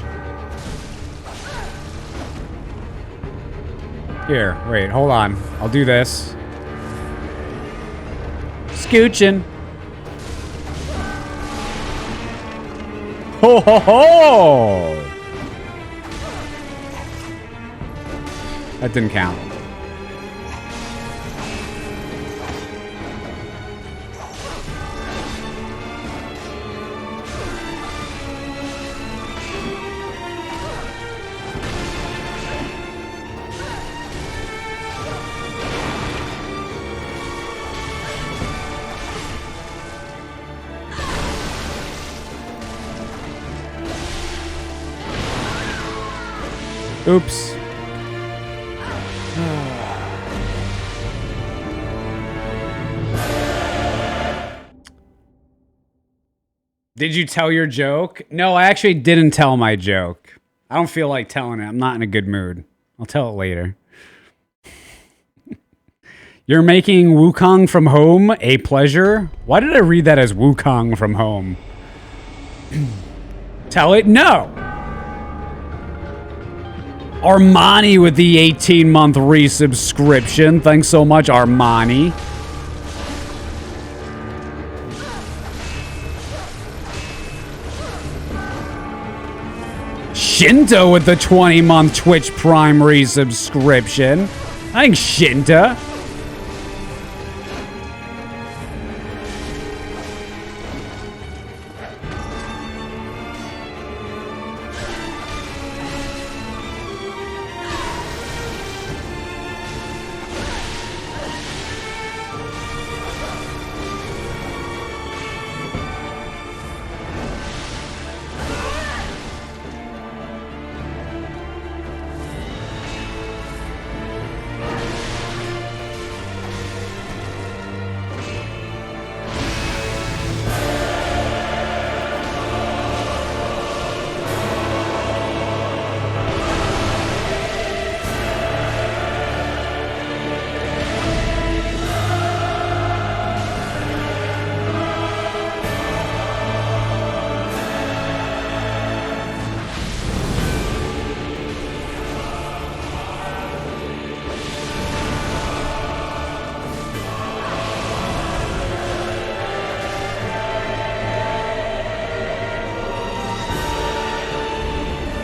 Here, wait, hold on. I'll do this. Scooching. Ho ho ho! That didn't count. Oops. Did you tell your joke? No, I actually didn't tell my joke. I don't feel like telling it. I'm not in a good mood. I'll tell it later. You're making Wukong from home a pleasure? Why did I read that as Wukong from home? Tell it no. Armani with the 18-month resubscription. Thanks so much, Armani. Shinta with the 20-month Twitch Prime resubscription. Thanks, Shinta.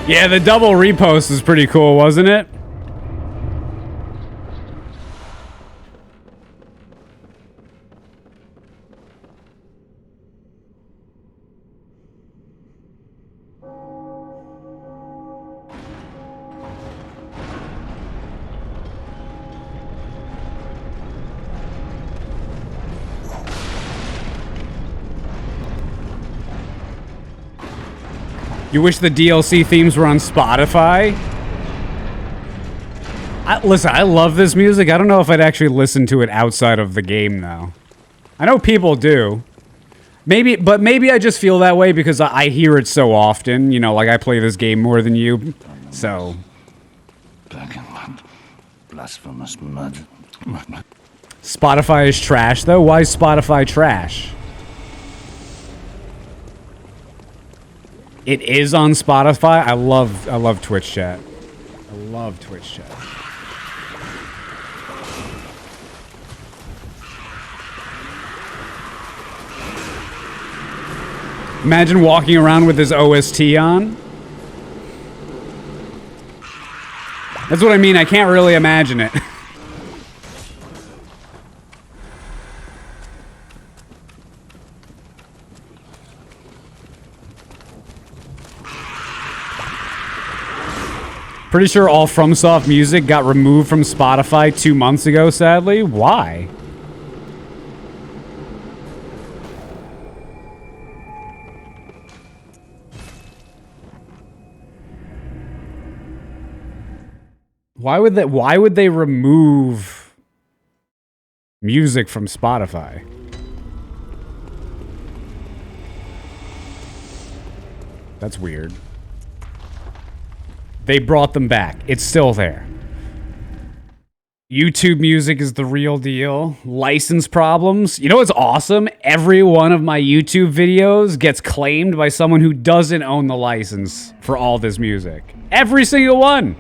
Yeah, the double repost is pretty cool, wasn't it? You wish the DLC themes were on Spotify? Listen, I love this music. I don't know if I'd actually listen to it outside of the game, though. I know people do. Maybe I just feel that way because I hear it so often. You know, like I play this game more than you, so. Black and mud. Blasphemous mud. Spotify is trash, though? Why is Spotify trash? It is on Spotify? I love Twitch chat. I love Twitch chat. Imagine walking around with his OST on. That's what I mean. I can't really imagine it. Pretty sure all FromSoft music got removed from Spotify 2 months ago, sadly. Why? Why would they remove music from Spotify? That's weird. They brought them back. It's still there. YouTube music is the real deal. License problems. You know what's awesome? Every one of my YouTube videos gets claimed by someone who doesn't own the license for all this music. Every single one.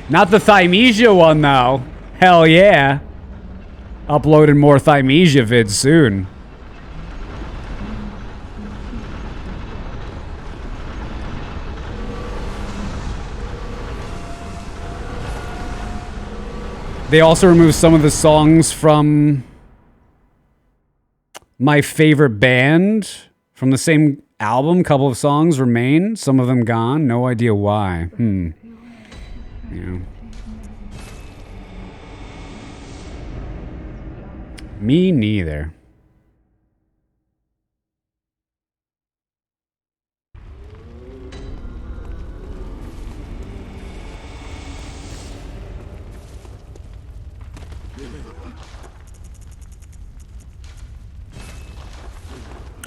Not the Thymesia one, though. Hell yeah. Uploading more Thymesia vids soon. They also removed some of the songs from my favorite band from the same album. A couple of songs remain. Some of them gone. No idea why. Yeah. Me neither.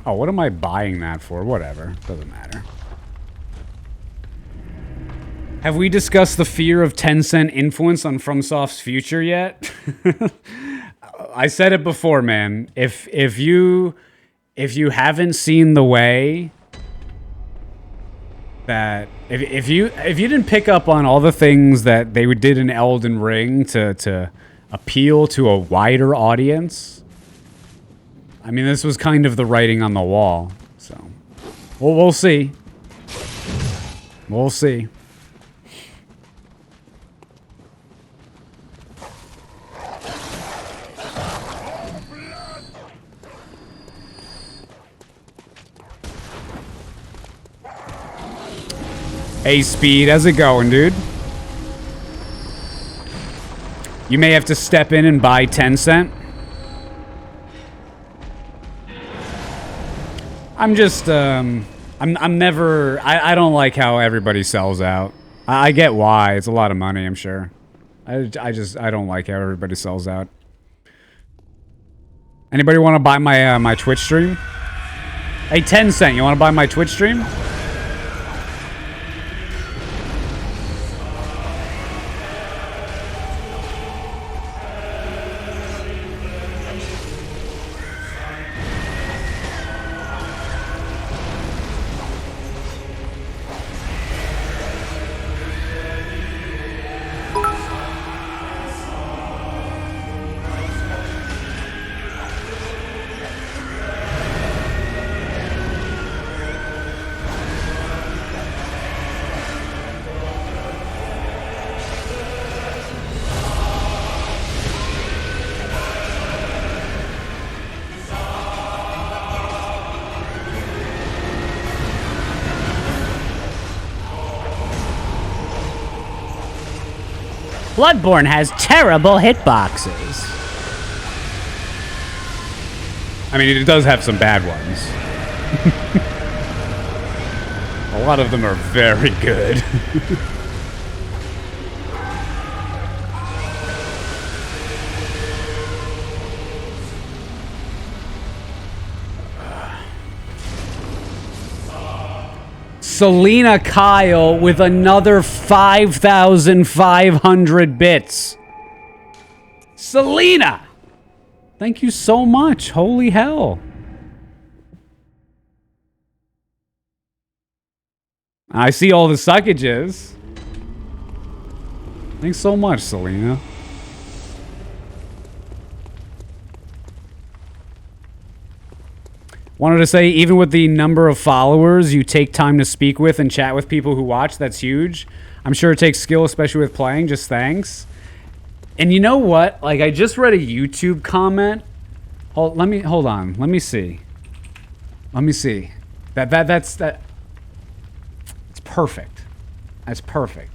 Oh, what am I buying that for? Whatever. Doesn't matter. Have we discussed the fear of Tencent influence on FromSoft's future yet? I said it before, man. If you haven't seen the way that if you didn't pick up on all the things that they did in Elden Ring to appeal to a wider audience, I mean, this was kind of the writing on the wall. So, well, we'll see. We'll see. Hey, Speed, how's it going, dude? You may have to step in and buy Tencent. I'm just, I'm never, I don't like how everybody sells out. I get why. It's a lot of money, I'm sure. I don't like how everybody sells out. Anybody want to buy my, my Twitch stream? Hey, Tencent, you want to buy my Twitch stream? Bloodborne has terrible hitboxes. I mean, it does have some bad ones. A lot of them are very good. Selena Kyle with another 5,500 bits. Selena! Thank you so much. Holy hell. I see all the suckages. Thanks so much, Selena. Wanted to say, even with the number of followers you take time to speak with and chat with people who watch, that's huge. I'm sure it takes skill, especially with playing. Just thanks. And you know what? Like, I just read a YouTube comment. Hold on. Let me see. That's it's perfect. That's perfect.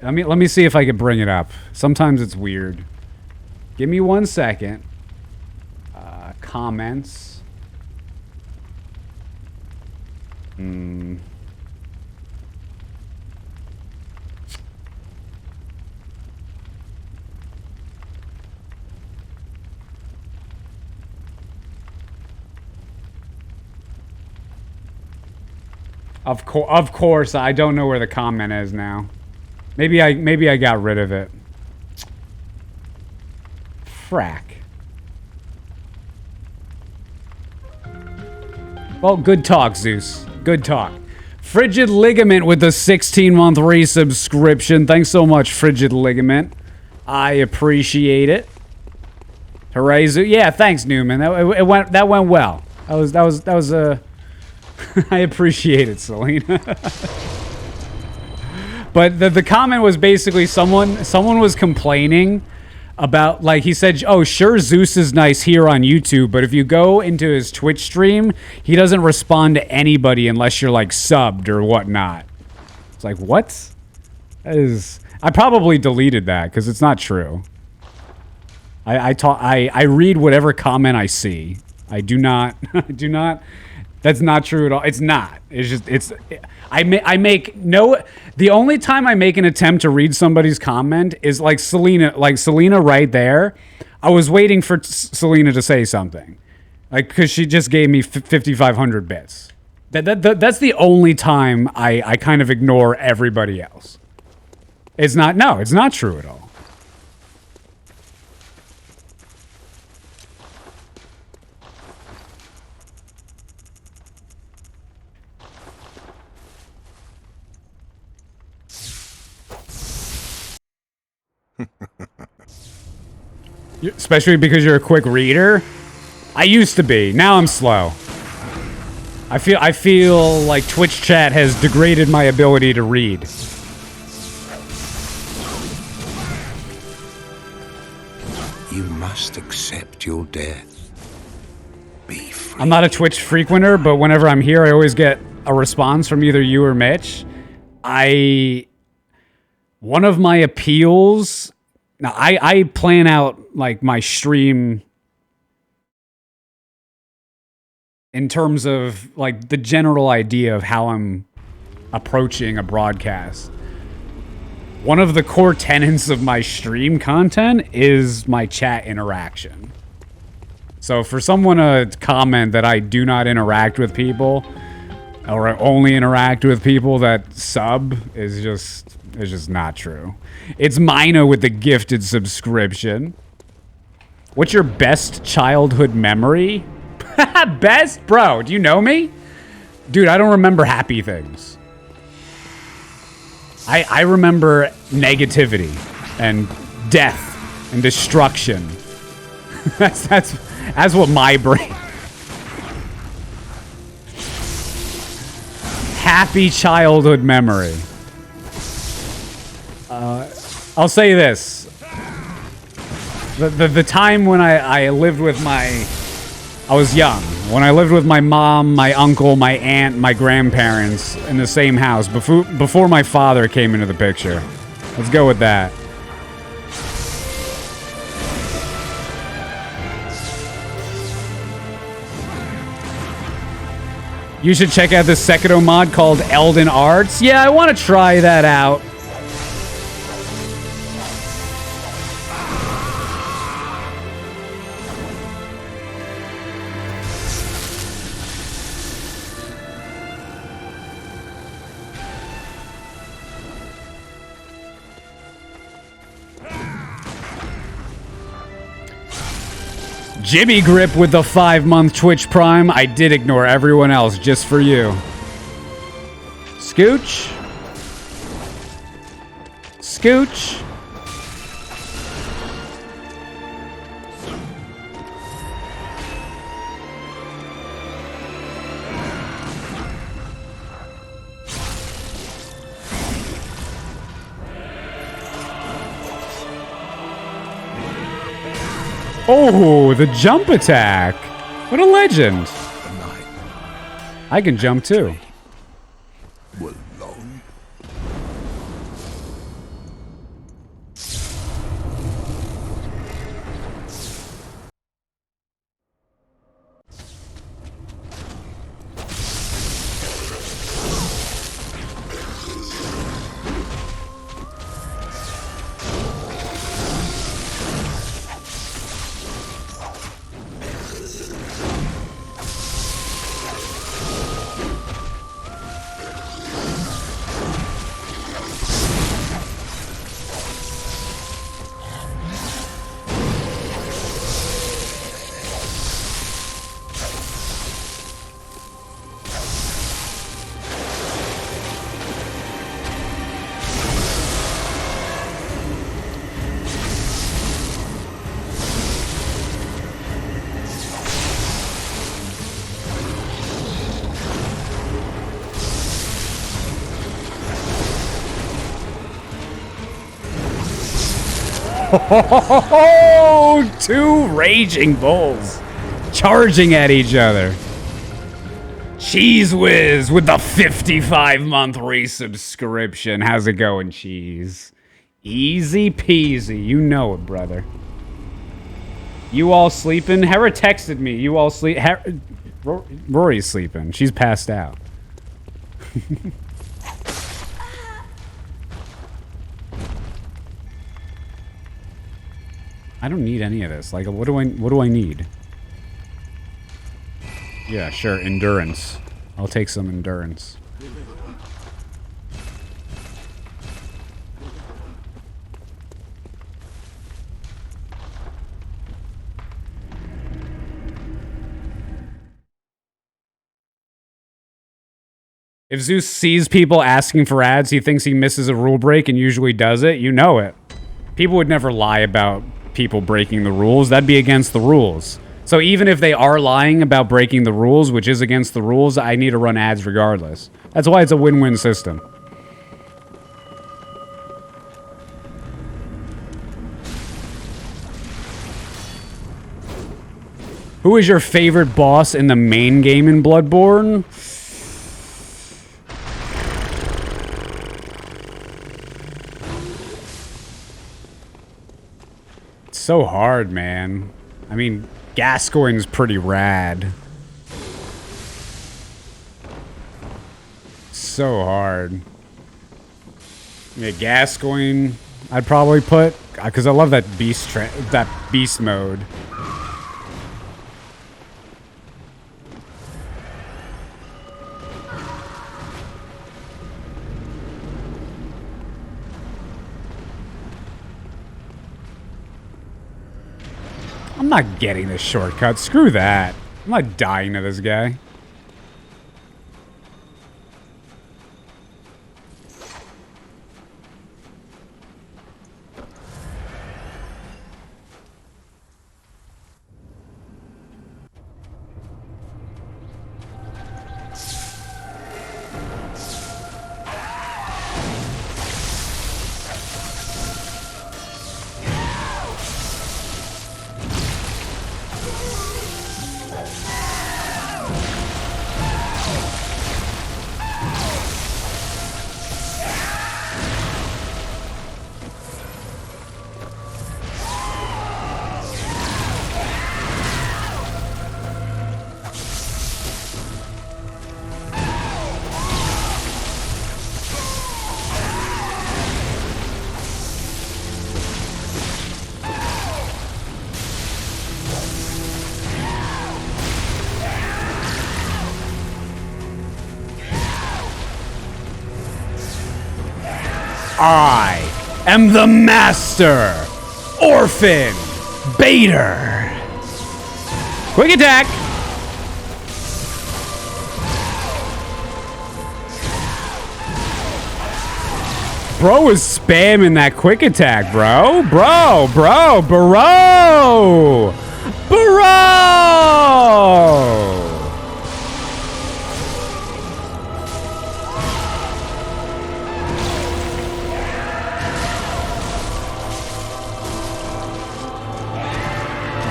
Let me see if I can bring it up. Sometimes it's weird. Give me 1 second. Comments. Of course, I don't know where the comment is now. Maybe I got rid of it. Frack. Well, good talk, Zeus. Good talk. Frigid Ligament with the 16-month resubscription. Thanks so much, Frigid Ligament. I appreciate it. Hooray, Zeus. Yeah, thanks, Newman. That went well. That was I appreciate it, Selena. But the comment was basically someone was complaining about, like, he said, oh, sure, Zeus is nice here on YouTube, but if you go into his Twitch stream, he doesn't respond to anybody unless you're, like, subbed or whatnot. It's like, what? That is... I probably deleted that, because it's not true. I read whatever comment I see. I do not... That's not true at all. It's not. It's just, I make no, the only time I make an attempt to read somebody's comment is like Selena right there. I was waiting for Selena to say something. Like, because she just gave me 5,500 bits. That's the only time I kind of ignore everybody else. It's not true at all. Especially because you're a quick reader. I used to be. Now I'm slow. I feel like Twitch chat has degraded my ability to read. You must accept your death. Be free. I'm not a Twitch frequenter, but whenever I'm here, I always get a response from either you or Mitch. One of my appeals... Now, I plan out, like, my stream in terms of, like, the general idea of how I'm approaching a broadcast. One of the core tenets of my stream content is my chat interaction. So for someone to comment that I do not interact with people, or only interact with people that sub, is just not true. It's Mina with the gifted subscription. What's your best childhood memory? Best? Bro, do you know me? Dude, I don't remember happy things. I remember negativity and death and destruction. That's what my brain... Happy childhood memory. I'll say this. The time when I lived with I was young. When I lived with my mom, my uncle, my aunt, my grandparents in the same house before my father came into the picture. Let's go with that. You should check out the Sekiro mod called Elden Arts. Yeah, I want to try that out. Jimmy Grip with the 5-month Twitch Prime. I did ignore everyone else just for you. Scooch. Scooch. Oh, the jump attack. What a legend. I can jump too. Oh, two raging bulls charging at each other. Cheese Whiz with the 55-month resubscription. How's it going, Cheese? Easy peasy. You know it, brother. You all sleeping? Hera texted me. You all sleep? Rory's sleeping. She's passed out. I don't need any of this. Like, what do I need? Yeah, sure, endurance. I'll take some endurance. If Zeus sees people asking for ads, he thinks he misses a rule break and usually does it. You know it. People would never lie about people breaking the rules. That'd be against the rules. So even if they are lying about breaking the rules, which is against the rules, I need to run ads regardless. That's why it's a win-win system. Who is your favorite boss in the main game in Bloodborne? So hard, man. I mean, Gascoigne's pretty rad. So hard. Yeah, Gascoigne, I'd probably put, because I love that beast mode. I'm not getting this shortcut. Screw that. I'm not dying to this guy. I am the master orphan baiter. Quick attack. Bro is spamming that quick attack, bro. Bro.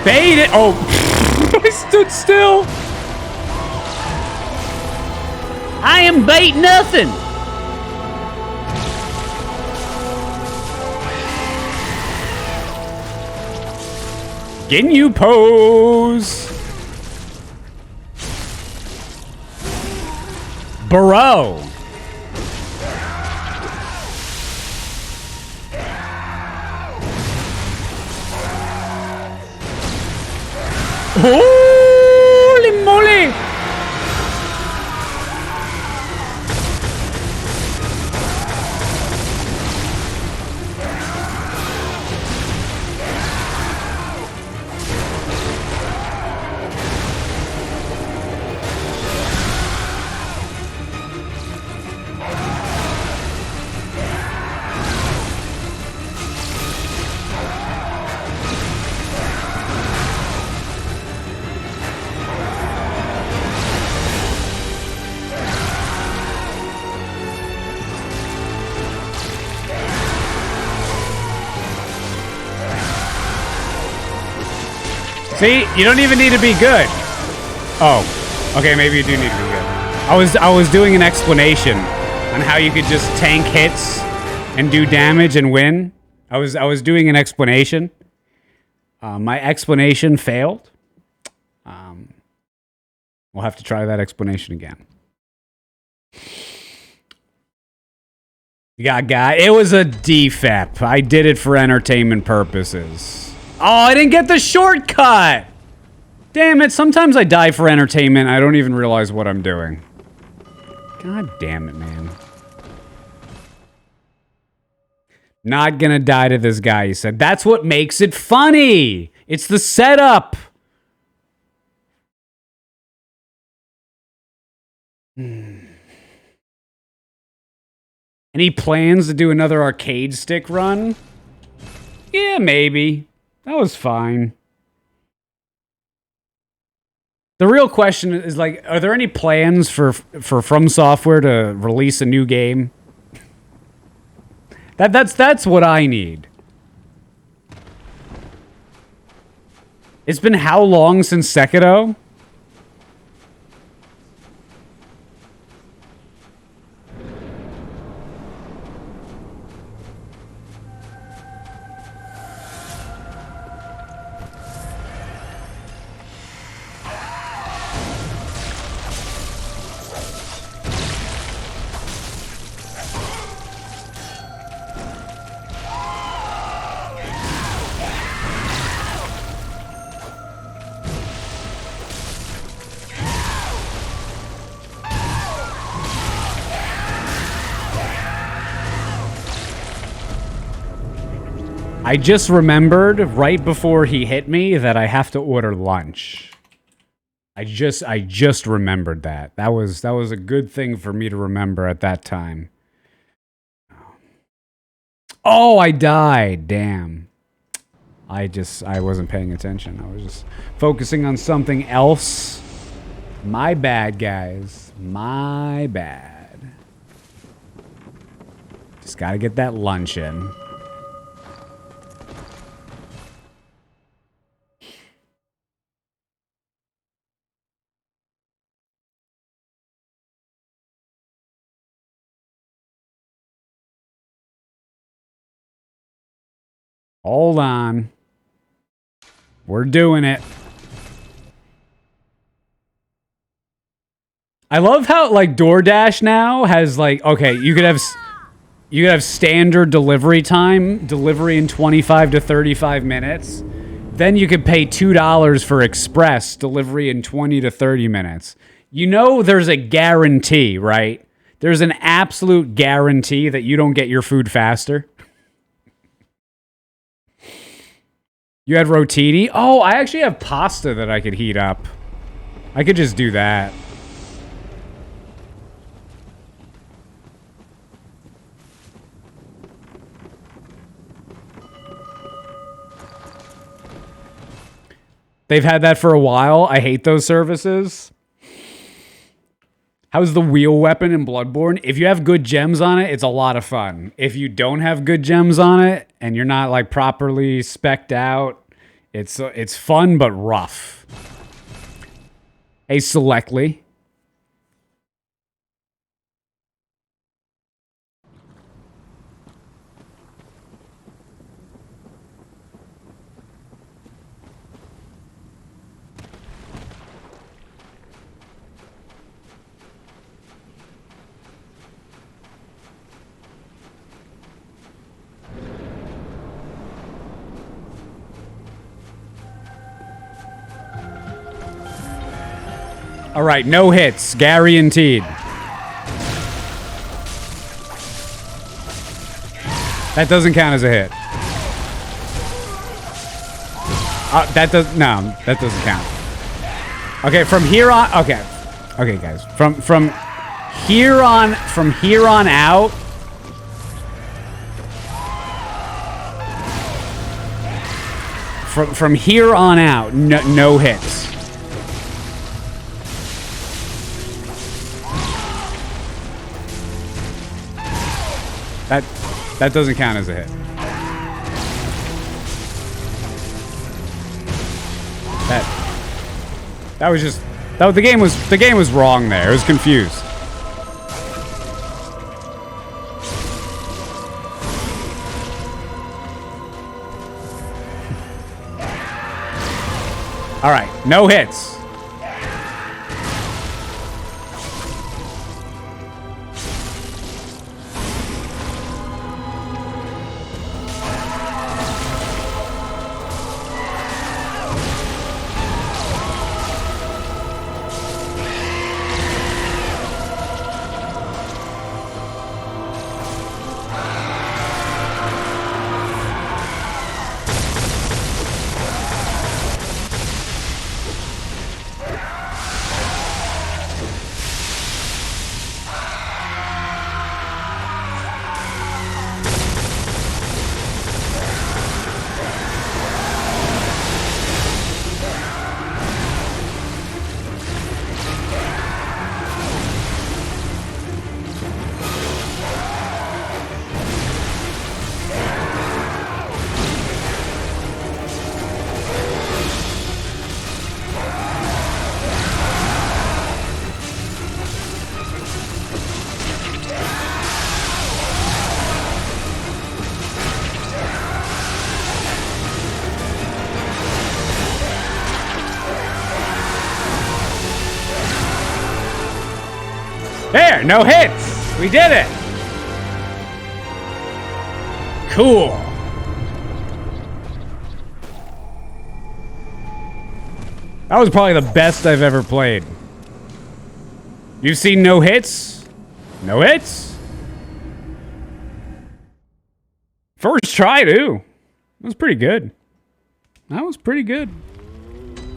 Bait it. Oh, I stood still. I am bait nothing. Getting you pose. Bro. Holy moly! See, you don't even need to be good. Oh, okay, maybe you do need to be good. I was doing an explanation on how you could just tank hits and do damage and win. I was doing an explanation. My explanation failed. We'll have to try that explanation again. Yeah, it was a defep. I did it for entertainment purposes. Oh, I didn't get the shortcut! Damn it, sometimes I die for entertainment. I don't even realize what I'm doing. God damn it, man. Not gonna die to this guy, he said. That's what makes it funny! It's the setup! Any plans to do another arcade stick run? Yeah, maybe. That was fine. The real question is, like, are there any plans for From Software to release a new game? That's what I need. It's been how long since Sekiro? I just remembered right before he hit me that I have to order lunch. I just remembered that. That was a good thing for me to remember at that time. Oh, I died. Damn. I wasn't paying attention. I was just focusing on something else. My bad, guys. My bad. Just gotta get that lunch in. Hold on. We're doing it. I love how, like, DoorDash now has, like, okay, you could have standard delivery time, delivery in 25 to 35 minutes. Then you could pay $2 for express delivery in 20 to 30 minutes. You know there's a guarantee, right? there's an absolute guarantee that you don't get your food faster. You had rotini? Oh, I actually have pasta that I could heat up. I could just do that. They've had that for a while. I hate those services. How's the wheel weapon in Bloodborne? If you have good gems on it, it's a lot of fun. If you don't have good gems on it and you're not like properly spec'd out, it's fun but rough. Hey, Selectly. All right, no hits, guaranteed. That doesn't count as a hit. That doesn't count. Okay, from here on. Okay, guys. From here on out. From here on out, no hits. That doesn't count as a hit. That was just the game was wrong there. It was confused. All right, no hits. There, no hits. We did it. Cool. That was probably the best I've ever played. You've seen no hits? No hits? First try, too. That was pretty good. That was pretty good.